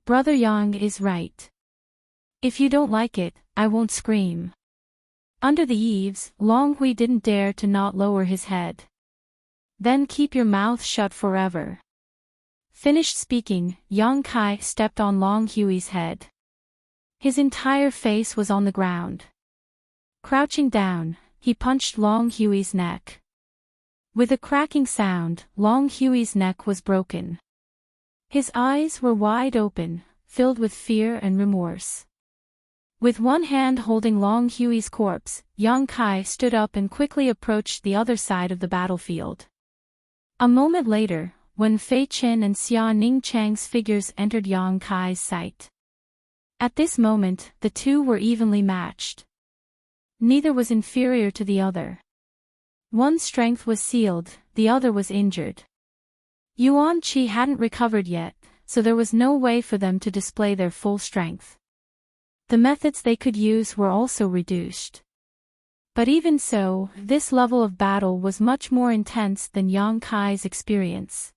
Brother Yang is right. If you don't like it, I won't scream." Under the eaves, Long Hui didn't dare to not lower his head. "Then keep your mouth shut forever." Finished speaking, Yang Kai stepped on Long Hui's head. His entire face was on the ground. Crouching down, he punched Long Hui's neck. With a cracking sound, Long Hui's neck was broken. His eyes were wide open, filled with fear and remorse. With one hand holding Long Hui's corpse, Yang Kai stood up and quickly approached the other side of the battlefield. A moment later, Wen Fei Qin and Xia Ning Chang's figures entered Yang Kai's sight. At this moment, the two were evenly matched. Neither was inferior to the other. One's strength was sealed, the other was injured. Yuan Qi hadn't recovered yet, so there was no way for them to display their full strength. The methods they could use were also reduced. But even so, this level of battle was much more intense than Yang Kai's experience.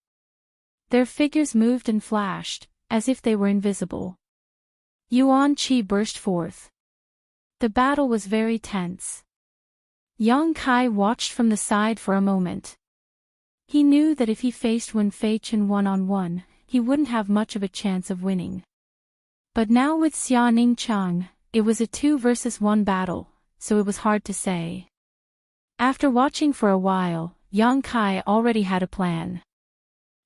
Their figures moved and flashed, as if they were invisible. Yuan Qi burst forth. The battle was very tense. Yang Kai watched from the side for a moment. He knew that if he faced Wen Fei Qin one-on-one, he wouldn't have much of a chance of winning. But now with Xia Ning Chang, it was a 2-versus-1 battle, so it was hard to say. After watching for a while, Yang Kai already had a plan.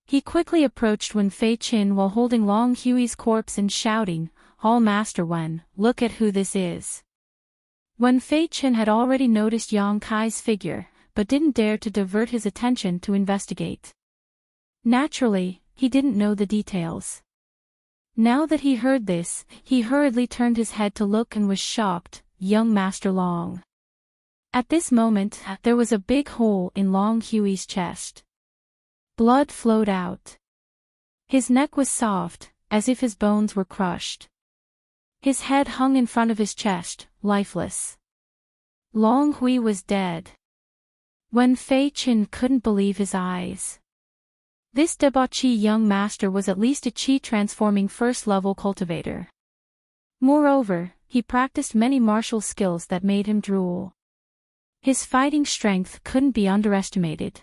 He quickly approached Wen Fei Qin while holding Long Hui's corpse and shouting, "All Master Wen, look at who this is." Wen Fei Qin had already noticed Yang Kai's figure, but didn't dare to divert his attention to investigate. Naturally, he didn't know the details. Now that he heard this, he hurriedly turned his head to look and was shocked, "Young Master Long." At this moment, there was a big hole in Long Hui's chest. Blood flowed out. His neck was soft, as if his bones were crushed. His head hung in front of his chest, lifeless. Long Hui was dead. Wen Fei Qin couldn't believe his eyes. This debauchee young master was at least a qi-transforming first-level cultivator. Moreover, he practiced many martial skills that made him drool. His fighting strength couldn't be underestimated.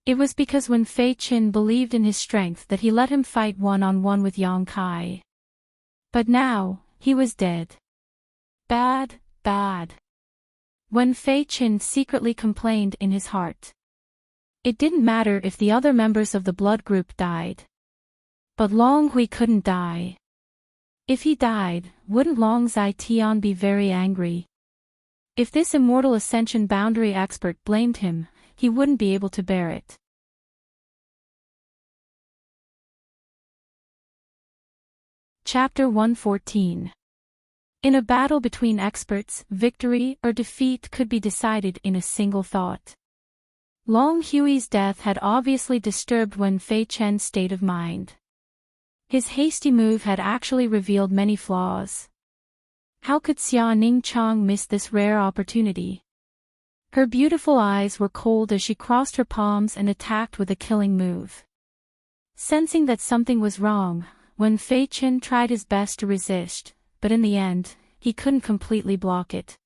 It was because Wen Fei Qin believed in his strength that he let him fight one-on-one with Yang Kai. But now, he was dead. Bad, bad. Wen Fei Qin secretly complained in his heart. It didn't matter if the other members of the blood group died. But Long Hui couldn't die. If he died, wouldn't Long Zai Tian be very angry? If this immortal ascension boundary expert blamed him, he wouldn't be able to bear it. Chapter 114. In a battle between experts, victory or defeat could be decided in a single thought. Long Hui's death had obviously disturbed Wen Fei Qin's state of mind. His hasty move had actually revealed many flaws. How could Xia Ningchang miss this rare opportunity? Her beautiful eyes were cold as she crossed her palms and attacked with a killing move. Sensing that something was wrong, Wen Fei Qin tried his best to resist, but in the end, he couldn't completely block it.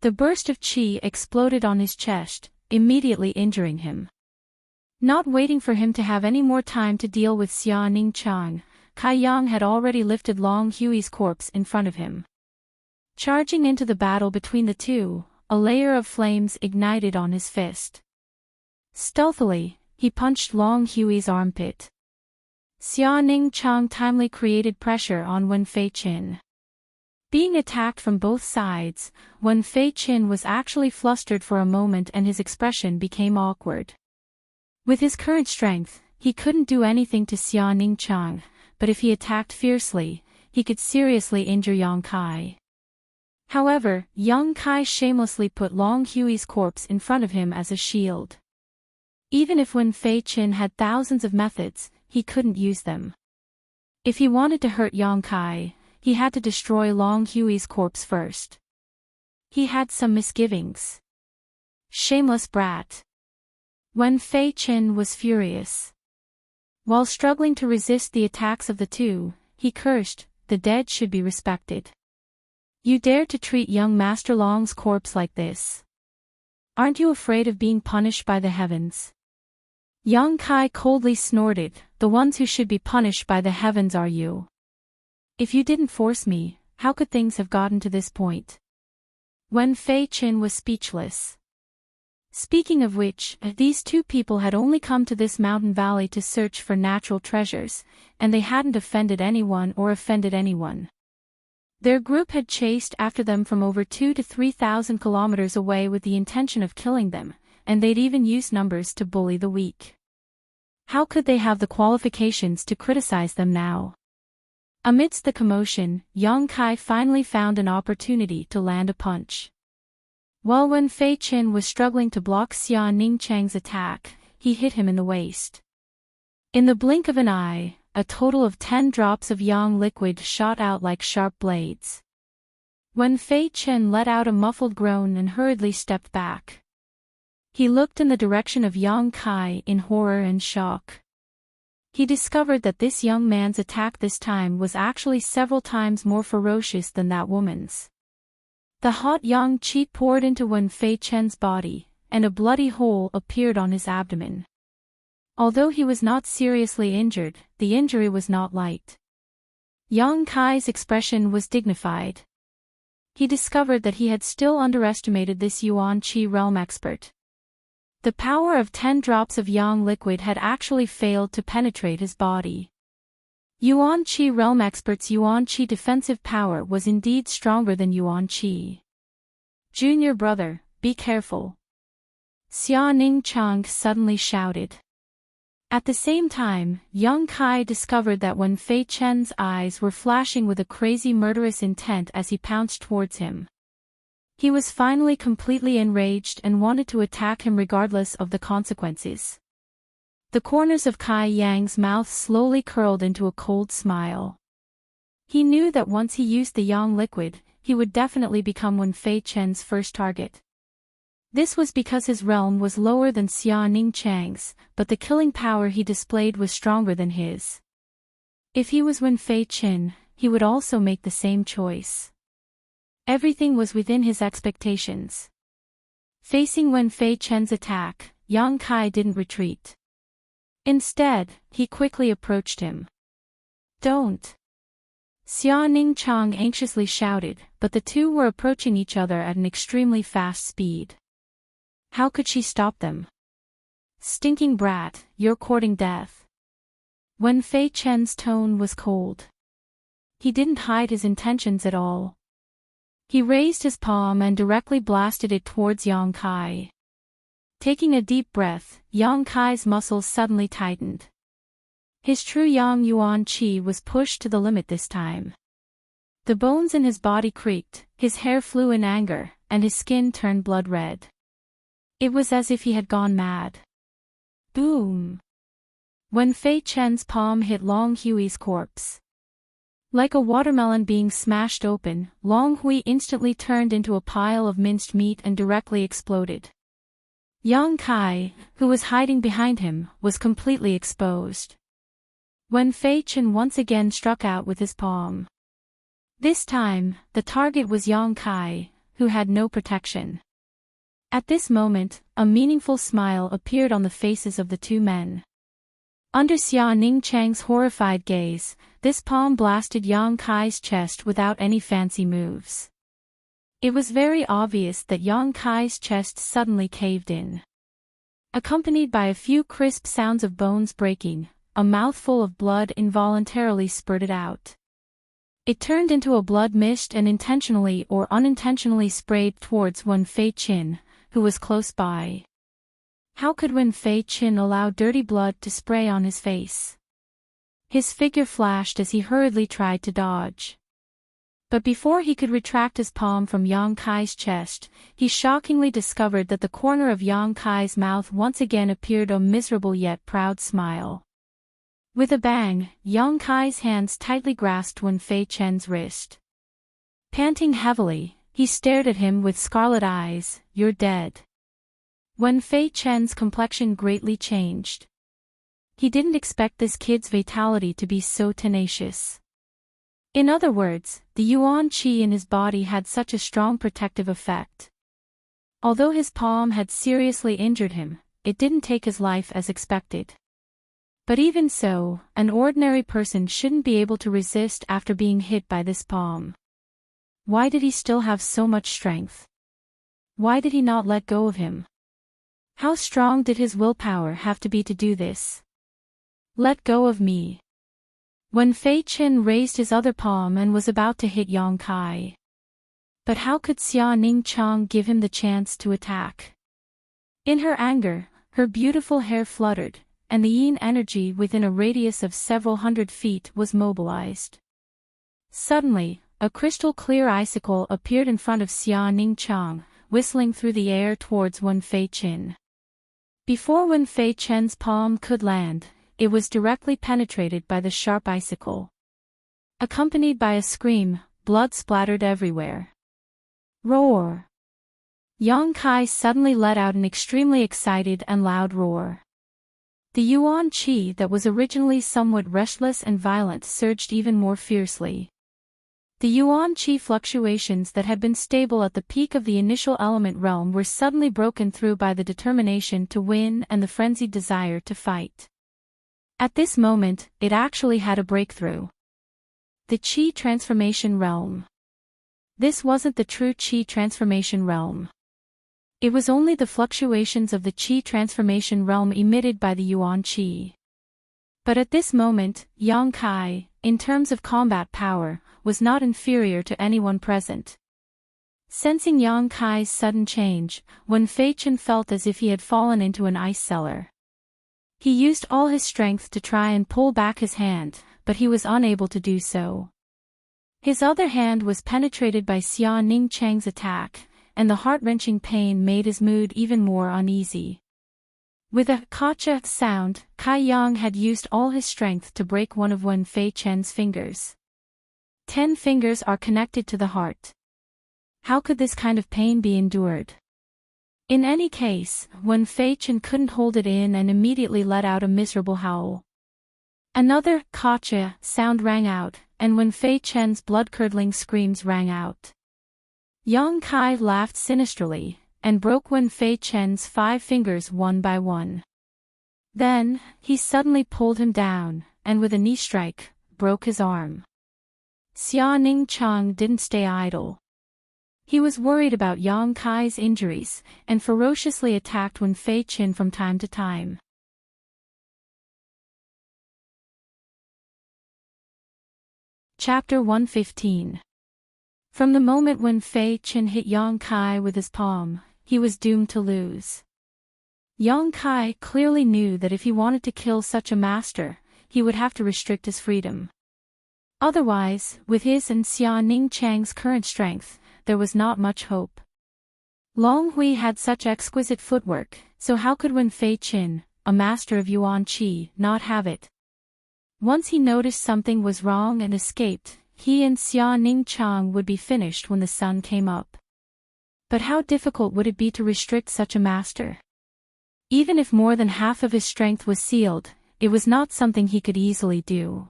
The burst of qi exploded on his chest, immediately injuring him. Not waiting for him to have any more time to deal with Xia Ningchang, Kai Yang had already lifted Long Hui's corpse in front of him. Charging into the battle between the two, a layer of flames ignited on his fist. Stealthily, he punched Long Hui's armpit. Xia Ningchang timely created pressure on Wen Fei Qin. Being attacked from both sides, Wen Fei Qin was actually flustered for a moment and his expression became awkward. With his current strength, he couldn't do anything to Xia Ningchang, but if he attacked fiercely, he could seriously injure Yang Kai. However, Yang Kai shamelessly put Long Hui's corpse in front of him as a shield. Even if Wen Fei Qin had thousands of methods, he couldn't use them. If he wanted to hurt Yang Kai, he had to destroy Long Hui's corpse first. He had some misgivings. Shameless brat. Wen Fei Qin was furious. While struggling to resist the attacks of the two, he cursed, "The dead should be respected. You dare to treat young Master Long's corpse like this? Aren't you afraid of being punished by the heavens?" Yang Kai coldly snorted, "The ones who should be punished by the heavens are you. If you didn't force me, how could things have gotten to this point?" Wen Fei Qin was speechless. Speaking of which, these two people had only come to this mountain valley to search for natural treasures, and they hadn't offended anyone or offended anyone. Their group had chased after them from over 2,000 to 3,000 kilometers away with the intention of killing them, and they'd even used numbers to bully the weak. How could they have the qualifications to criticize them now? Amidst the commotion, Yang Kai finally found an opportunity to land a punch. While Wen Fei Qin was struggling to block Xia Ningchang's attack, he hit him in the waist. In the blink of an eye, a total of 10 drops of yang liquid shot out like sharp blades. Wen Fei Qin let out a muffled groan and hurriedly stepped back. He looked in the direction of Yang Kai in horror and shock. He discovered that this young man's attack this time was actually several times more ferocious than that woman's. The hot yang qi poured into Wen Fei Qin's body, and a bloody hole appeared on his abdomen. Although he was not seriously injured, the injury was not light. Yang Kai's expression was dignified. He discovered that he had still underestimated this Yuan Qi realm expert. The power of 10 drops of yang liquid had actually failed to penetrate his body. Yuan Qi realm expert's Yuan Qi defensive power was indeed stronger than Yuan Qi. "Junior brother, be careful," Xia Ningchang suddenly shouted. At the same time, Yang Kai discovered that Wen Fei Qin's eyes were flashing with a crazy murderous intent as he pounced towards him. He was finally completely enraged and wanted to attack him regardless of the consequences. The corners of Kai Yang's mouth slowly curled into a cold smile. He knew that once he used the yang liquid, he would definitely become Wen Fei Qin's first target. This was because his realm was lower than Xia Ningchang's, but the killing power he displayed was stronger than his. If he was Wen Fei Qin, he would also make the same choice. Everything was within his expectations. Facing Wen Fei Chen's attack, Yang Kai didn't retreat. Instead, he quickly approached him. "Don't!" Xia Ningchang anxiously shouted, but the two were approaching each other at an extremely fast speed. How could she stop them? "Stinking brat, you're courting death." Wen Fei Chen's tone was cold. He didn't hide his intentions at all. He raised his palm and directly blasted it towards Yang Kai. Taking a deep breath, Yang Kai's muscles suddenly tightened. His true Yang Yuan Qi was pushed to the limit this time. The bones in his body creaked, his hair flew in anger, and his skin turned blood red. It was as if he had gone mad. Boom! Wen Fei Chen's palm hit Long Hui's corpse. Like a watermelon being smashed open, Long Hui instantly turned into a pile of minced meat and directly exploded. Yang Kai, who was hiding behind him, was completely exposed. Wen Fei Chen once again struck out with his palm. This time, the target was Yang Kai, who had no protection. At this moment, a meaningful smile appeared on the faces of the two men. Under Xia Ningchang's horrified gaze, this palm blasted Yang Kai's chest without any fancy moves. It was very obvious that Yang Kai's chest suddenly caved in. Accompanied by a few crisp sounds of bones breaking, a mouthful of blood involuntarily spurted out. It turned into a blood mist and intentionally or unintentionally sprayed towards Wen Fei Qin, who was close by. How could Wen Fei Qin allow dirty blood to spray on his face? His figure flashed as he hurriedly tried to dodge. But before he could retract his palm from Yang Kai's chest, he shockingly discovered that the corner of Yang Kai's mouth once again appeared a miserable yet proud smile. With a bang, Yang Kai's hands tightly grasped Wen Fei Chen's wrist. Panting heavily, he stared at him with scarlet eyes. "You're dead." Wen Fei Chen's complexion greatly changed. He didn't expect this kid's vitality to be so tenacious. In other words, the Yuan Qi in his body had such a strong protective effect. Although his palm had seriously injured him, it didn't take his life as expected. But even so, an ordinary person shouldn't be able to resist after being hit by this palm. Why did he still have so much strength? Why did he not let go of him? How strong did his willpower have to be to do this? "Let go of me." Wen Fei Qin raised his other palm and was about to hit Yang Kai. But how could Xia Ningchang give him the chance to attack? In her anger, her beautiful hair fluttered, and the yin energy within a radius of several hundred feet was mobilized. Suddenly, a crystal-clear icicle appeared in front of Xia Ningchang, whistling through the air towards Wen Fei Qin. Before Wen Fei Chen's palm could land, it was directly penetrated by the sharp icicle. Accompanied by a scream, blood splattered everywhere. Roar! Yang Kai suddenly let out an extremely excited and loud roar. The Yuan Qi that was originally somewhat restless and violent surged even more fiercely. The Yuan Qi fluctuations that had been stable at the peak of the initial element realm were suddenly broken through by the determination to win and the frenzied desire to fight. At this moment, it actually had a breakthrough. The Qi transformation realm. This wasn't the true Qi transformation realm. It was only the fluctuations of the Qi transformation realm emitted by the Yuan Qi. But at this moment, Yang Kai, in terms of combat power, was not inferior to anyone present. Sensing Yang Kai's sudden change, Wen Fei Chen felt as if he had fallen into an ice cellar. He used all his strength to try and pull back his hand, but he was unable to do so. His other hand was penetrated by Xia Ningchang's attack, and the heart-wrenching pain made his mood even more uneasy. With a "kacha" sound, Kai Yang had used all his strength to break one of Wen Fei Chen's fingers. 10 fingers are connected to the heart. How could this kind of pain be endured? In any case, Wen Fei-chen couldn't hold it in and immediately let out a miserable howl. Another "Gotcha" sound rang out, and Wen Fei-chen's blood-curdling screams rang out. Yang Kai laughed sinisterly, and broke Wen Fei-chen's 5 fingers one by one. Then, he suddenly pulled him down, and with a knee strike, broke his arm. Xia Ningqiang didn't stay idle. He was worried about Yang Kai's injuries, and ferociously attacked Wen Fei-chen from time to time. Chapter 115. From the moment Wen Fei-chen hit Yang Kai with his palm, he was doomed to lose. Yang Kai clearly knew that if he wanted to kill such a master, he would have to restrict his freedom. Otherwise, with his and Xia Ningqiang's current strength, there was not much hope. Long Hui had such exquisite footwork, so how could Wen Fei-chen, a master of Yuan Qi, not have it? Once he noticed something was wrong and escaped, he and Xia Ningqiang would be finished when the sun came up. But how difficult would it be to restrict such a master? Even if more than half of his strength was sealed, it was not something he could easily do.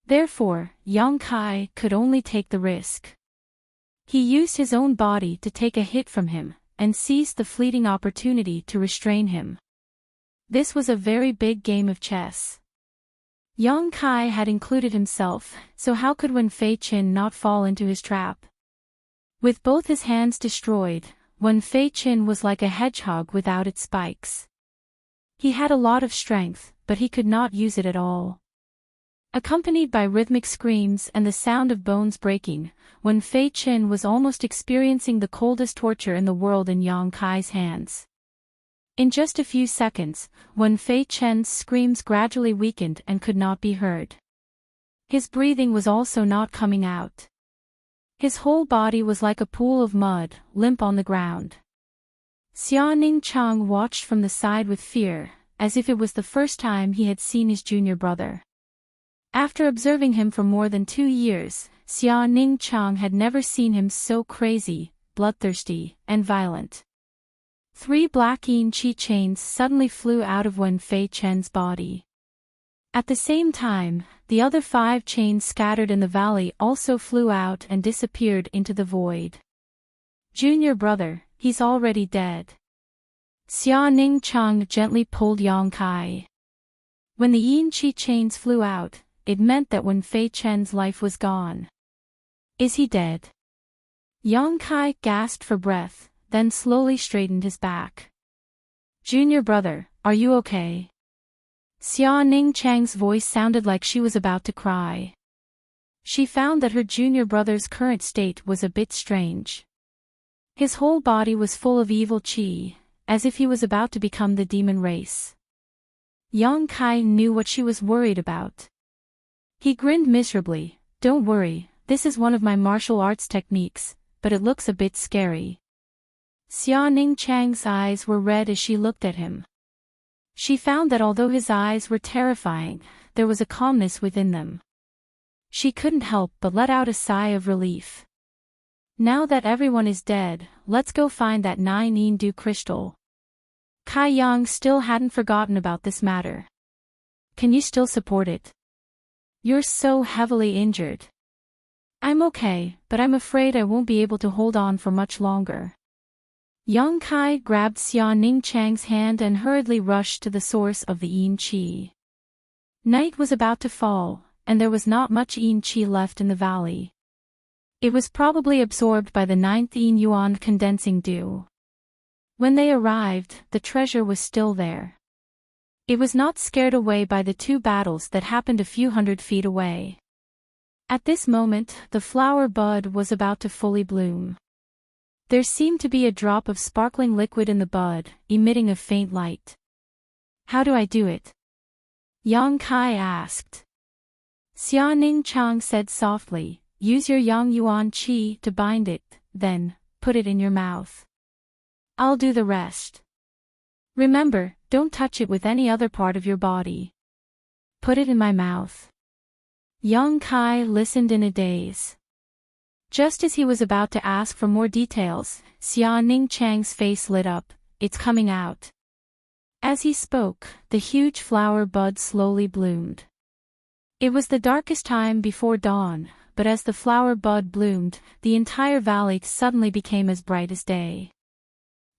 Therefore, Yang Kai could only take the risk. He used his own body to take a hit from him, and seized the fleeting opportunity to restrain him. This was a very big game of chess. Yang Kai had included himself, so how could Wen Fei-chen not fall into his trap? With both his hands destroyed, Wen Fei-chen was like a hedgehog without its spikes. He had a lot of strength, but he could not use it at all. Accompanied by rhythmic screams and the sound of bones breaking, Wen Fei-chen was almost experiencing the coldest torture in the world in Yang Kai's hands. In just a few seconds, Wen Fei-chen's screams gradually weakened and could not be heard. His breathing was also not coming out. His whole body was like a pool of mud, limp on the ground. Xia Ningqiang watched from the side with fear, as if it was the first time he had seen his junior brother. After observing him for more than 2 years, Xia Ningqiang had never seen him so crazy, bloodthirsty, and violent. 3 black yin qi chains suddenly flew out of Wen Fei-chen's body. At the same time, the other 5 chains scattered in the valley also flew out and disappeared into the void. Junior brother, he's already dead. Xia Ningqiang gently pulled Yang Kai. When the yin qi chains flew out, it meant that Wen Fei-chen's life was gone. Is he dead? Yang Kai gasped for breath, then slowly straightened his back. Junior brother, are you okay? Xia Ningqiang's voice sounded like she was about to cry. She found that her junior brother's current state was a bit strange. His whole body was full of evil qi, as if he was about to become the demon race. Yang Kai knew what she was worried about. He grinned miserably. Don't worry, this is one of my martial arts techniques, but it looks a bit scary. Xia Ningqiang's eyes were red as she looked at him. She found that although his eyes were terrifying, there was a calmness within them. She couldn't help but let out a sigh of relief. Now that everyone is dead, let's go find that 9 Yin-Du crystal. Kai Yang still hadn't forgotten about this matter. Can you still support it? You're so heavily injured. I'm okay, but I'm afraid I won't be able to hold on for much longer. Yang Kai grabbed Xia Ningqiang's hand and hurriedly rushed to the source of the yin qi. Night was about to fall, and there was not much yin qi left in the valley. It was probably absorbed by the 9th yin yuan condensing dew. When they arrived, the treasure was still there. It was not scared away by the 2 battles that happened a few hundred feet away. At this moment, the flower bud was about to fully bloom. There seemed to be a drop of sparkling liquid in the bud, emitting a faint light. How do I do it? Yang Kai asked. Xia Ningqiang said softly, use your Yang Yuan Qi to bind it, then, put it in your mouth. I'll do the rest. Remember, don't touch it with any other part of your body. Put it in my mouth. Yang Kai listened in a daze. Just as he was about to ask for more details, Xia Ningchang's face lit up. It's coming out. As he spoke, the huge flower bud slowly bloomed. It was the darkest time before dawn, but as the flower bud bloomed, the entire valley suddenly became as bright as day.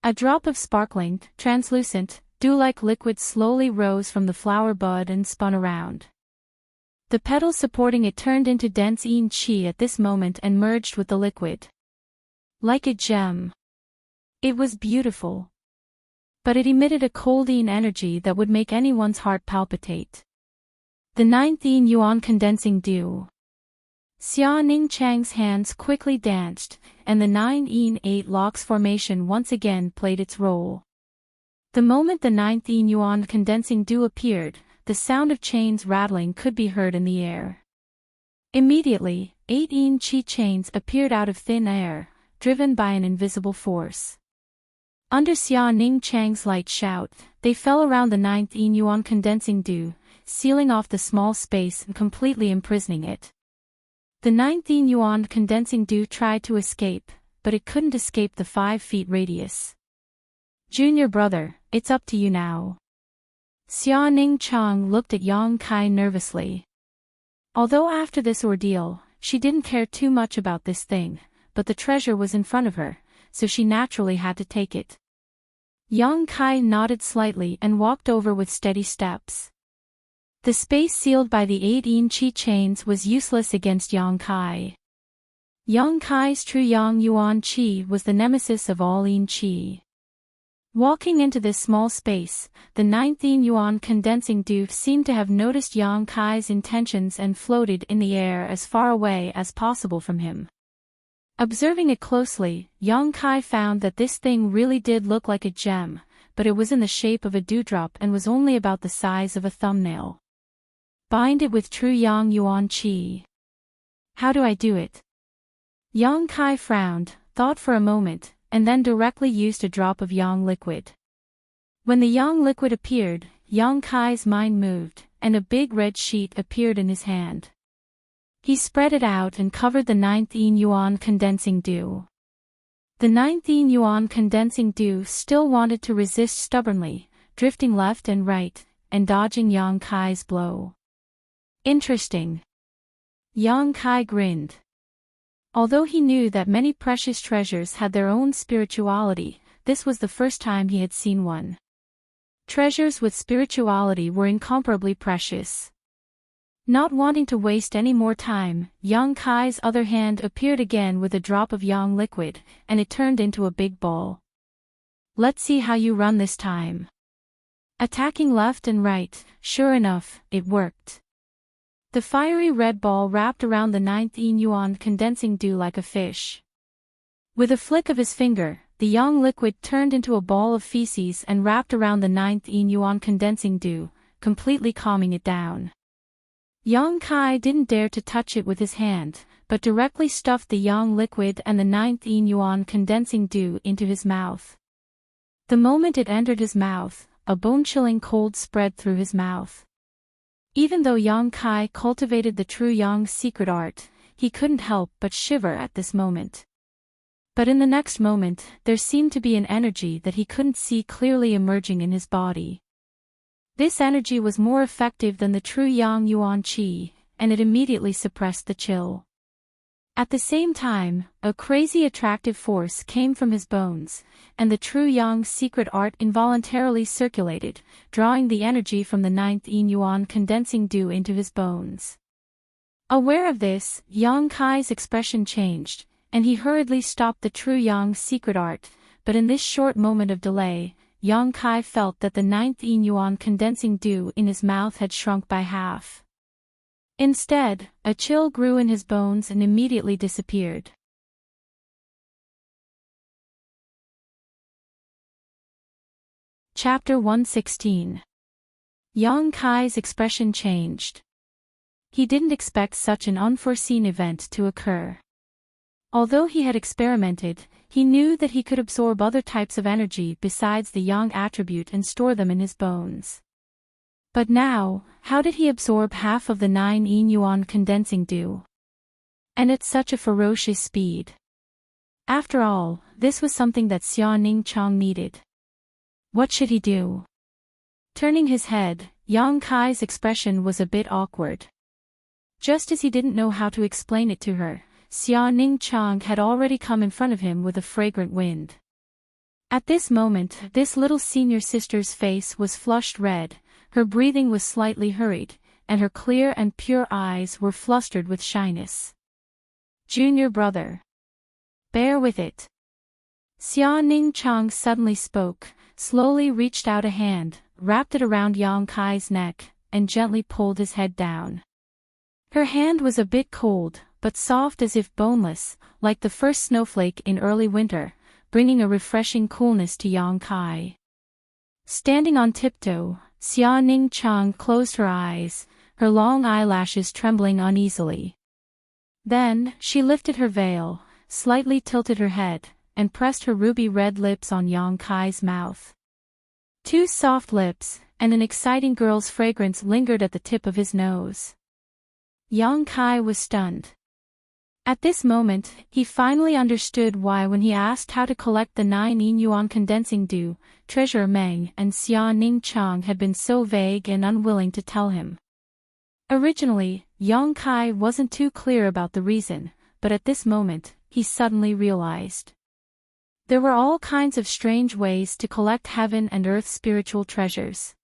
A drop of sparkling, translucent, dew-like liquid slowly rose from the flower bud and spun around. The petals supporting it turned into dense yin qi at this moment and merged with the liquid. Like a gem. It was beautiful. But it emitted a cold yin energy that would make anyone's heart palpitate. The 9th yin yuan condensing dew. Xia Ningchang's hands quickly danced, and the 9 yin 8 locks formation once again played its role. The moment the 9th yin yuan condensing dew appeared, the sound of chains rattling could be heard in the air. Immediately, 8 yin qi chains appeared out of thin air, driven by an invisible force. Under Xia Ningchang's light shout, they fell around the 9th yin yuan condensing dew, sealing off the small space and completely imprisoning it. The 9th yin yuan condensing dew tried to escape, but it couldn't escape the 5 feet radius. Junior brother, it's up to you now. Xia Ningchang looked at Yang Kai nervously. Although after this ordeal, she didn't care too much about this thing, but the treasure was in front of her, so she naturally had to take it. Yang Kai nodded slightly and walked over with steady steps. The space sealed by the 8 yin qi chains was useless against Yang Kai. Yang Kai's true Yang Yuan qi was the nemesis of all yin qi. Walking into this small space, the 9th yin yuan condensing dew seemed to have noticed Yang Kai's intentions and floated in the air as far away as possible from him. Observing it closely, Yang Kai found that this thing really did look like a gem, but it was in the shape of a dewdrop and was only about the size of a thumbnail. Bind it with true Yang Yuan qi. How do I do it? Yang Kai frowned, thought for a moment, and then directly used a drop of yang liquid. When the yang liquid appeared, Yang Kai's mind moved, and a big red sheet appeared in his hand. He spread it out and covered the 9th yin yuan condensing dew. The 9th yin yuan condensing dew still wanted to resist stubbornly, drifting left and right, and dodging Yang Kai's blow. Interesting. Yang Kai grinned. Although he knew that many precious treasures had their own spirituality, this was the first time he had seen one. Treasures with spirituality were incomparably precious. Not wanting to waste any more time, Yang Kai's other hand appeared again with a drop of yang liquid, and it turned into a big ball. Let's see how you run this time. Attacking left and right, sure enough, it worked. The fiery red ball wrapped around the 9th yin yuan condensing dew like a fish. With a flick of his finger, the yang liquid turned into a ball of feces and wrapped around the 9th yin yuan condensing dew, completely calming it down. Yang Kai didn't dare to touch it with his hand, but directly stuffed the yang liquid and the 9th yin yuan condensing dew into his mouth. The moment it entered his mouth, a bone-chilling cold spread through his mouth. Even though Yang Kai cultivated the true Yang secret art, he couldn't help but shiver at this moment. But in the next moment, there seemed to be an energy that he couldn't see clearly emerging in his body. This energy was more effective than the true Yang Yuan qi, and it immediately suppressed the chill. At the same time, a crazy attractive force came from his bones, and the true Yang secret art involuntarily circulated, drawing the energy from the 9th yin yuan condensing dew into his bones. Aware of this, Yang Kai's expression changed, and he hurriedly stopped the true Yang secret art, but in this short moment of delay, Yang Kai felt that the 9th yin yuan condensing dew in his mouth had shrunk by half. Instead, a chill grew in his bones and immediately disappeared. Chapter 116. Yang Kai's expression changed. He didn't expect such an unforeseen event to occur. Although he had experimented, he knew that he could absorb other types of energy besides the yang attribute and store them in his bones. But now, how did he absorb half of the 9 yin yuan condensing dew? And at such a ferocious speed. After all, this was something that Xia Ningchang needed. What should he do? Turning his head, Yang Kai's expression was a bit awkward. Just as he didn't know how to explain it to her, Xia Ningchang had already come in front of him with a fragrant wind. At this moment, this little senior sister's face was flushed red, her breathing was slightly hurried, and her clear and pure eyes were flustered with shyness. Junior brother. Bear with it. Xia Ningchang suddenly spoke, slowly reached out a hand, wrapped it around Yang Kai's neck, and gently pulled his head down. Her hand was a bit cold, but soft as if boneless, like the first snowflake in early winter, bringing a refreshing coolness to Yang Kai. Standing on tiptoe, Xia Ningchang closed her eyes, her long eyelashes trembling uneasily. Then, she lifted her veil, slightly tilted her head, and pressed her ruby-red lips on Yang Kai's mouth. Two soft lips, and an exciting girl's fragrance lingered at the tip of his nose. Yang Kai was stunned. At this moment, he finally understood why when he asked how to collect the 9 yuan condensing dew, Treasurer Meng and Xia Ningchang had been so vague and unwilling to tell him. Originally, Yang Kai wasn't too clear about the reason, but at this moment, he suddenly realized. There were all kinds of strange ways to collect heaven and earth spiritual treasures.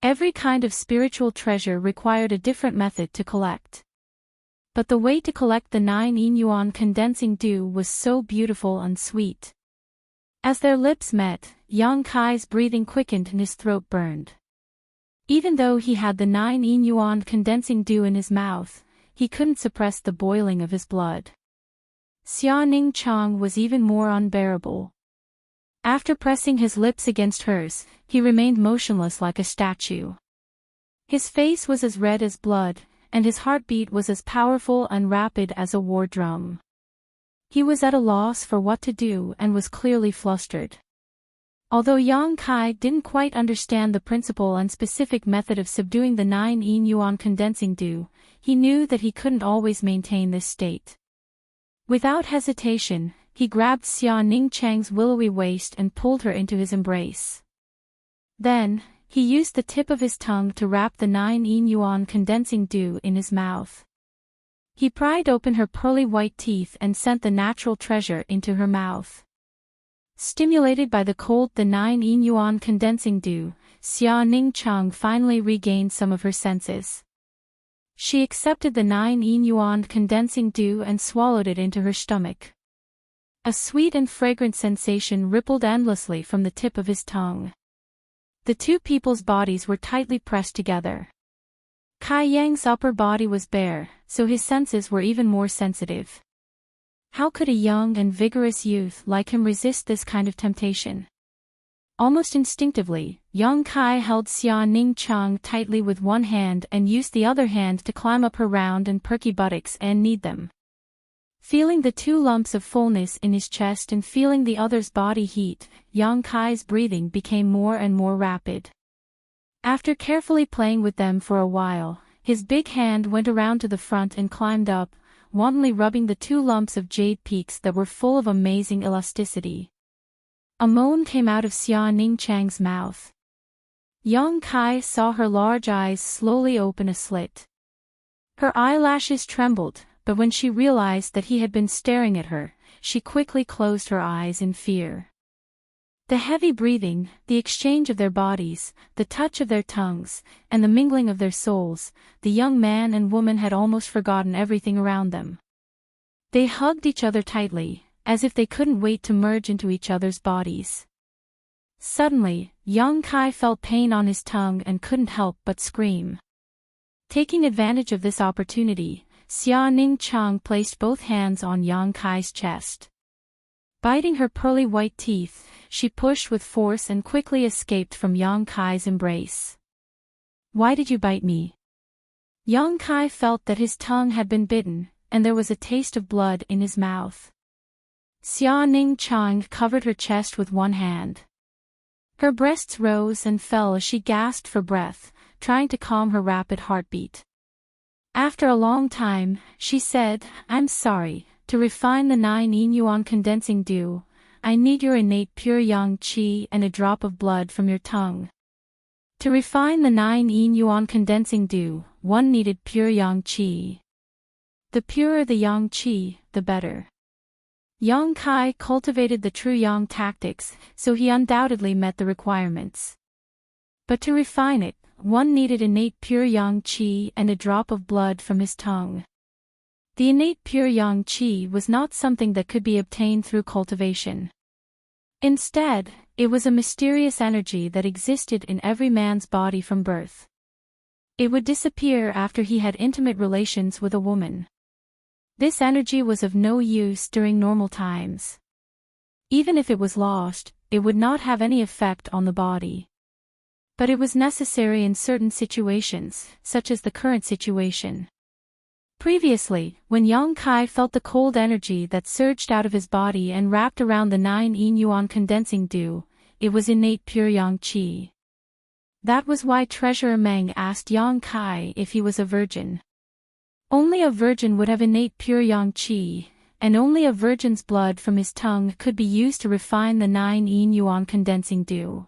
Every kind of spiritual treasure required a different method to collect. But the way to collect the 9 yuan condensing dew was so beautiful and sweet. As their lips met, Yang Kai's breathing quickened and his throat burned. Even though he had the 9 yuan condensing dew in his mouth, he couldn't suppress the boiling of his blood. Xia Ningchang was even more unbearable. After pressing his lips against hers, he remained motionless like a statue. His face was as red as blood, and his heartbeat was as powerful and rapid as a war drum. He was at a loss for what to do and was clearly flustered. Although Yang Kai didn't quite understand the principle and specific method of subduing the 9 yuan condensing dew, he knew that he couldn't always maintain this state. Without hesitation, he grabbed Xia Ningchang's willowy waist and pulled her into his embrace. Then, he used the tip of his tongue to wrap the 9 yuan condensing dew in his mouth. He pried open her pearly white teeth and sent the natural treasure into her mouth. Stimulated by the cold the 9 yuan condensing dew, Xia Ningchang finally regained some of her senses. She accepted the 9 yuan condensing dew and swallowed it into her stomach. A sweet and fragrant sensation rippled endlessly from the tip of his tongue. The two people's bodies were tightly pressed together. Kai Yang's upper body was bare, so his senses were even more sensitive. How could a young and vigorous youth like him resist this kind of temptation? Almost instinctively, Yang Kai held Xia Ningchang tightly with one hand and used the other hand to climb up her round and perky buttocks and knead them. Feeling the two lumps of fullness in his chest and feeling the other's body heat, Yang Kai's breathing became more and more rapid. After carefully playing with them for a while, his big hand went around to the front and climbed up, wantonly rubbing the two lumps of jade peaks that were full of amazing elasticity. A moan came out of Xia Ningchang's mouth. Yang Kai saw her large eyes slowly open a slit. Her eyelashes trembled, but when she realized that he had been staring at her, she quickly closed her eyes in fear. The heavy breathing, the exchange of their bodies, the touch of their tongues, and the mingling of their souls, the young man and woman had almost forgotten everything around them. They hugged each other tightly, as if they couldn't wait to merge into each other's bodies. Suddenly, Yang Kai felt pain on his tongue and couldn't help but scream. Taking advantage of this opportunity, Xia Ningchang placed both hands on Yang Kai's chest. Biting her pearly white teeth, she pushed with force and quickly escaped from Yang Kai's embrace. "Why did you bite me?" Yang Kai felt that his tongue had been bitten, and there was a taste of blood in his mouth. Xia Ningchang covered her chest with one hand. Her breasts rose and fell as she gasped for breath, trying to calm her rapid heartbeat. After a long time, she said, "I'm sorry, to refine the 9 yuan condensing dew, I need your innate pure yang qi and a drop of blood from your tongue." To refine the 9 yuan condensing dew, one needed pure yang qi. The purer the yang qi, the better. Yang Kai cultivated the true yang tactics, so he undoubtedly met the requirements. But to refine it, one needed innate pure yang qi and a drop of blood from his tongue. The innate pure yang qi was not something that could be obtained through cultivation. Instead, it was a mysterious energy that existed in every man's body from birth. It would disappear after he had intimate relations with a woman. This energy was of no use during normal times. Even if it was lost, it would not have any effect on the body. But it was necessary in certain situations, such as the current situation. Previously, when Yang Kai felt the cold energy that surged out of his body and wrapped around the 9 yuan condensing dew, it was innate pure yang qi. That was why Treasurer Meng asked Yang Kai if he was a virgin. Only a virgin would have innate pure yang qi, and only a virgin's blood from his tongue could be used to refine the 9 yuan condensing dew.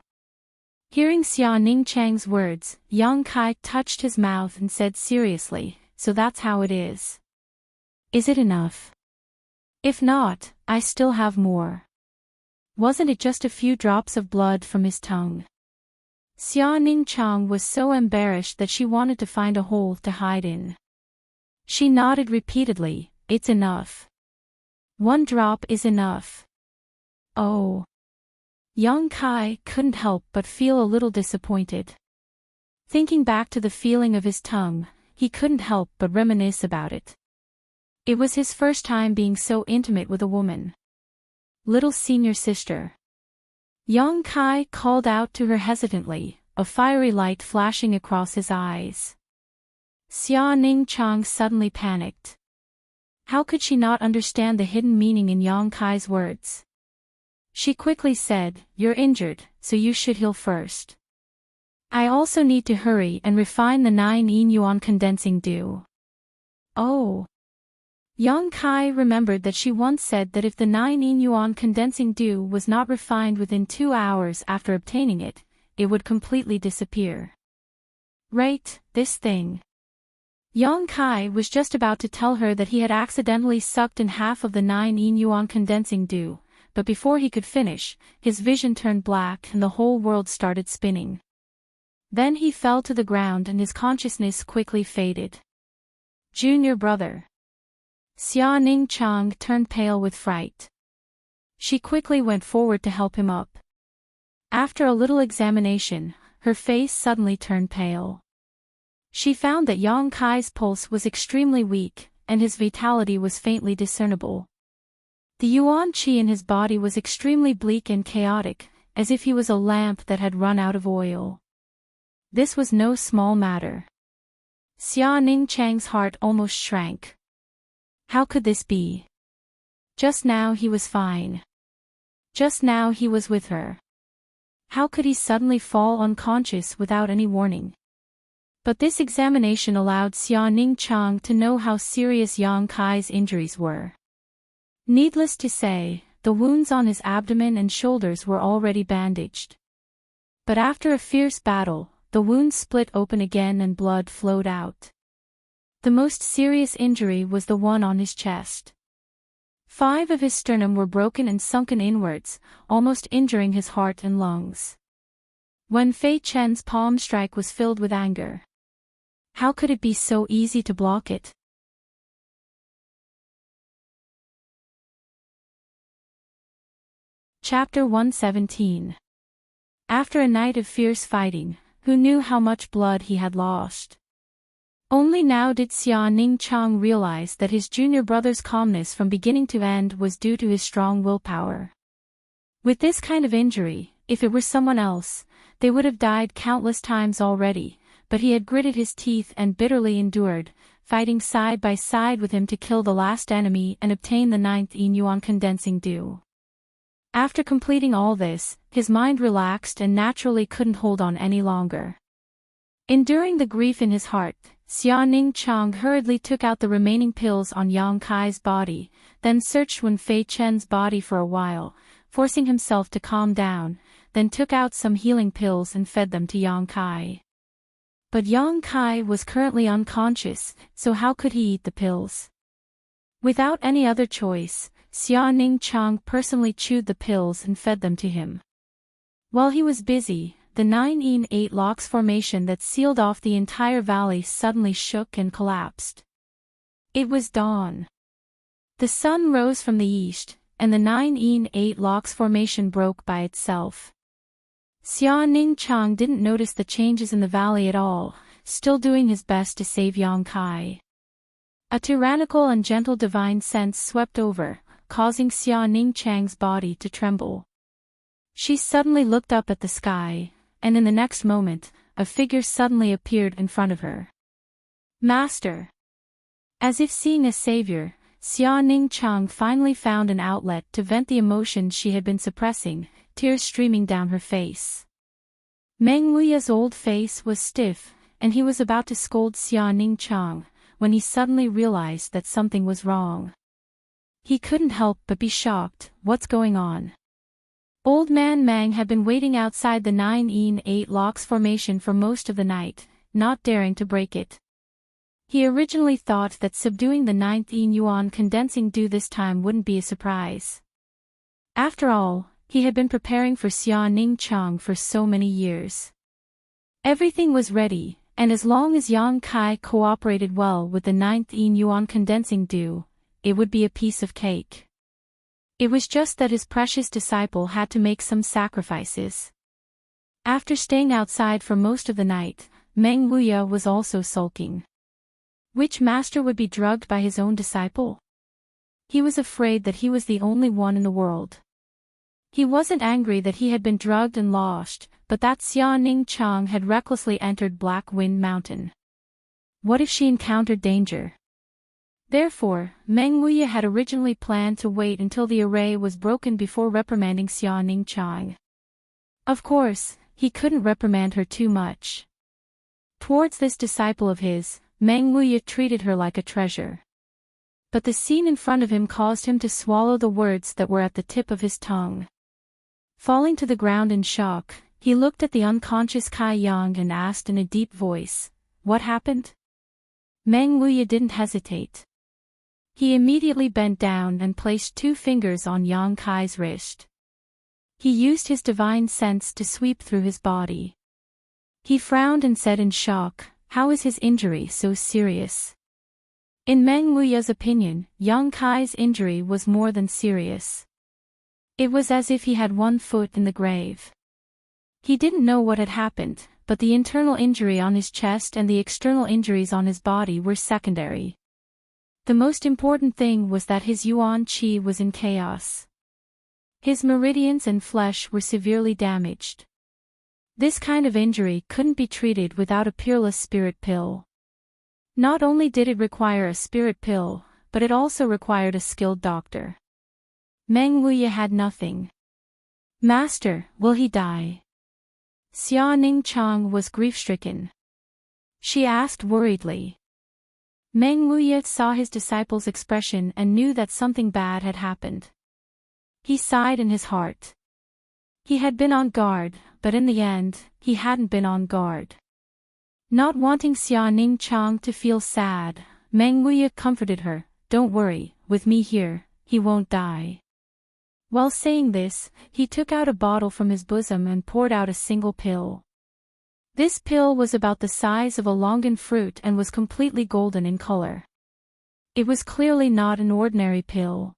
Hearing Xia Ningchang's words, Yang Kai touched his mouth and said seriously, "So that's how it is. Is it enough? If not, I still have more." Wasn't it just a few drops of blood from his tongue? Xia Ningchang was so embarrassed that she wanted to find a hole to hide in. She nodded repeatedly, "It's enough. 1 drop is enough." Oh. Yang Kai couldn't help but feel a little disappointed. Thinking back to the feeling of his tongue, he couldn't help but reminisce about it. It was his first time being so intimate with a woman. "Little senior sister." Yang Kai called out to her hesitantly, a fiery light flashing across his eyes. Xia Ningchang suddenly panicked. How could she not understand the hidden meaning in Yang Kai's words? She quickly said, "You're injured, so you should heal first. I also need to hurry and refine the 9 yuan condensing dew." Oh. Yang Kai remembered that she once said that if the 9 yuan condensing dew was not refined within 2 hours after obtaining it, it would completely disappear. Right, this thing. Yang Kai was just about to tell her that he had accidentally sucked in half of the 9 yuan condensing dew, but before he could finish, his vision turned black and the whole world started spinning. Then he fell to the ground and his consciousness quickly faded. "Junior brother." Xia Ningchang turned pale with fright. She quickly went forward to help him up. After a little examination, her face suddenly turned pale. She found that Yang Kai's pulse was extremely weak, and his vitality was faintly discernible. The yuan qi in his body was extremely bleak and chaotic, as if he was a lamp that had run out of oil. This was no small matter. Xia Ningchang's heart almost shrank. How could this be? Just now he was fine. Just now he was with her. How could he suddenly fall unconscious without any warning? But this examination allowed Xia Ningchang to know how serious Yang Kai's injuries were. Needless to say, the wounds on his abdomen and shoulders were already bandaged. But after a fierce battle, the wounds split open again and blood flowed out. The most serious injury was the one on his chest. 5 of his sternum were broken and sunken inwards, almost injuring his heart and lungs. When Fei Chen's palm strike was filled with anger. How could it be so easy to block it? Chapter 117. After a night of fierce fighting, who knew how much blood he had lost? Only now did Xia Ningchang realize that his junior brother's calmness from beginning to end was due to his strong willpower. With this kind of injury, if it were someone else, they would have died countless times already, but he had gritted his teeth and bitterly endured, fighting side by side with him to kill the last enemy and obtain the 9th yuan condensing dew. After completing all this, his mind relaxed and naturally couldn't hold on any longer. Enduring the grief in his heart, Xia Ning Chang hurriedly took out the remaining pills on Yang Kai's body, then searched Wen Fei Chen's body for a while, forcing himself to calm down, then took out some healing pills and fed them to Yang Kai. But Yang Kai was currently unconscious, so how could he eat the pills? Without any other choice, Xia Ning Chang personally chewed the pills and fed them to him. While he was busy, the 9-8 locks formation that sealed off the entire valley suddenly shook and collapsed. It was dawn. The sun rose from the east, and the 9-8 locks formation broke by itself. Xia Ning Chang didn't notice the changes in the valley at all, still doing his best to save Yang Kai. A tyrannical and gentle divine sense swept over, causing Xia Ning Chang's body to tremble. She suddenly looked up at the sky, and in the next moment, a figure suddenly appeared in front of her. Master! As if seeing a savior, Xia Ning Chang finally found an outlet to vent the emotions she had been suppressing, tears streaming down her face. Meng Wuya's old face was stiff, and he was about to scold Xia Ning Chang, when he suddenly realized that something was wrong. He couldn't help but be shocked. What's going on? Old Man Mang had been waiting outside the 9-8 locks formation for most of the night, not daring to break it. He originally thought that subduing the 9th yuan condensing dew this time wouldn't be a surprise. After all, he had been preparing for Xia Ning Chang for so many years. Everything was ready, and as long as Yang Kai cooperated well with the 9th yuan condensing dew, it would be a piece of cake. It was just that his precious disciple had to make some sacrifices. After staying outside for most of the night, Meng Wuya was also sulking. Which master would be drugged by his own disciple? He was afraid that he was the only one in the world. He wasn't angry that he had been drugged and lost, but that Xia Ning Chang had recklessly entered Black Wind Mountain. What if she encountered danger? Therefore, Meng Wuya had originally planned to wait until the array was broken before reprimanding Xia Ning Chang. Of course, he couldn't reprimand her too much. Towards this disciple of his, Meng Wuya treated her like a treasure. But the scene in front of him caused him to swallow the words that were at the tip of his tongue. Falling to the ground in shock, he looked at the unconscious Kai Yang and asked in a deep voice, "What happened?" Meng Wuya didn't hesitate. He immediately bent down and placed 2 fingers on Yang Kai's wrist. He used his divine sense to sweep through his body. He frowned and said in shock, "How is his injury so serious?" In Meng Wuya's opinion, Yang Kai's injury was more than serious. It was as if he had 1 foot in the grave. He didn't know what had happened, but the internal injury on his chest and the external injuries on his body were secondary. The most important thing was that his yuan qi was in chaos. His meridians and flesh were severely damaged. This kind of injury couldn't be treated without a peerless spirit pill. Not only did it require a spirit pill, but it also required a skilled doctor. Meng Wuya had nothing. "Master, will he die?" Xia Ning Chang was grief-stricken. She asked worriedly. Meng Wuya saw his disciple's expression and knew that something bad had happened. He sighed in his heart. He had been on guard, but in the end, he hadn't been on guard. Not wanting Xia Ning Chang to feel sad, Meng Wuya comforted her, "Don't worry, with me here, he won't die." While saying this, he took out a bottle from his bosom and poured out a single pill. This pill was about the size of a longan fruit and was completely golden in color. It was clearly not an ordinary pill.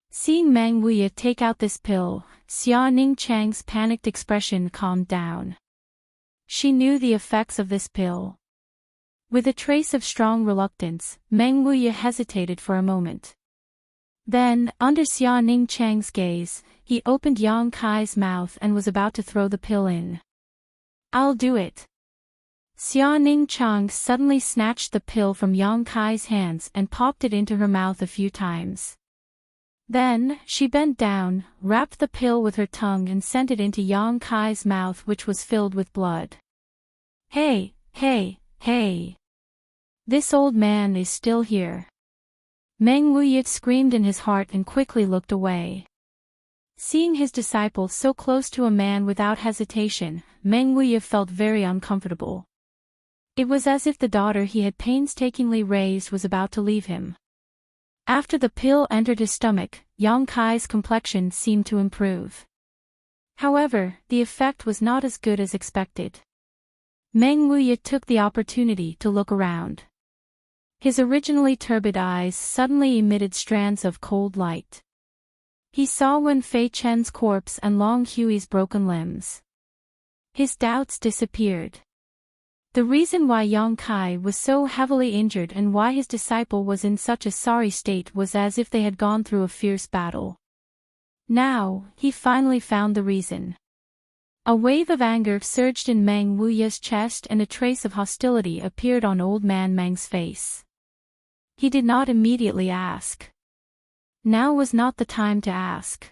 Seeing Meng Wuya take out this pill, Xia Ning Chang's panicked expression calmed down. She knew the effects of this pill. With a trace of strong reluctance, Meng Wuya hesitated for a moment. Then, under Xia Ning Chang's gaze, he opened Yang Kai's mouth and was about to throw the pill in. "I'll do it." Xia Ning Chang suddenly snatched the pill from Yang Kai's hands and popped it into her mouth a few times. Then, she bent down, wrapped the pill with her tongue and sent it into Yang Kai's mouth, which was filled with blood. "Hey, hey, hey!" This old man is still here. Meng Wuye screamed in his heart and quickly looked away. Seeing his disciple so close to a man without hesitation, Meng Wuye felt very uncomfortable. It was as if the daughter he had painstakingly raised was about to leave him. After the pill entered his stomach, Yang Kai's complexion seemed to improve. However, the effect was not as good as expected. Meng Wuye took the opportunity to look around. His originally turbid eyes suddenly emitted strands of cold light. He saw Wen Fei Chen's corpse and Long Hui's broken limbs. His doubts disappeared. The reason why Yang Kai was so heavily injured and why his disciple was in such a sorry state was as if they had gone through a fierce battle. Now, he finally found the reason. A wave of anger surged in Meng Wuye's chest and a trace of hostility appeared on old man Meng's face. He did not immediately ask. Now was not the time to ask.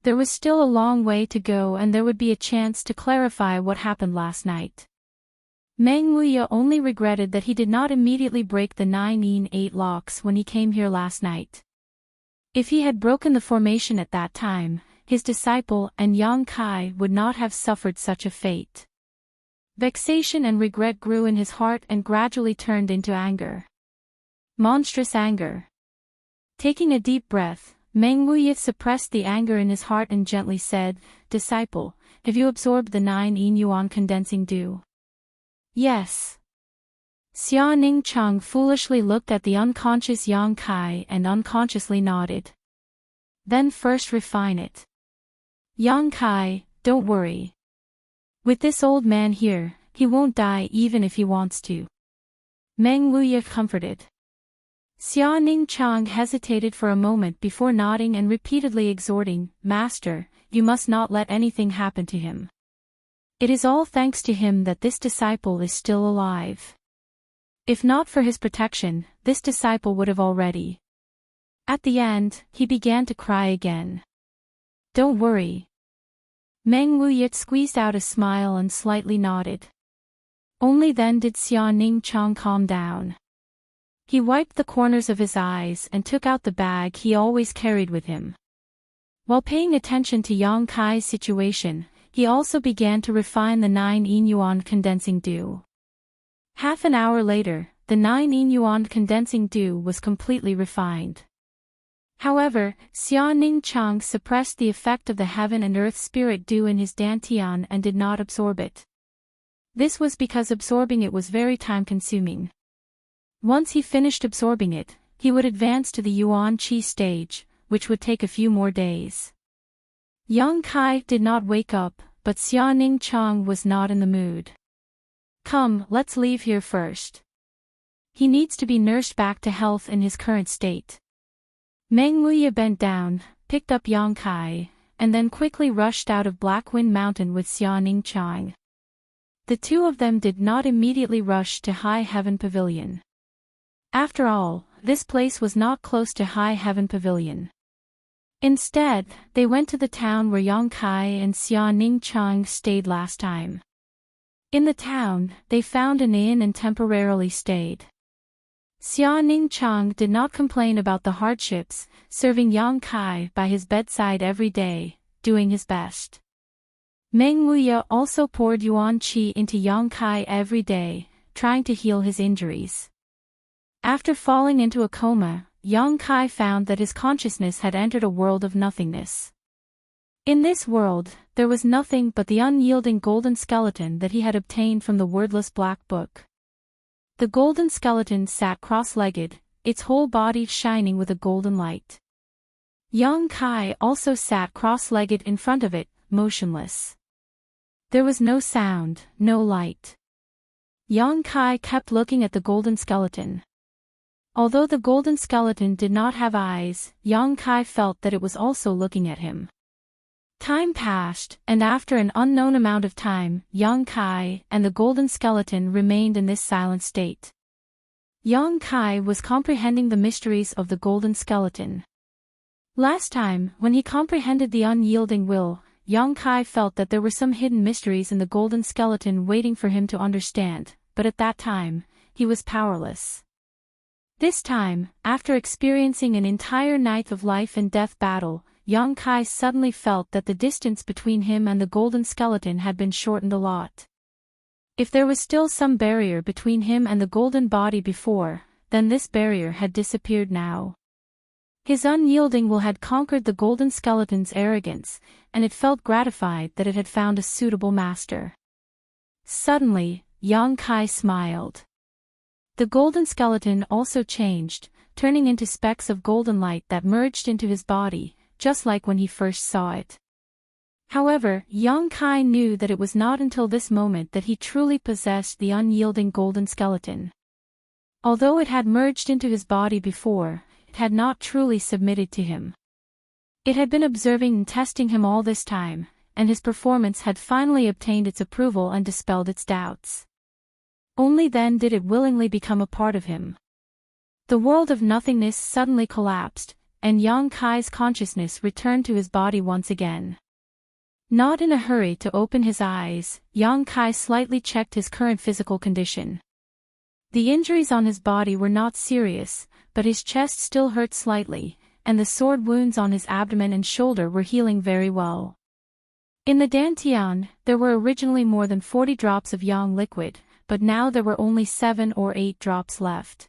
There was still a long way to go and there would be a chance to clarify what happened last night. Meng Wuye only regretted that he did not immediately break the 9-8 locks when he came here last night. If he had broken the formation at that time, his disciple and Yang Kai would not have suffered such a fate. Vexation and regret grew in his heart and gradually turned into anger. Monstrous anger. Taking a deep breath, Meng Wuye suppressed the anger in his heart and gently said, "Disciple, have you absorbed the 9 yuan condensing dew?" "Yes." Xia Ning Cheng foolishly looked at the unconscious Yang Kai and unconsciously nodded. "Then first refine it. Yang Kai, don't worry. With this old man here, he won't die even if he wants to." Meng Wuye comforted. Xia Ning Cheng hesitated for a moment before nodding and repeatedly exhorting, "Master, you must not let anything happen to him. It is all thanks to him that this disciple is still alive. If not for his protection, this disciple would have already." At the end, he began to cry again. "Don't worry." Meng Wuye squeezed out a smile and slightly nodded. Only then did Xia Ning Cheng calm down. He wiped the corners of his eyes and took out the bag he always carried with him. While paying attention to Yang Kai's situation, he also began to refine the 9 yuan condensing dew. Half an hour later, the 9 yuan condensing dew was completely refined. However, Xia Ning Cheng suppressed the effect of the heaven and earth spirit dew in his dantian and did not absorb it. This was because absorbing it was very time-consuming. Once he finished absorbing it, he would advance to the Yuan Qi stage, which would take a few more days. Yang Kai did not wake up, but Xia Ning Cheng was not in the mood. "Come, let's leave here first. He needs to be nursed back to health in his current state." Meng Wuye bent down, picked up Yang Kai, and then quickly rushed out of Black Wind Mountain with Xia Ning Cheng. The two of them did not immediately rush to High Heaven Pavilion. After all, this place was not close to High Heaven Pavilion. Instead, they went to the town where Yang Kai and Xia Ning Cheng stayed last time. In the town, they found an inn and temporarily stayed. Xia Ning Cheng did not complain about the hardships, serving Yang Kai by his bedside every day, doing his best. Meng Wuye also poured Yuan Qi into Yang Kai every day, trying to heal his injuries. After falling into a coma, Yang Kai found that his consciousness had entered a world of nothingness. In this world, there was nothing but the unyielding golden skeleton that he had obtained from the wordless black book. The golden skeleton sat cross-legged, its whole body shining with a golden light. Yang Kai also sat cross-legged in front of it, motionless. There was no sound, no light. Yang Kai kept looking at the golden skeleton. Although the golden skeleton did not have eyes, Yang Kai felt that it was also looking at him. Time passed, and after an unknown amount of time, Yang Kai and the golden skeleton remained in this silent state. Yang Kai was comprehending the mysteries of the golden skeleton. Last time, when he comprehended the unyielding will, Yang Kai felt that there were some hidden mysteries in the golden skeleton waiting for him to understand, but at that time, he was powerless. This time, after experiencing an entire night of life and death battle, Yang Kai suddenly felt that the distance between him and the golden skeleton had been shortened a lot. If there was still some barrier between him and the golden body before, then this barrier had disappeared now. His unyielding will had conquered the golden skeleton's arrogance, and it felt gratified that it had found a suitable master. Suddenly, Yang Kai smiled. The golden skeleton also changed, turning into specks of golden light that merged into his body, just like when he first saw it. However, Yang Kai knew that it was not until this moment that he truly possessed the unyielding golden skeleton. Although it had merged into his body before, it had not truly submitted to him. It had been observing and testing him all this time, and his performance had finally obtained its approval and dispelled its doubts. Only then did it willingly become a part of him. The world of nothingness suddenly collapsed, and Yang Kai's consciousness returned to his body once again. Not in a hurry to open his eyes, Yang Kai slightly checked his current physical condition. The injuries on his body were not serious, but his chest still hurt slightly, and the sword wounds on his abdomen and shoulder were healing very well. In the dantian, there were originally more than 40 drops of yang liquid, but now there were only 7 or 8 drops left.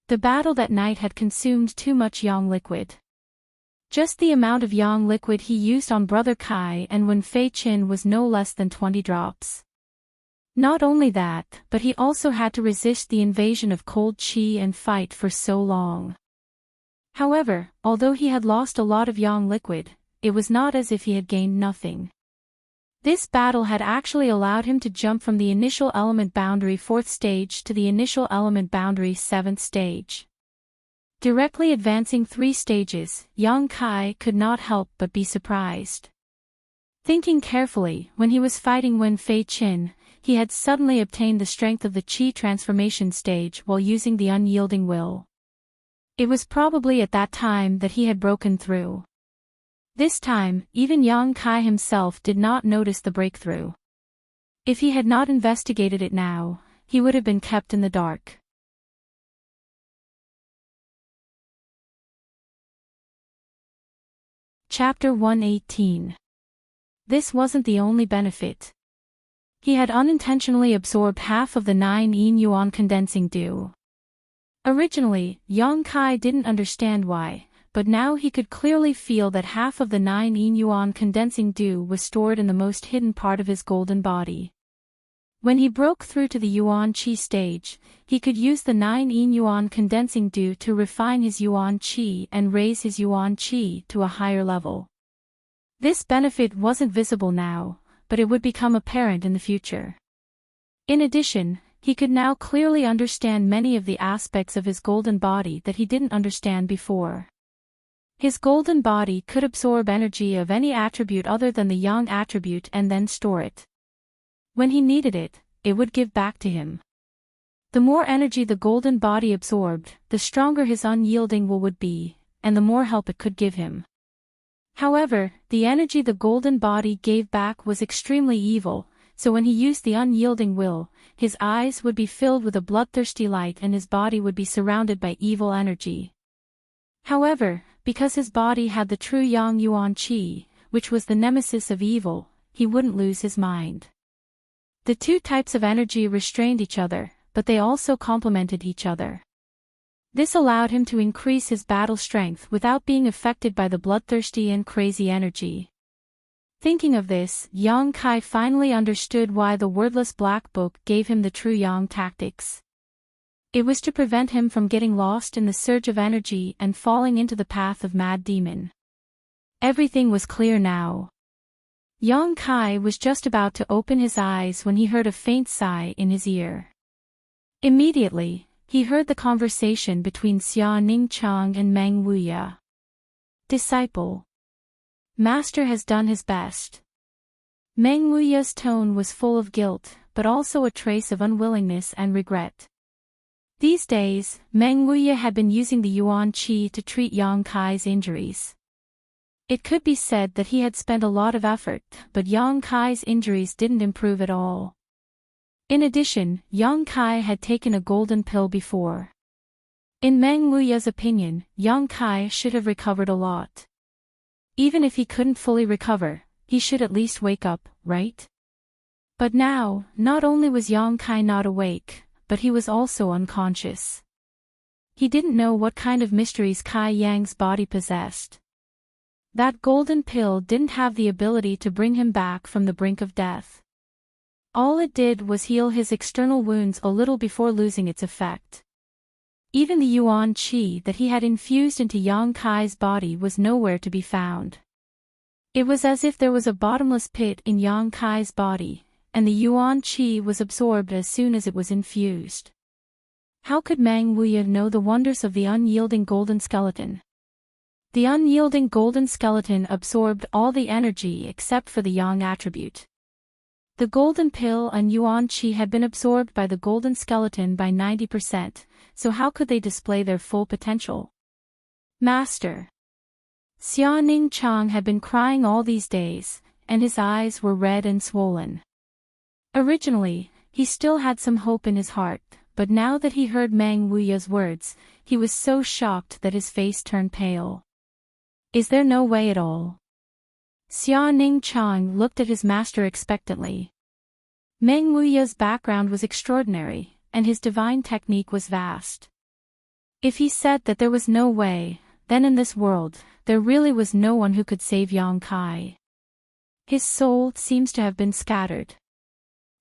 The battle that night had consumed too much yang liquid. Just the amount of yang liquid he used on Brother Kai and Wen Fei Qin was no less than 20 drops. Not only that, but he also had to resist the invasion of cold qi and fight for so long. However, although he had lost a lot of yang liquid, it was not as if he had gained nothing. This battle had actually allowed him to jump from the initial element boundary 4th stage to the initial element boundary 7th stage. Directly advancing 3 stages, Yang Kai could not help but be surprised. Thinking carefully, when he was fighting Wen Fei Qin, he had suddenly obtained the strength of the Qi transformation stage while using the unyielding will. It was probably at that time that he had broken through. This time, even Yang Kai himself did not notice the breakthrough. If he had not investigated it now, he would have been kept in the dark. Chapter 118. This wasn't the only benefit. He had unintentionally absorbed half of the 9 yin yuan condensing dew. Originally, Yang Kai didn't understand why, but now he could clearly feel that half of the 9 yin yuan condensing dew was stored in the most hidden part of his golden body. When he broke through to the yuan qi stage, he could use the 9 yin yuan condensing dew to refine his yuan qi and raise his yuan qi to a higher level. This benefit wasn't visible now, but it would become apparent in the future. In addition, he could now clearly understand many of the aspects of his golden body that he didn't understand before. His golden body could absorb energy of any attribute other than the yang attribute and then store it. When he needed it, it would give back to him. The more energy the golden body absorbed, the stronger his unyielding will would be, and the more help it could give him. However, the energy the golden body gave back was extremely evil, so when he used the unyielding will, his eyes would be filled with a bloodthirsty light and his body would be surrounded by evil energy. However, because his body had the true yang yuan qi, which was the nemesis of evil, he wouldn't lose his mind. The two types of energy restrained each other, but they also complemented each other. This allowed him to increase his battle strength without being affected by the bloodthirsty and crazy energy. Thinking of this, Yang Kai finally understood why the wordless black book gave him the true yang tactics. It was to prevent him from getting lost in the surge of energy and falling into the path of mad demon. Everything was clear now. Yang Kai was just about to open his eyes when he heard a faint sigh in his ear. Immediately, he heard the conversation between Xia Ningchang and Meng Wuya. Disciple. Master has done his best. Meng Wuya's tone was full of guilt, but also a trace of unwillingness and regret. These days, Meng Wuya had been using the yuan qi to treat Yang Kai's injuries. It could be said that he had spent a lot of effort, but Yang Kai's injuries didn't improve at all. In addition, Yang Kai had taken a golden pill before. In Meng Wuya's opinion, Yang Kai should have recovered a lot. Even if he couldn't fully recover, he should at least wake up, right? But now, not only was Yang Kai not awake, but he was also unconscious. He didn't know what kind of mysteries Kai Yang's body possessed. That golden pill didn't have the ability to bring him back from the brink of death. All it did was heal his external wounds a little before losing its effect. Even the yuan qi that he had infused into Yang Kai's body was nowhere to be found. It was as if there was a bottomless pit in Yang Kai's body, and the yuan qi was absorbed as soon as it was infused. How could Meng Wuya know the wonders of the unyielding golden skeleton? The unyielding golden skeleton absorbed all the energy except for the yang attribute. The golden pill and yuan qi had been absorbed by the golden skeleton by 90%, so how could they display their full potential? Master. Xia Ning Chang had been crying all these days, and his eyes were red and swollen. Originally, he still had some hope in his heart, but now that he heard Meng Wuya's words, he was so shocked that his face turned pale. Is there no way at all? Xia Ning Chang looked at his master expectantly. Meng Wuya's background was extraordinary, and his divine technique was vast. If he said that there was no way, then in this world, there really was no one who could save Yang Kai. His soul seems to have been scattered.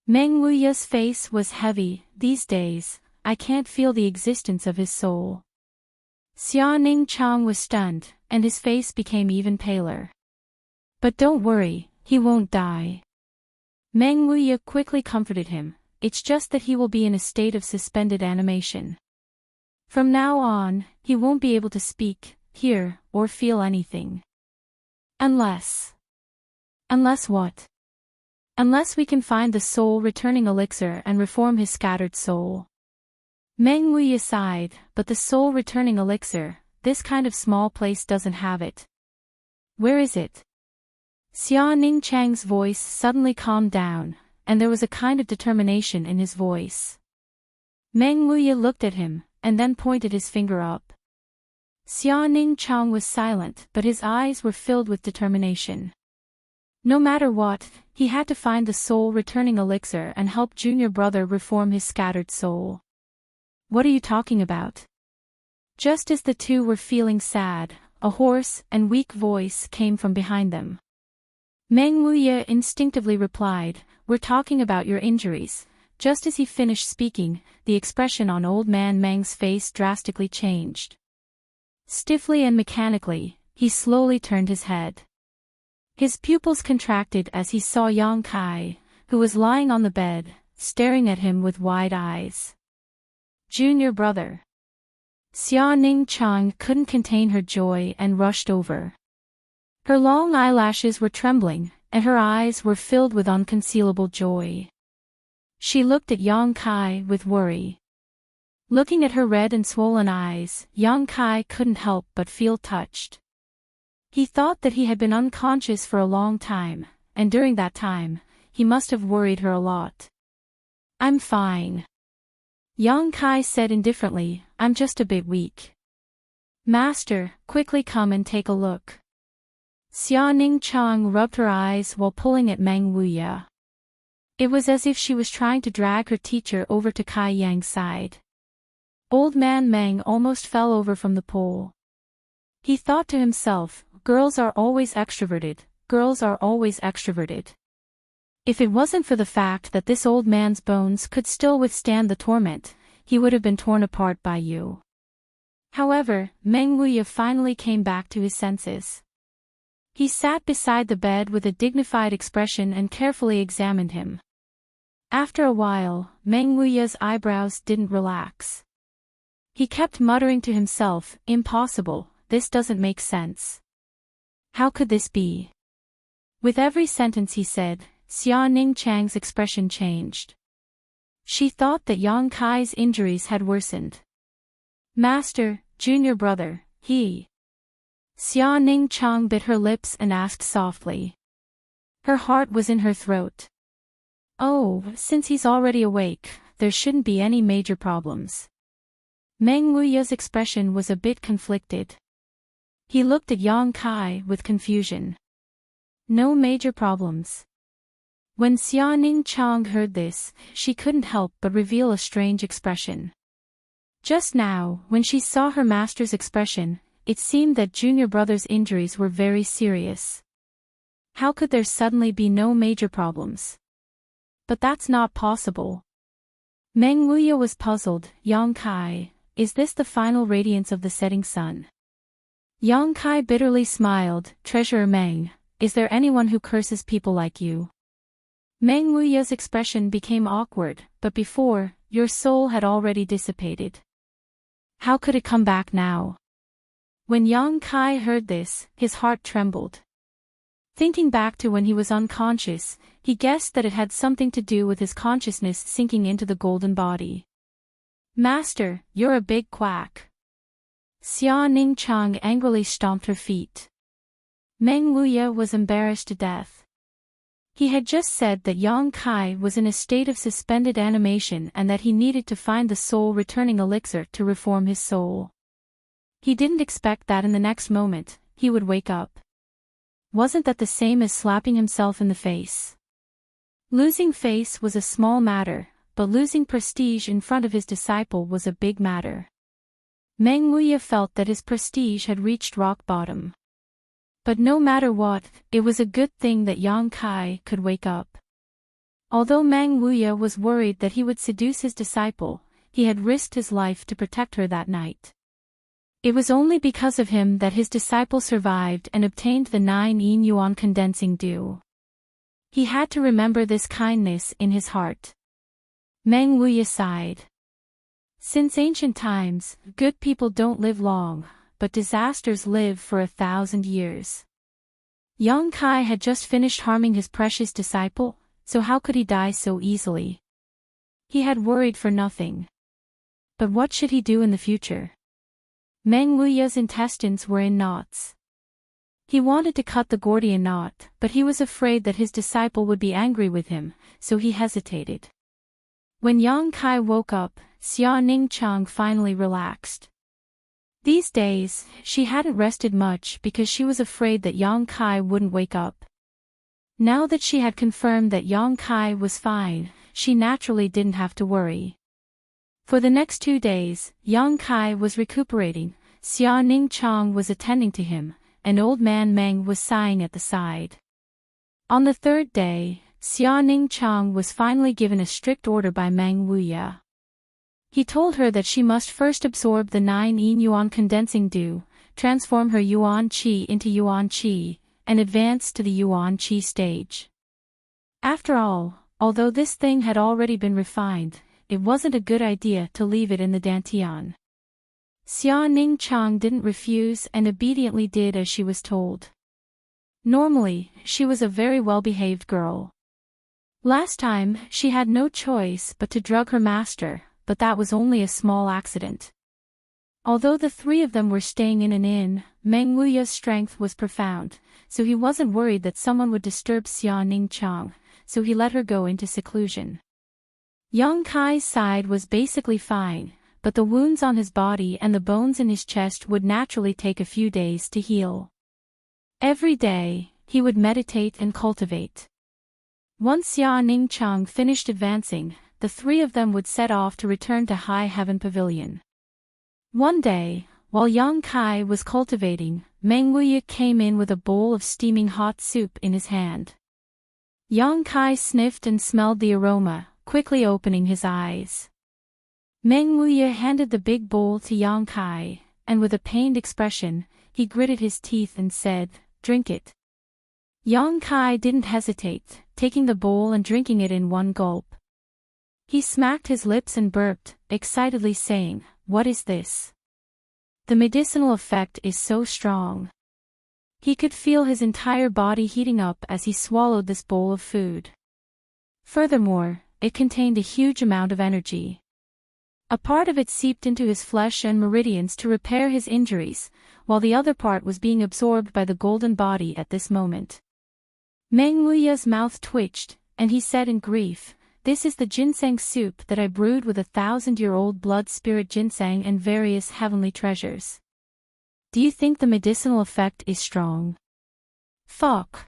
Meng Wuya's face was heavy. These days, I can't feel the existence of his soul. Xia Ning Chang was stunned, and his face became even paler. But don't worry, he won't die. Meng Wuya quickly comforted him, it's just that he will be in a state of suspended animation. From now on, he won't be able to speak, hear, or feel anything. Unless what? Unless we can find the soul-returning elixir and reform his scattered soul. Meng Wuya sighed, but the soul-returning elixir, this kind of small place doesn't have it. Where is it? Xia Ning Chang's voice suddenly calmed down, and there was a kind of determination in his voice. Meng Wuya looked at him, and then pointed his finger up. Xia Ning Chang was silent, but his eyes were filled with determination. No matter what, he had to find the soul-returning elixir and help junior brother reform his scattered soul. What are you talking about? Just as the two were feeling sad, a hoarse and weak voice came from behind them. Meng Wuya instinctively replied, we're talking about your injuries. Just as he finished speaking, the expression on old man Meng's face drastically changed. Stiffly and mechanically, he slowly turned his head. His pupils contracted as he saw Yang Kai, who was lying on the bed, staring at him with wide eyes. Junior brother. Xia Ning Chang couldn't contain her joy and rushed over. Her long eyelashes were trembling, and her eyes were filled with unconcealable joy. She looked at Yang Kai with worry. Looking at her red and swollen eyes, Yang Kai couldn't help but feel touched. He thought that he had been unconscious for a long time, and during that time, he must have worried her a lot. I'm fine. Yang Kai said indifferently, I'm just a bit weak. Master, quickly come and take a look. Xia Ning Chang rubbed her eyes while pulling at Meng Wuya. It was as if she was trying to drag her teacher over to Kai Yang's side. Old man Meng almost fell over from the pole. He thought to himself, girls are always extroverted, girls are always extroverted. If it wasn't for the fact that this old man's bones could still withstand the torment, he would have been torn apart by you. However, Meng Wuya finally came back to his senses. He sat beside the bed with a dignified expression and carefully examined him. After a while, Meng Wuya's eyebrows didn't relax. He kept muttering to himself, impossible, this doesn't make sense. How could this be? With every sentence he said, Xia Ning Chang's expression changed. She thought that Yang Kai's injuries had worsened. Master, junior brother, he. Xia Ning Chang bit her lips and asked softly. Her heart was in her throat. Oh, since he's already awake, there shouldn't be any major problems. Meng Wuya's expression was a bit conflicted. He looked at Yang Kai with confusion. No major problems. When Xia Ning Chang heard this, she couldn't help but reveal a strange expression. Just now, when she saw her master's expression, it seemed that junior brother's injuries were very serious. How could there suddenly be no major problems? But that's not possible. Meng Wuya was puzzled. Yang Kai, is this the final radiance of the setting sun? Yang Kai bitterly smiled. Treasurer Meng, is there anyone who curses people like you? Meng Wuya's expression became awkward, but before, your soul had already dissipated. How could it come back now? When Yang Kai heard this, his heart trembled. Thinking back to when he was unconscious, he guessed that it had something to do with his consciousness sinking into the golden body. Master, you're a big quack. Xia Ning Chang angrily stomped her feet. Meng Wuya was embarrassed to death. He had just said that Yang Kai was in a state of suspended animation and that he needed to find the soul-returning elixir to reform his soul. He didn't expect that in the next moment, he would wake up. Wasn't that the same as slapping himself in the face? Losing face was a small matter, but losing prestige in front of his disciple was a big matter. Meng Wuya felt that his prestige had reached rock bottom. But no matter what, it was a good thing that Yang Kai could wake up. Although Meng Wuya was worried that he would seduce his disciple, he had risked his life to protect her that night. It was only because of him that his disciple survived and obtained the 9 yin yuan condensing dew. He had to remember this kindness in his heart. Meng Wuya sighed. Since ancient times, good people don't live long, but disasters live for 1,000 years. Yang Kai had just finished harming his precious disciple, so how could he die so easily? He had worried for nothing. But what should he do in the future? Meng Wuya's intestines were in knots. He wanted to cut the Gordian knot, but he was afraid that his disciple would be angry with him, so he hesitated. When Yang Kai woke up, Xia Ning Chang finally relaxed. These days, she hadn't rested much because she was afraid that Yang Kai wouldn't wake up. Now that she had confirmed that Yang Kai was fine, she naturally didn't have to worry. For the next 2 days, Yang Kai was recuperating, Xia Ning Chang was attending to him, and old man Meng was sighing at the side. On the 3rd day, Xia Ning Chang was finally given a strict order by Meng Wuya. He told her that she must first absorb the 9 yin yuan condensing dew, transform her yuan qi into yuan qi, and advance to the yuan qi stage. After all, although this thing had already been refined, it wasn't a good idea to leave it in the dantian. Xia Ning Chang didn't refuse and obediently did as she was told. Normally, she was a very well-behaved girl. Last time, she had no choice but to drug her master, but that was only a small accident. Although the 3 of them were staying in an inn, Meng Wuya's strength was profound, so he wasn't worried that someone would disturb Xia Ning Chang, so he let her go into seclusion. Yang Kai's side was basically fine, but the wounds on his body and the bones in his chest would naturally take a few days to heal. Every day, he would meditate and cultivate. Once Xia Ning Chang finished advancing, the 3 of them would set off to return to High Heaven Pavilion. One day, while Yang Kai was cultivating, Meng Wuya came in with a bowl of steaming hot soup in his hand. Yang Kai sniffed and smelled the aroma, quickly opening his eyes. Meng Wuya handed the big bowl to Yang Kai, and with a pained expression, he gritted his teeth and said, "Drink it." Yang Kai didn't hesitate, taking the bowl and drinking it in one gulp. He smacked his lips and burped, excitedly saying, "What is this? The medicinal effect is so strong." He could feel his entire body heating up as he swallowed this bowl of food. Furthermore, it contained a huge amount of energy. A part of it seeped into his flesh and meridians to repair his injuries, while the other part was being absorbed by the golden body at this moment. Meng Wuya's mouth twitched, and he said in grief, "This is the ginseng soup that I brewed with 1,000-year-old blood spirit ginseng and various heavenly treasures. Do you think the medicinal effect is strong? Fuck.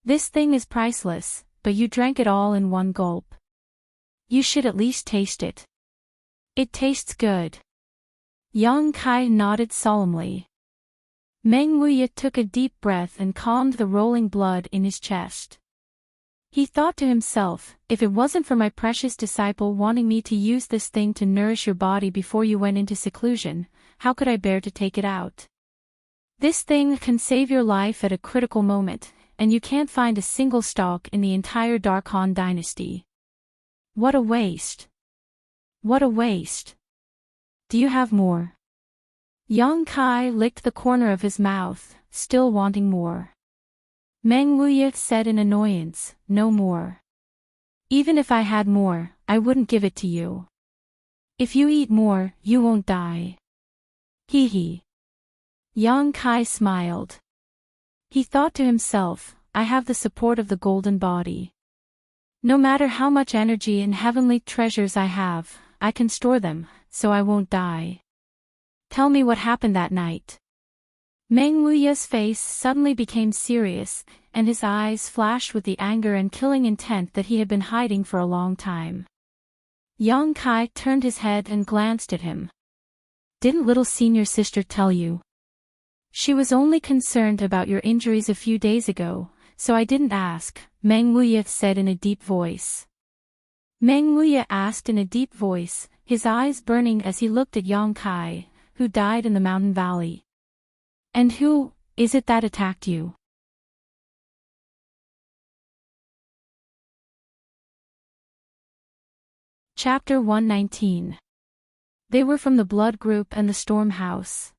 This thing is priceless, but you drank it all in one gulp. You should at least taste it. It tastes good." Yang Kai nodded solemnly. Meng Wuya took a deep breath and calmed the rolling blood in his chest. He thought to himself, if it wasn't for my precious disciple wanting me to use this thing to nourish your body before you went into seclusion, how could I bear to take it out? This thing can save your life at a critical moment, and you can't find a single stalk in the entire Darkhan dynasty. What a waste. What a waste. Do you have more? Yang Kai licked the corner of his mouth, still wanting more. Meng Wuya said in annoyance, "No more. Even if I had more, I wouldn't give it to you. If you eat more, you won't die." Hee hee. Yang Kai smiled. He thought to himself, I have the support of the golden body. No matter how much energy and heavenly treasures I have, I can store them, so I won't die. Tell me what happened that night. Meng Wuya's face suddenly became serious, and his eyes flashed with the anger and killing intent that he had been hiding for a long time. Yang Kai turned his head and glanced at him. Didn't little senior sister tell you? She was only concerned about your injuries a few days ago, so I didn't ask, Meng Wuya said in a deep voice. Meng Wuya asked in a deep voice, his eyes burning as he looked at Yang Kai, who died in the mountain valley. And who is it that attacked you? Chapter 119. They were from the Blood Group and the Storm House.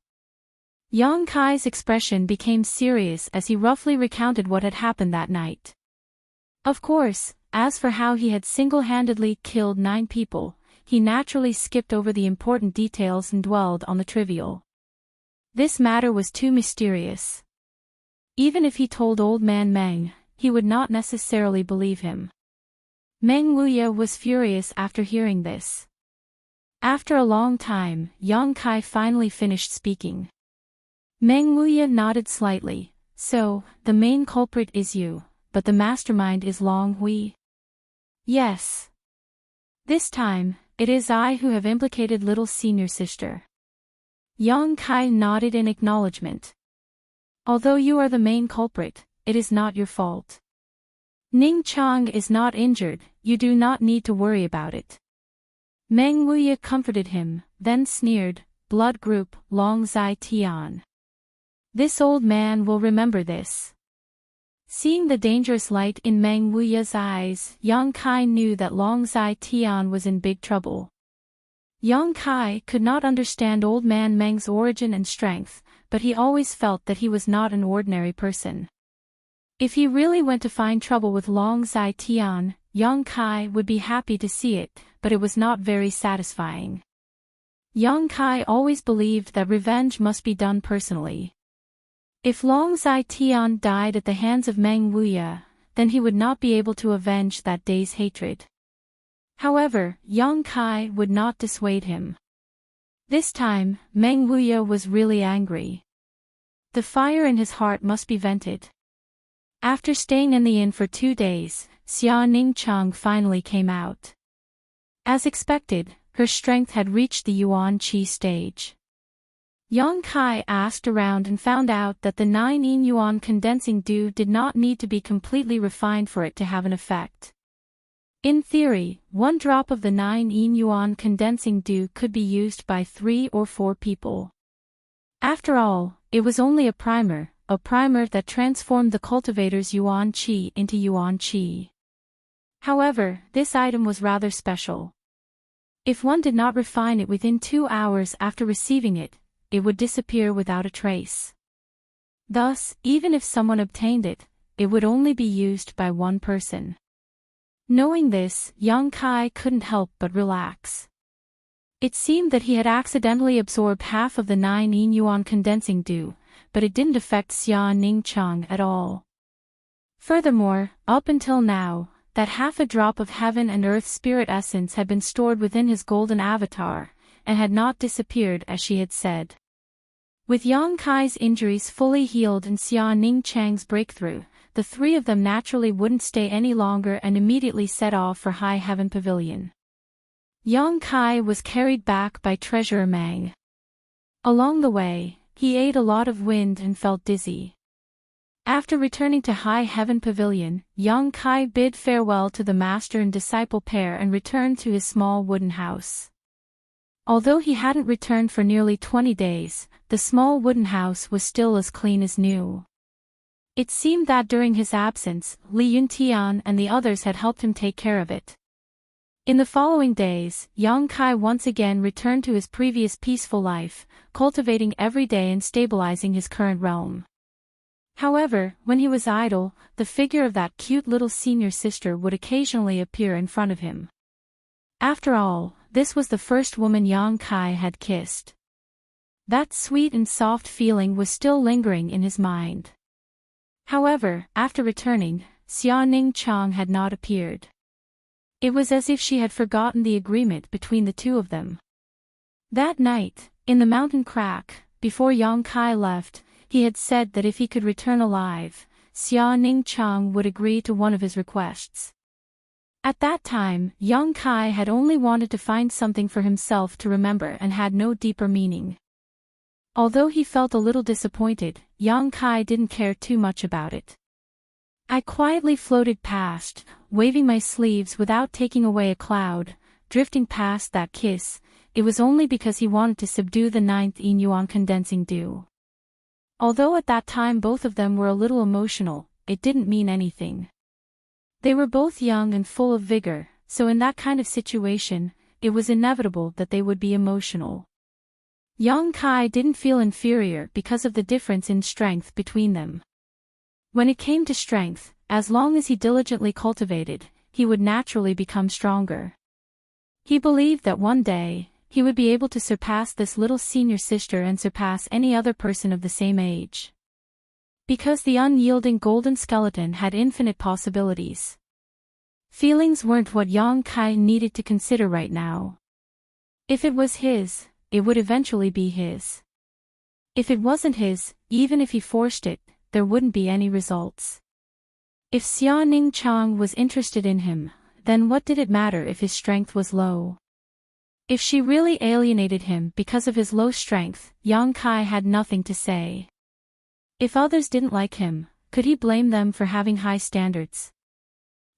Yang Kai's expression became serious as he roughly recounted what had happened that night. Of course, as for how he had single-handedly killed 9 people, he naturally skipped over the important details and dwelled on the trivial. This matter was too mysterious. Even if he told old man Meng, he would not necessarily believe him. Meng Wuya was furious after hearing this. After a long time, Yang Kai finally finished speaking. Meng Wuya nodded slightly. So, the main culprit is you, but the mastermind is Long Hui? Yes. This time, it is I who have implicated little senior sister. Yang Kai nodded in acknowledgement. Although you are the main culprit, it is not your fault. Ning Chang is not injured, you do not need to worry about it. Meng Wuya comforted him, then sneered, Blood Group, Long Zai Tian. This old man will remember this. Seeing the dangerous light in Meng Wuya's eyes, Yang Kai knew that Long Zai Tian was in big trouble. Yang Kai could not understand old man Meng's origin and strength, but he always felt that he was not an ordinary person. If he really went to find trouble with Long Zai Tian, Yang Kai would be happy to see it, but it was not very satisfying. Yang Kai always believed that revenge must be done personally. If Long Zai Tian died at the hands of Meng Wuya, then he would not be able to avenge that day's hatred. However, Yang Kai would not dissuade him. This time, Meng Wuya was really angry. The fire in his heart must be vented. After staying in the inn for 2 days, Xia Ningchang finally came out. As expected, her strength had reached the Yuan Qi stage. Yang Kai asked around and found out that the 9 yuan condensing dew did not need to be completely refined for it to have an effect. In theory, 1 drop of the 9 yuan condensing dew could be used by 3 or 4 people. After all, it was only a primer that transformed the cultivator's Yuan Qi into Yuan Qi. However, this item was rather special. If one did not refine it within 2 hours after receiving it, it would disappear without a trace. Thus, even if someone obtained it, it would only be used by 1 person. Knowing this, Yang Kai couldn't help but relax. It seemed that he had accidentally absorbed half of the 9 yuan condensing dew, but it didn't affect Xia Ningchang at all. Furthermore, up until now, that half a drop of heaven and earth spirit essence had been stored within his golden avatar, and had not disappeared as she had said. With Yang Kai's injuries fully healed and Xia Ning Chang's breakthrough, the three of them naturally wouldn't stay any longer and immediately set off for High Heaven Pavilion. Yang Kai was carried back by Treasurer Mang. Along the way, he ate a lot of wind and felt dizzy. After returning to High Heaven Pavilion, Yang Kai bid farewell to the master and disciple pair and returned to his small wooden house. Although he hadn't returned for nearly 20 days, the small wooden house was still as clean as new. It seemed that during his absence, Li Yuntian and the others had helped him take care of it. In the following days, Yang Kai once again returned to his previous peaceful life, cultivating every day and stabilizing his current realm. However, when he was idle, the figure of that cute little senior sister would occasionally appear in front of him. After all, this was the first woman Yang Kai had kissed. That sweet and soft feeling was still lingering in his mind. However, after returning, Xia Ning Chang had not appeared. It was as if she had forgotten the agreement between the two of them. That night, in the mountain crack, before Yang Kai left, he had said that if he could return alive, Xia Ning Chang would agree to one of his requests. At that time, Yang Kai had only wanted to find something for himself to remember and had no deeper meaning. Although he felt a little disappointed, Yang Kai didn't care too much about it. I quietly floated past, waving my sleeves without taking away a cloud, drifting past that kiss. It was only because he wanted to subdue the 9th Yin Yuan condensing dew. Although at that time both of them were a little emotional, it didn't mean anything. They were both young and full of vigor, so in that kind of situation, it was inevitable that they would be emotional. Yang Kai didn't feel inferior because of the difference in strength between them. When it came to strength, as long as he diligently cultivated, he would naturally become stronger. He believed that one day, he would be able to surpass this little senior sister and surpass any other person of the same age. Because the unyielding golden skeleton had infinite possibilities. Feelings weren't what Yang Kai needed to consider right now. If it was his, it would eventually be his. If it wasn't his, even if he forced it, there wouldn't be any results. If Xia Ning Chang was interested in him, then what did it matter if his strength was low? If she really alienated him because of his low strength, Yang Kai had nothing to say. If others didn't like him, could he blame them for having high standards?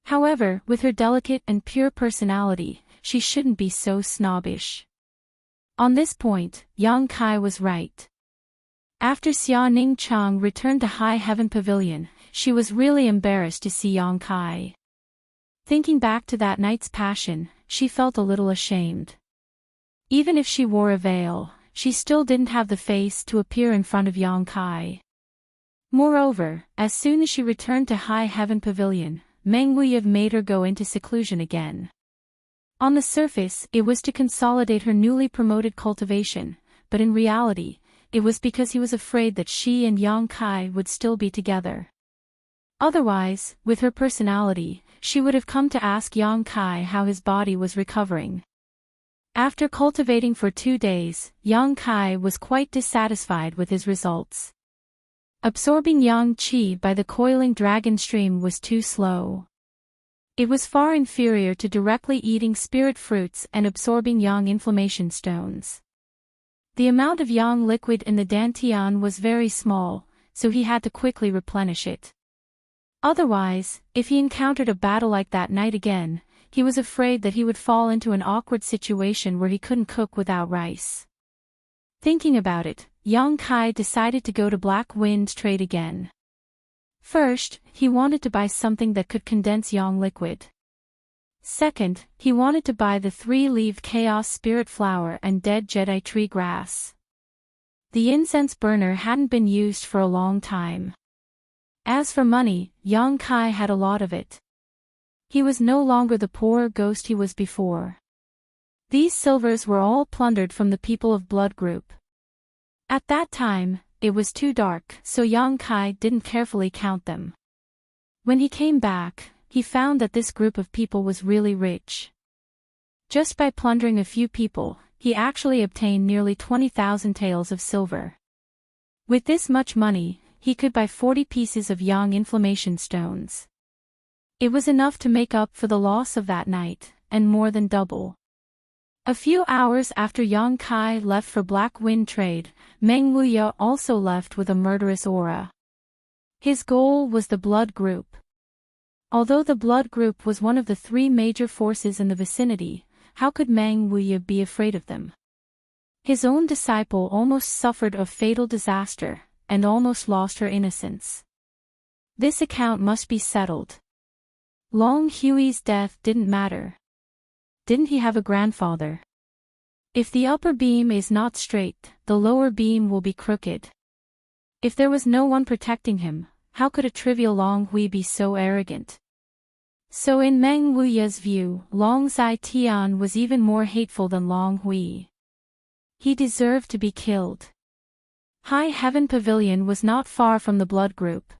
However, with her delicate and pure personality, she shouldn't be so snobbish. On this point, Yang Kai was right. After Xia Ning Chang returned to High Heaven Pavilion, she was really embarrassed to see Yang Kai. Thinking back to that night's passion, she felt a little ashamed. Even if she wore a veil, she still didn't have the face to appear in front of Yang Kai. Moreover, as soon as she returned to High Heaven Pavilion, Meng Wuyi made her go into seclusion again. On the surface, it was to consolidate her newly promoted cultivation, but in reality, it was because he was afraid that she and Yang Kai would still be together. Otherwise, with her personality, she would have come to ask Yang Kai how his body was recovering. After cultivating for 2 days, Yang Kai was quite dissatisfied with his results. Absorbing yang qi by the coiling dragon stream was too slow. It was far inferior to directly eating spirit fruits and absorbing yang inflammation stones. The amount of yang liquid in the dantian was very small, so he had to quickly replenish it. Otherwise, if he encountered a battle like that night again, he was afraid that he would fall into an awkward situation where he couldn't cook without rice. Thinking about it, Yang Kai decided to go to Black Wind trade again. First, he wanted to buy something that could condense yang liquid. Second, he wanted to buy the 3-leaved chaos spirit flower and dead Jedi tree grass. The incense burner hadn't been used for a long time. As for money, Yang Kai had a lot of it. He was no longer the poor ghost he was before. These silvers were all plundered from the people of Blood Group. At that time, it was too dark, so Yang Kai didn't carefully count them. When he came back, he found that this group of people was really rich. Just by plundering a few people, he actually obtained nearly 20,000 taels of silver. With this much money, he could buy 40 pieces of young inflammation stones. It was enough to make up for the loss of that night, and more than double. A few hours after Yang Kai left for Black Wind trade, Meng Wuya also left with a murderous aura. His goal was the Blood Group. Although the Blood Group was one of the 3 major forces in the vicinity, how could Meng Wuya be afraid of them? His own disciple almost suffered a fatal disaster, and almost lost her innocence. This account must be settled. Long Hui's death didn't matter. Didn't he have a grandfather? If the upper beam is not straight, the lower beam will be crooked. If there was no one protecting him, how could a trivial Long Hui be so arrogant? So in Meng Wuya's view, Long Zai Tian was even more hateful than Long Hui. He deserved to be killed. High Heaven Pavilion was not far from the Blood Group.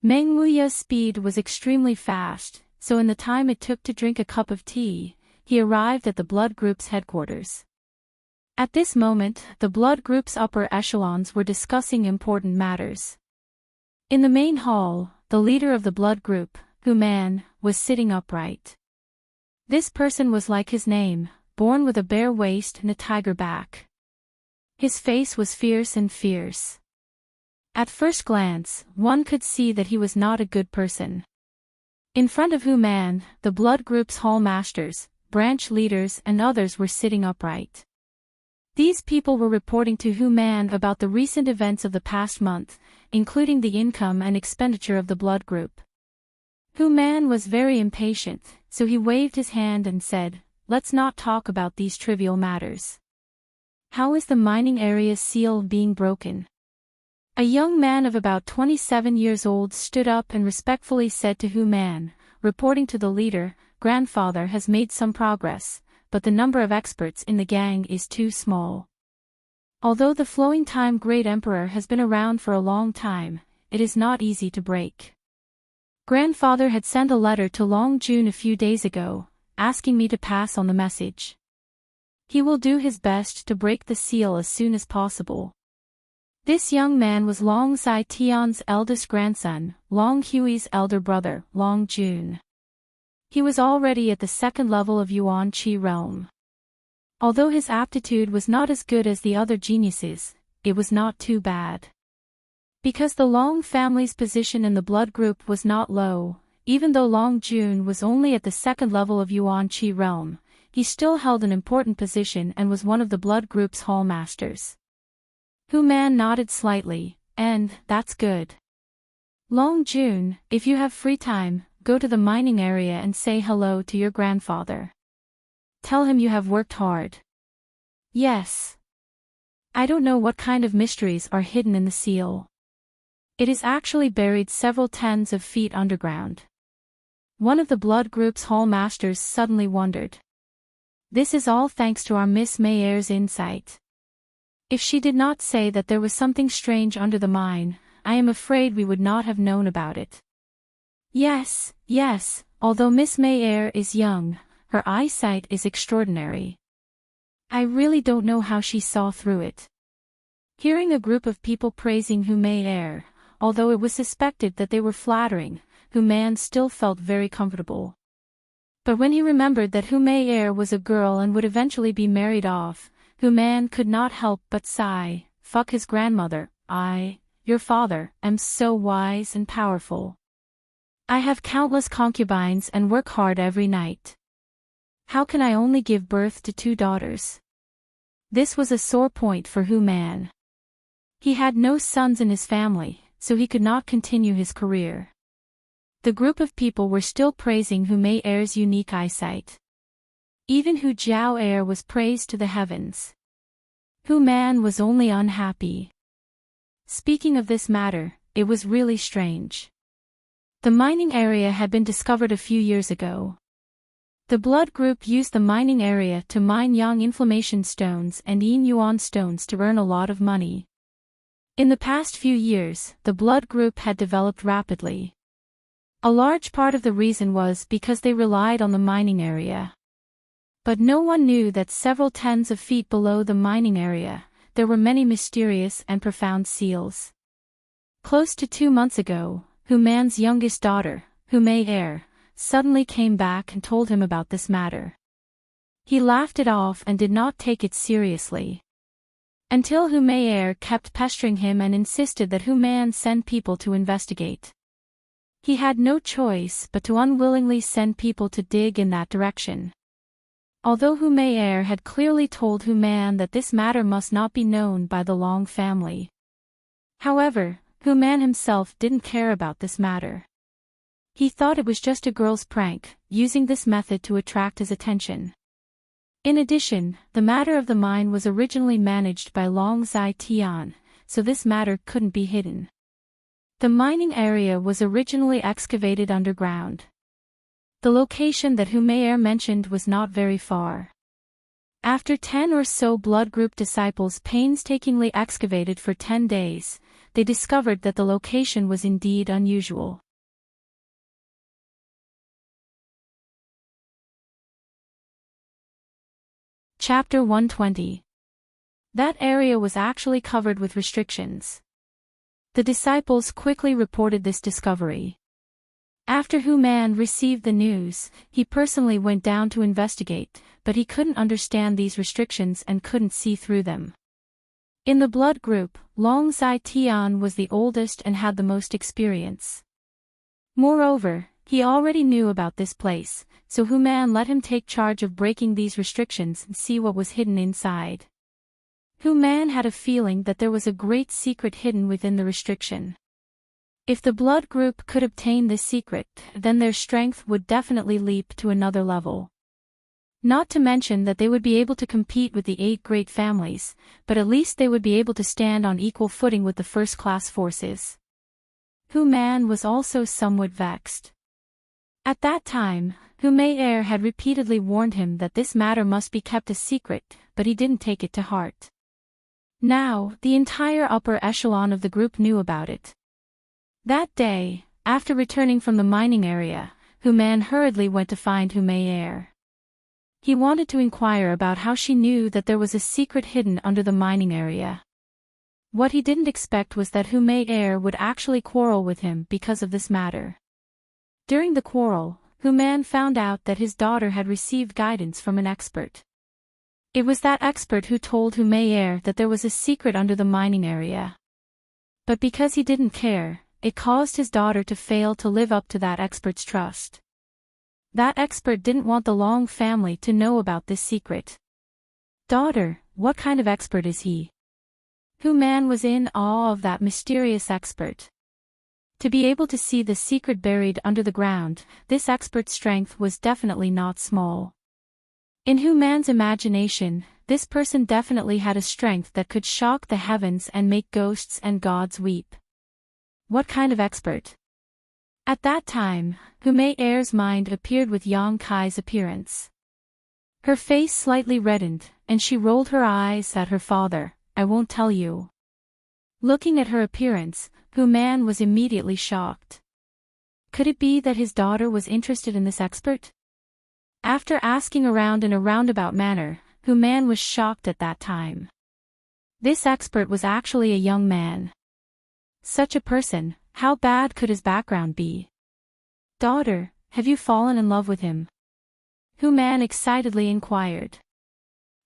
Meng Wuya's speed was extremely fast, so in the time it took to drink a cup of tea, he arrived at the Blood Group's headquarters. At this moment, the Blood Group's upper echelons were discussing important matters. In the main hall, the leader of the Blood Group, Hu Man, was sitting upright. This person was like his name, born with a bare waist and a tiger back. His face was fierce and fierce. At first glance, one could see that he was not a good person. In front of Hu Man, the Blood Group's hall masters, branch leaders and others were sitting upright. These people were reporting to Hu Man about the recent events of the past month, including the income and expenditure of the Blood Group. Hu Man was very impatient, so he waved his hand and said, "Let's not talk about these trivial matters. How is the mining area's seal being broken?" A young man of about 27 years old stood up and respectfully said to Hu Man, reporting to the leader, "Grandfather has made some progress, but the number of experts in the gang is too small. Although the Flowing Time Great Emperor has been around for a long time, it is not easy to break. Grandfather had sent a letter to Long Jun a few days ago, asking me to pass on the message. He will do his best to break the seal as soon as possible." This young man was Long Zai Tian's eldest grandson, Long Hui's elder brother, Long Jun. He was already at the 2nd level of Yuan Qi realm. Although his aptitude was not as good as the other geniuses, it was not too bad. Because the Long family's position in the Blood Group was not low, even though Long Jun was only at the 2nd level of Yuan Qi realm, he still held an important position and was one of the Blood Group's hall masters. Hu Man nodded slightly, and, "That's good. Long Jun, if you have free time, go to the mining area and say hello to your grandfather. Tell him you have worked hard." "Yes. I don't know what kind of mysteries are hidden in the seal. It is actually buried several tens of feet underground." One of the Blood Group's hall masters suddenly wondered. "This is all thanks to our Miss Mayer's insight. If she did not say that there was something strange under the mine, I am afraid we would not have known about it." Yes, although Miss Mayer is young, her eyesight is extraordinary. I really don't know how she saw through it." Hearing a group of people praising Hu Mayer, although it was suspected that they were flattering, Hu Man still felt very comfortable. But when he remembered that Hu Mayer was a girl and would eventually be married off, Hu Man could not help but sigh. Fuck his grandmother, your father, am so wise and powerful. I have countless concubines and work hard every night. How can I only give birth to 2 daughters? This was a sore point for Hu Man. He had no sons in his family, so he could not continue his career. The group of people were still praising Hu Mayer's unique eyesight. Even Hu Jiao Er was praised to the heavens. Hu Man was only unhappy. Speaking of this matter, it was really strange. The mining area had been discovered a few years ago. The Blood Group used the mining area to mine Yang inflammation stones and Yin Yuan stones to earn a lot of money. In the past few years, the Blood Group had developed rapidly. A large part of the reason was because they relied on the mining area. But no one knew that several tens of feet below the mining area, there were many mysterious and profound seals. Close to 2 months ago, Hu Man's youngest daughter, Hu Mei, suddenly came back and told him about this matter. He laughed it off and did not take it seriously. Until Hu Mei kept pestering him and insisted that Hu Man send people to investigate. He had no choice but to unwillingly send people to dig in that direction. Although Hu Mei had clearly told Hu Man that this matter must not be known by the Long family. However, Hu Man himself didn't care about this matter. He thought it was just a girl's prank, using this method to attract his attention. In addition, the matter of the mine was originally managed by Long Zai Tian, so this matter couldn't be hidden. The mining area was originally excavated underground. The location that Hu Mei mentioned was not very far. After 10 or so blood group disciples painstakingly excavated for 10 days, they discovered that the location was indeed unusual. Chapter 120. That area was actually covered with restrictions. The disciples quickly reported this discovery. After Hu Man received the news, he personally went down to investigate, but he couldn't understand these restrictions and couldn't see through them. In the blood group, Long Zai Tian was the oldest and had the most experience. Moreover, he already knew about this place, so Hu Man let him take charge of breaking these restrictions and see what was hidden inside. Hu Man had a feeling that there was a great secret hidden within the restriction. If the blood group could obtain this secret, then their strength would definitely leap to another level. Not to mention that they would be able to compete with the 8 great families, but at least they would be able to stand on equal footing with the first-class forces. Hu Man was also somewhat vexed. At that time, Hu Mei had repeatedly warned him that this matter must be kept a secret, but he didn't take it to heart. Now, the entire upper echelon of the group knew about it. That day, after returning from the mining area, Hu Man hurriedly went to find Hu Mei. He wanted to inquire about how she knew that there was a secret hidden under the mining area. What he didn't expect was that Hu Mei would actually quarrel with him because of this matter. During the quarrel, Hu Man found out that his daughter had received guidance from an expert. It was that expert who told Hu Mei that there was a secret under the mining area. But because he didn't care, it caused his daughter to fail to live up to that expert's trust. That expert didn't want the Long family to know about this secret. Daughter, what kind of expert is he? Hu Man was in awe of that mysterious expert. To be able to see the secret buried under the ground, this expert's strength was definitely not small. In Hu Man's imagination, this person definitely had a strength that could shock the heavens and make ghosts and gods weep. What kind of expert? At that time, Hu Mei's mind appeared with Yang Kai's appearance. Her face slightly reddened, and she rolled her eyes at her father. I won't tell you. Looking at her appearance, Hu Man was immediately shocked. Could it be that his daughter was interested in this expert? After asking around in a roundabout manner, Hu Man was shocked at that time. This expert was actually a young man. Such a person, how bad could his background be? Daughter, have you fallen in love with him? Hu Man excitedly inquired.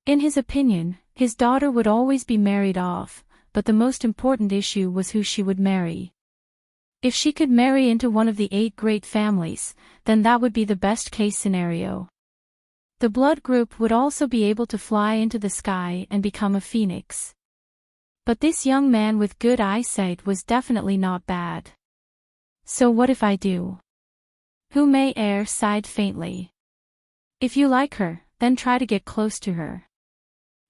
In his opinion, his daughter would always be married off, but the most important issue was who she would marry. If she could marry into one of the 8 great families, then that would be the best-case scenario. The blood group would also be able to fly into the sky and become a phoenix. But this young man with good eyesight was definitely not bad. So what if I do? Hu Mei sighed faintly. If you like her, then try to get close to her.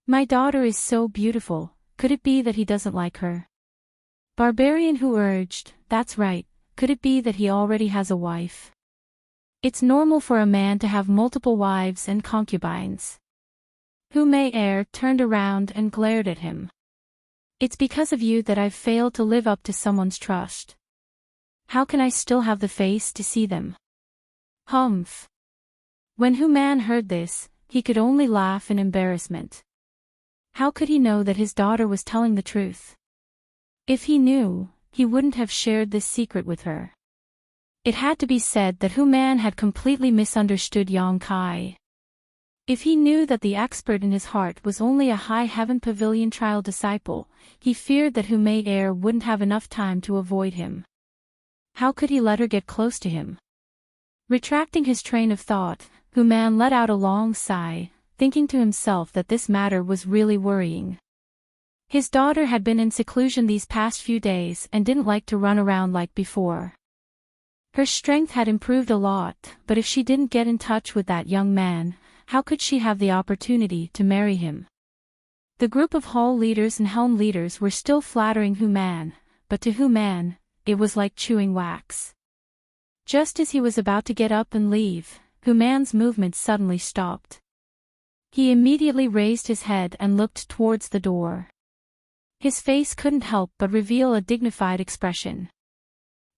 My daughter is so beautiful, could it be that he doesn't like her? Barbarian Hu urged, that's right, could it be that he already has a wife? It's normal for a man to have multiple wives and concubines. Hu Mei turned around and glared at him. It's because of you that I've failed to live up to someone's trust. How can I still have the face to see them? Humph. When Hu Man heard this, he could only laugh in embarrassment. How could he know that his daughter was telling the truth? If he knew, he wouldn't have shared this secret with her. It had to be said that Hu Man had completely misunderstood Yang Kai. If he knew that the expert in his heart was only a High Heaven Pavilion trial disciple, he feared that Hu Mei wouldn't have enough time to avoid him. How could he let her get close to him? Retracting his train of thought, Hu Man let out a long sigh, thinking to himself that this matter was really worrying. His daughter had been in seclusion these past few days and didn't like to run around like before. Her strength had improved a lot, but if she didn't get in touch with that young man, how could she have the opportunity to marry him? The group of hall leaders and helm leaders were still flattering Hu Man, but to Hu Man, it was like chewing wax. Just as he was about to get up and leave, Hu Man's movement suddenly stopped. He immediately raised his head and looked towards the door. His face couldn't help but reveal a dignified expression.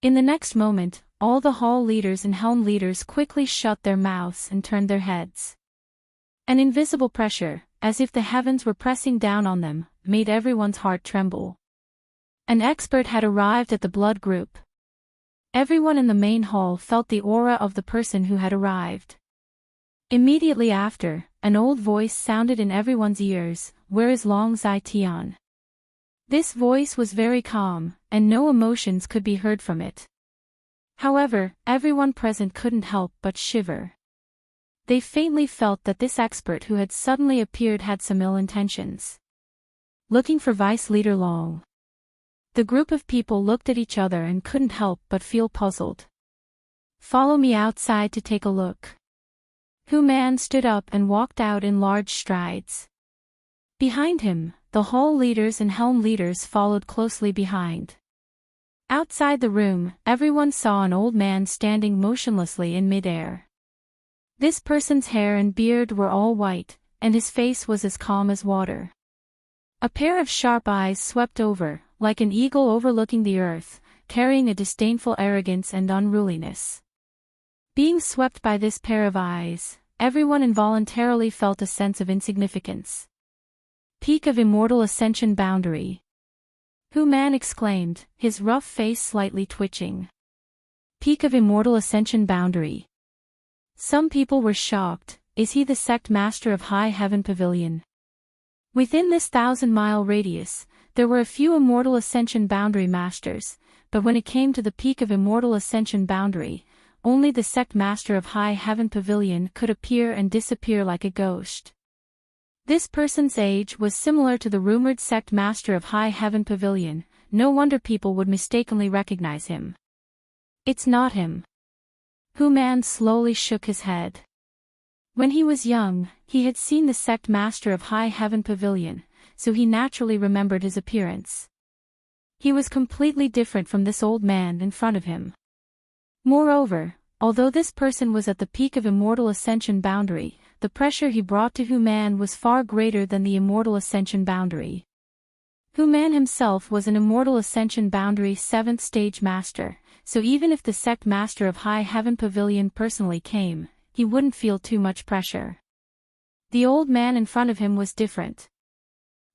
In the next moment, all the hall leaders and helm leaders quickly shut their mouths and turned their heads. An invisible pressure, as if the heavens were pressing down on them, made everyone's heart tremble. An expert had arrived at the blood group. Everyone in the main hall felt the aura of the person who had arrived. Immediately after, an old voice sounded in everyone's ears, "Where is Long Zai Tian?" This voice was very calm, and no emotions could be heard from it. However, everyone present couldn't help but shiver. They faintly felt that this expert who had suddenly appeared had some ill intentions. Looking for Vice Leader Long. The group of people looked at each other and couldn't help but feel puzzled. "Follow me outside to take a look." Hu Man stood up and walked out in large strides. Behind him, the hall leaders and helm leaders followed closely behind. Outside the room, everyone saw an old man standing motionlessly in midair. This person's hair and beard were all white, and his face was as calm as water. A pair of sharp eyes swept over, like an eagle overlooking the earth, carrying a disdainful arrogance and unruliness. Being swept by this pair of eyes, everyone involuntarily felt a sense of insignificance. "Peak of Immortal Ascension Boundary," Hu Man exclaimed, his rough face slightly twitching. "Peak of Immortal Ascension Boundary." Some people were shocked. Is he the sect master of High Heaven Pavilion? Within this 1,000-mile radius, there were a few Immortal Ascension Boundary masters, but when it came to the Peak of Immortal Ascension Boundary, only the sect master of High Heaven Pavilion could appear and disappear like a ghost. This person's age was similar to the rumored sect master of High Heaven Pavilion. No wonder people would mistakenly recognize him. "It's not him." Hu Man slowly shook his head. When he was young, he had seen the sect master of High Heaven Pavilion, so he naturally remembered his appearance. He was completely different from this old man in front of him. Moreover, although this person was at the peak of Immortal Ascension Boundary, the pressure he brought to Hu Man was far greater than the Immortal Ascension Boundary. Hu Man himself was an Immortal Ascension Boundary 7th stage master, so even if the sect master of High Heaven Pavilion personally came, he wouldn't feel too much pressure. The old man in front of him was different.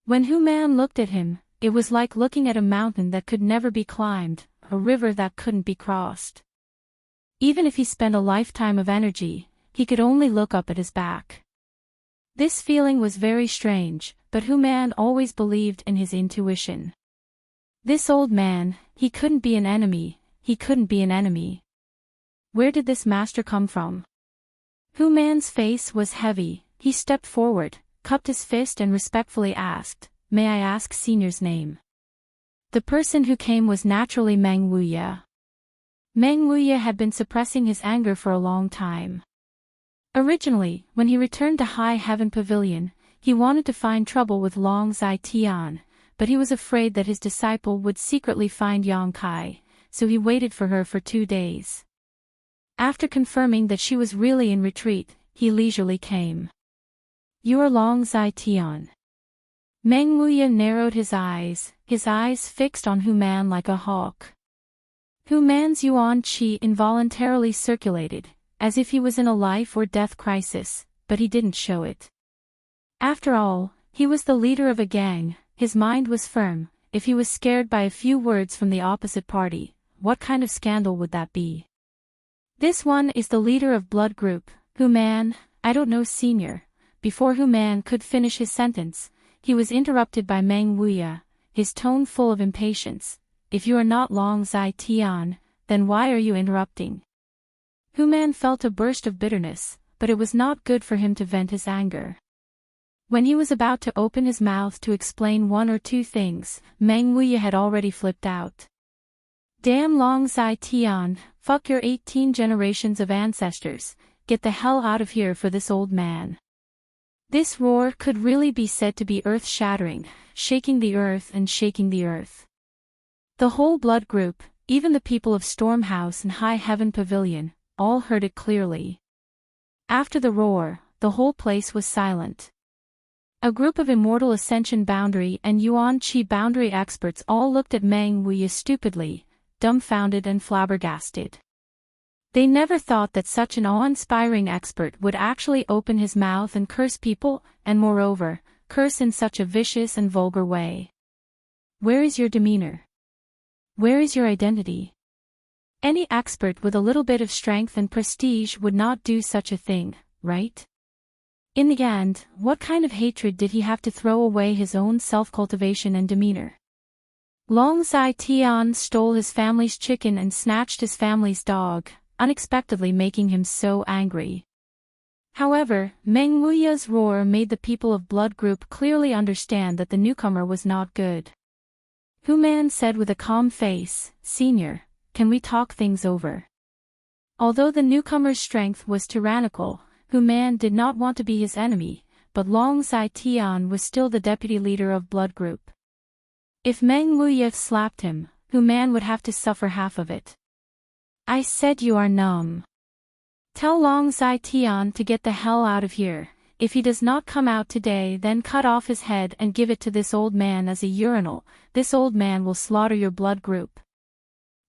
When Hu Man looked at him, it was like looking at a mountain that could never be climbed, a river that couldn't be crossed. Even if he spent a lifetime of energy, he could only look up at his back. This feeling was very strange, but Hu Man always believed in his intuition. This old man, he couldn't be an enemy. He couldn't be an enemy. Where did this master come from? Hu Man's face was heavy. He stepped forward, cupped his fist and respectfully asked, "May I ask Senior's name?" The person who came was naturally Meng Wuya. Meng Wuya had been suppressing his anger for a long time. Originally, when he returned to High Heaven Pavilion, he wanted to find trouble with Long Zai Tian, but he was afraid that his disciple would secretly find Yang Kai, so he waited for her for 2 days. After confirming that she was really in retreat, he leisurely came. "You are Long Zai Tian." Meng Wuya narrowed his eyes fixed on Hu Man like a hawk. Hu Man's yuan qi involuntarily circulated, as if he was in a life or death crisis, but he didn't show it. After all, he was the leader of a gang, his mind was firm. If he was scared by a few words from the opposite party, what kind of scandal would that be? This one is the leader of blood group, Hu Man, I don't know senior. Before Hu Man could finish his sentence, he was interrupted by Meng Wuya, his tone full of impatience. If you are not Long Zai Tian, then why are you interrupting? Hu Man felt a burst of bitterness, but it was not good for him to vent his anger. When he was about to open his mouth to explain one or two things, Meng Wuya had already flipped out. Damn Long Zai Tian, fuck your 18 generations of ancestors, get the hell out of here for this old man. This roar could really be said to be earth-shattering, shaking the earth and shaking the earth. The whole blood group, even the people of Storm House and High Heaven Pavilion, all heard it clearly. After the roar, the whole place was silent. A group of Immortal Ascension Boundary and Yuan Qi Boundary experts all looked at Meng Wuya stupidly, dumbfounded and flabbergasted. They never thought that such an awe-inspiring expert would actually open his mouth and curse people, and moreover, curse in such a vicious and vulgar way. Where is your demeanor? Where is your identity? Any expert with a little bit of strength and prestige would not do such a thing, right? In the end, what kind of hatred did he have to throw away his own self-cultivation and demeanor? Long Zai Tian stole his family's chicken and snatched his family's dog, unexpectedly making him so angry. However, Meng Wuya's roar made the people of Blood Group clearly understand that the newcomer was not good. Hu Man said with a calm face, "Senior, can we talk things over?" Although the newcomer's strength was tyrannical, Hu Man did not want to be his enemy, but Long Zai Tian was still the deputy leader of Blood Group. If Meng Wuya slapped him, Hu Man would have to suffer half of it. I said you are numb. Tell Long Zai Tian to get the hell out of here. If he does not come out today, then cut off his head and give it to this old man as a urinal. This old man will slaughter your blood group.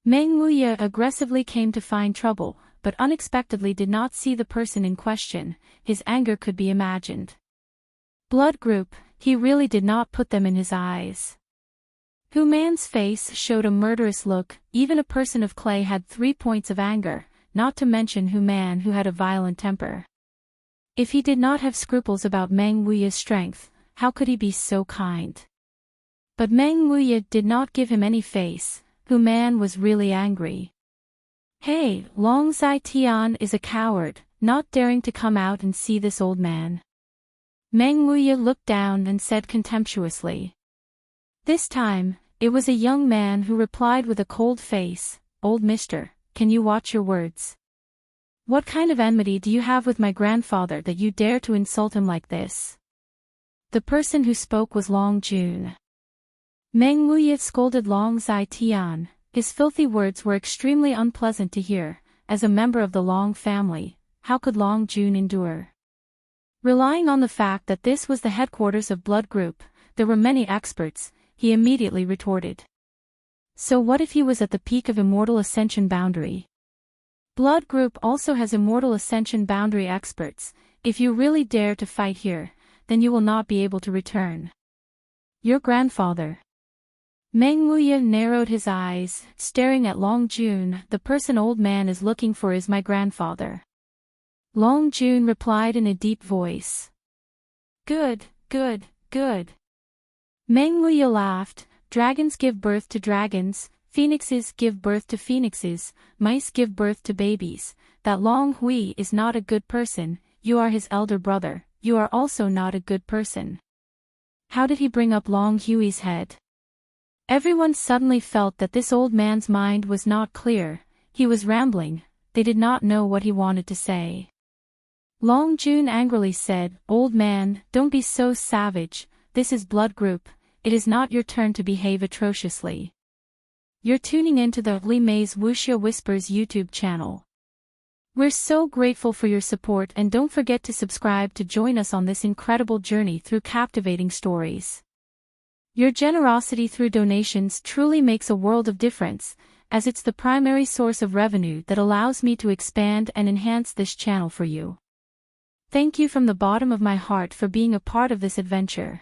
Meng Wuya aggressively came to find trouble, but unexpectedly did not see the person in question. His anger could be imagined. Blood group, he really did not put them in his eyes. Hu Man's face showed a murderous look. Even a person of clay had 3 points of anger, not to mention Hu Man, who had a violent temper. If he did not have scruples about Meng Wuya's strength, how could he be so kind? But Meng Wuya did not give him any face. Hu Man was really angry. Hey, Long Zai Tian is a coward, not daring to come out and see this old man. Meng Wuya looked down and said contemptuously. This time, it was a young man who replied with a cold face, "Old mister, can you watch your words? What kind of enmity do you have with my grandfather that you dare to insult him like this?" The person who spoke was Long Jun. Meng Wuya scolded Long Zai Tian. His filthy words were extremely unpleasant to hear. As a member of the Long family, how could Long Jun endure? Relying on the fact that this was the headquarters of Blood Group, there were many experts, he immediately retorted. So what if he was at the peak of Immortal Ascension Boundary? Blood Group also has Immortal Ascension Boundary experts. If you really dare to fight here, then you will not be able to return. Your grandfather. Meng Wuya narrowed his eyes, staring at Long Jun. The person old man is looking for is my grandfather. Long Jun replied in a deep voice. Good, good, good. Meng Wuya laughed. Dragons give birth to dragons, phoenixes give birth to phoenixes, mice give birth to babies. That Long Hui is not a good person. You are his elder brother. You are also not a good person. How did he bring up Long Hui's head? Everyone suddenly felt that this old man's mind was not clear. He was rambling. They did not know what he wanted to say. Long Jun angrily said, "Old man, don't be so savage. This is Blood Group. It is not your turn to behave atrociously." You're tuning into the Li Mei's Wuxia Whispers YouTube channel. We're so grateful for your support, and don't forget to subscribe to join us on this incredible journey through captivating stories. Your generosity through donations truly makes a world of difference, as it's the primary source of revenue that allows me to expand and enhance this channel for you. Thank you from the bottom of my heart for being a part of this adventure.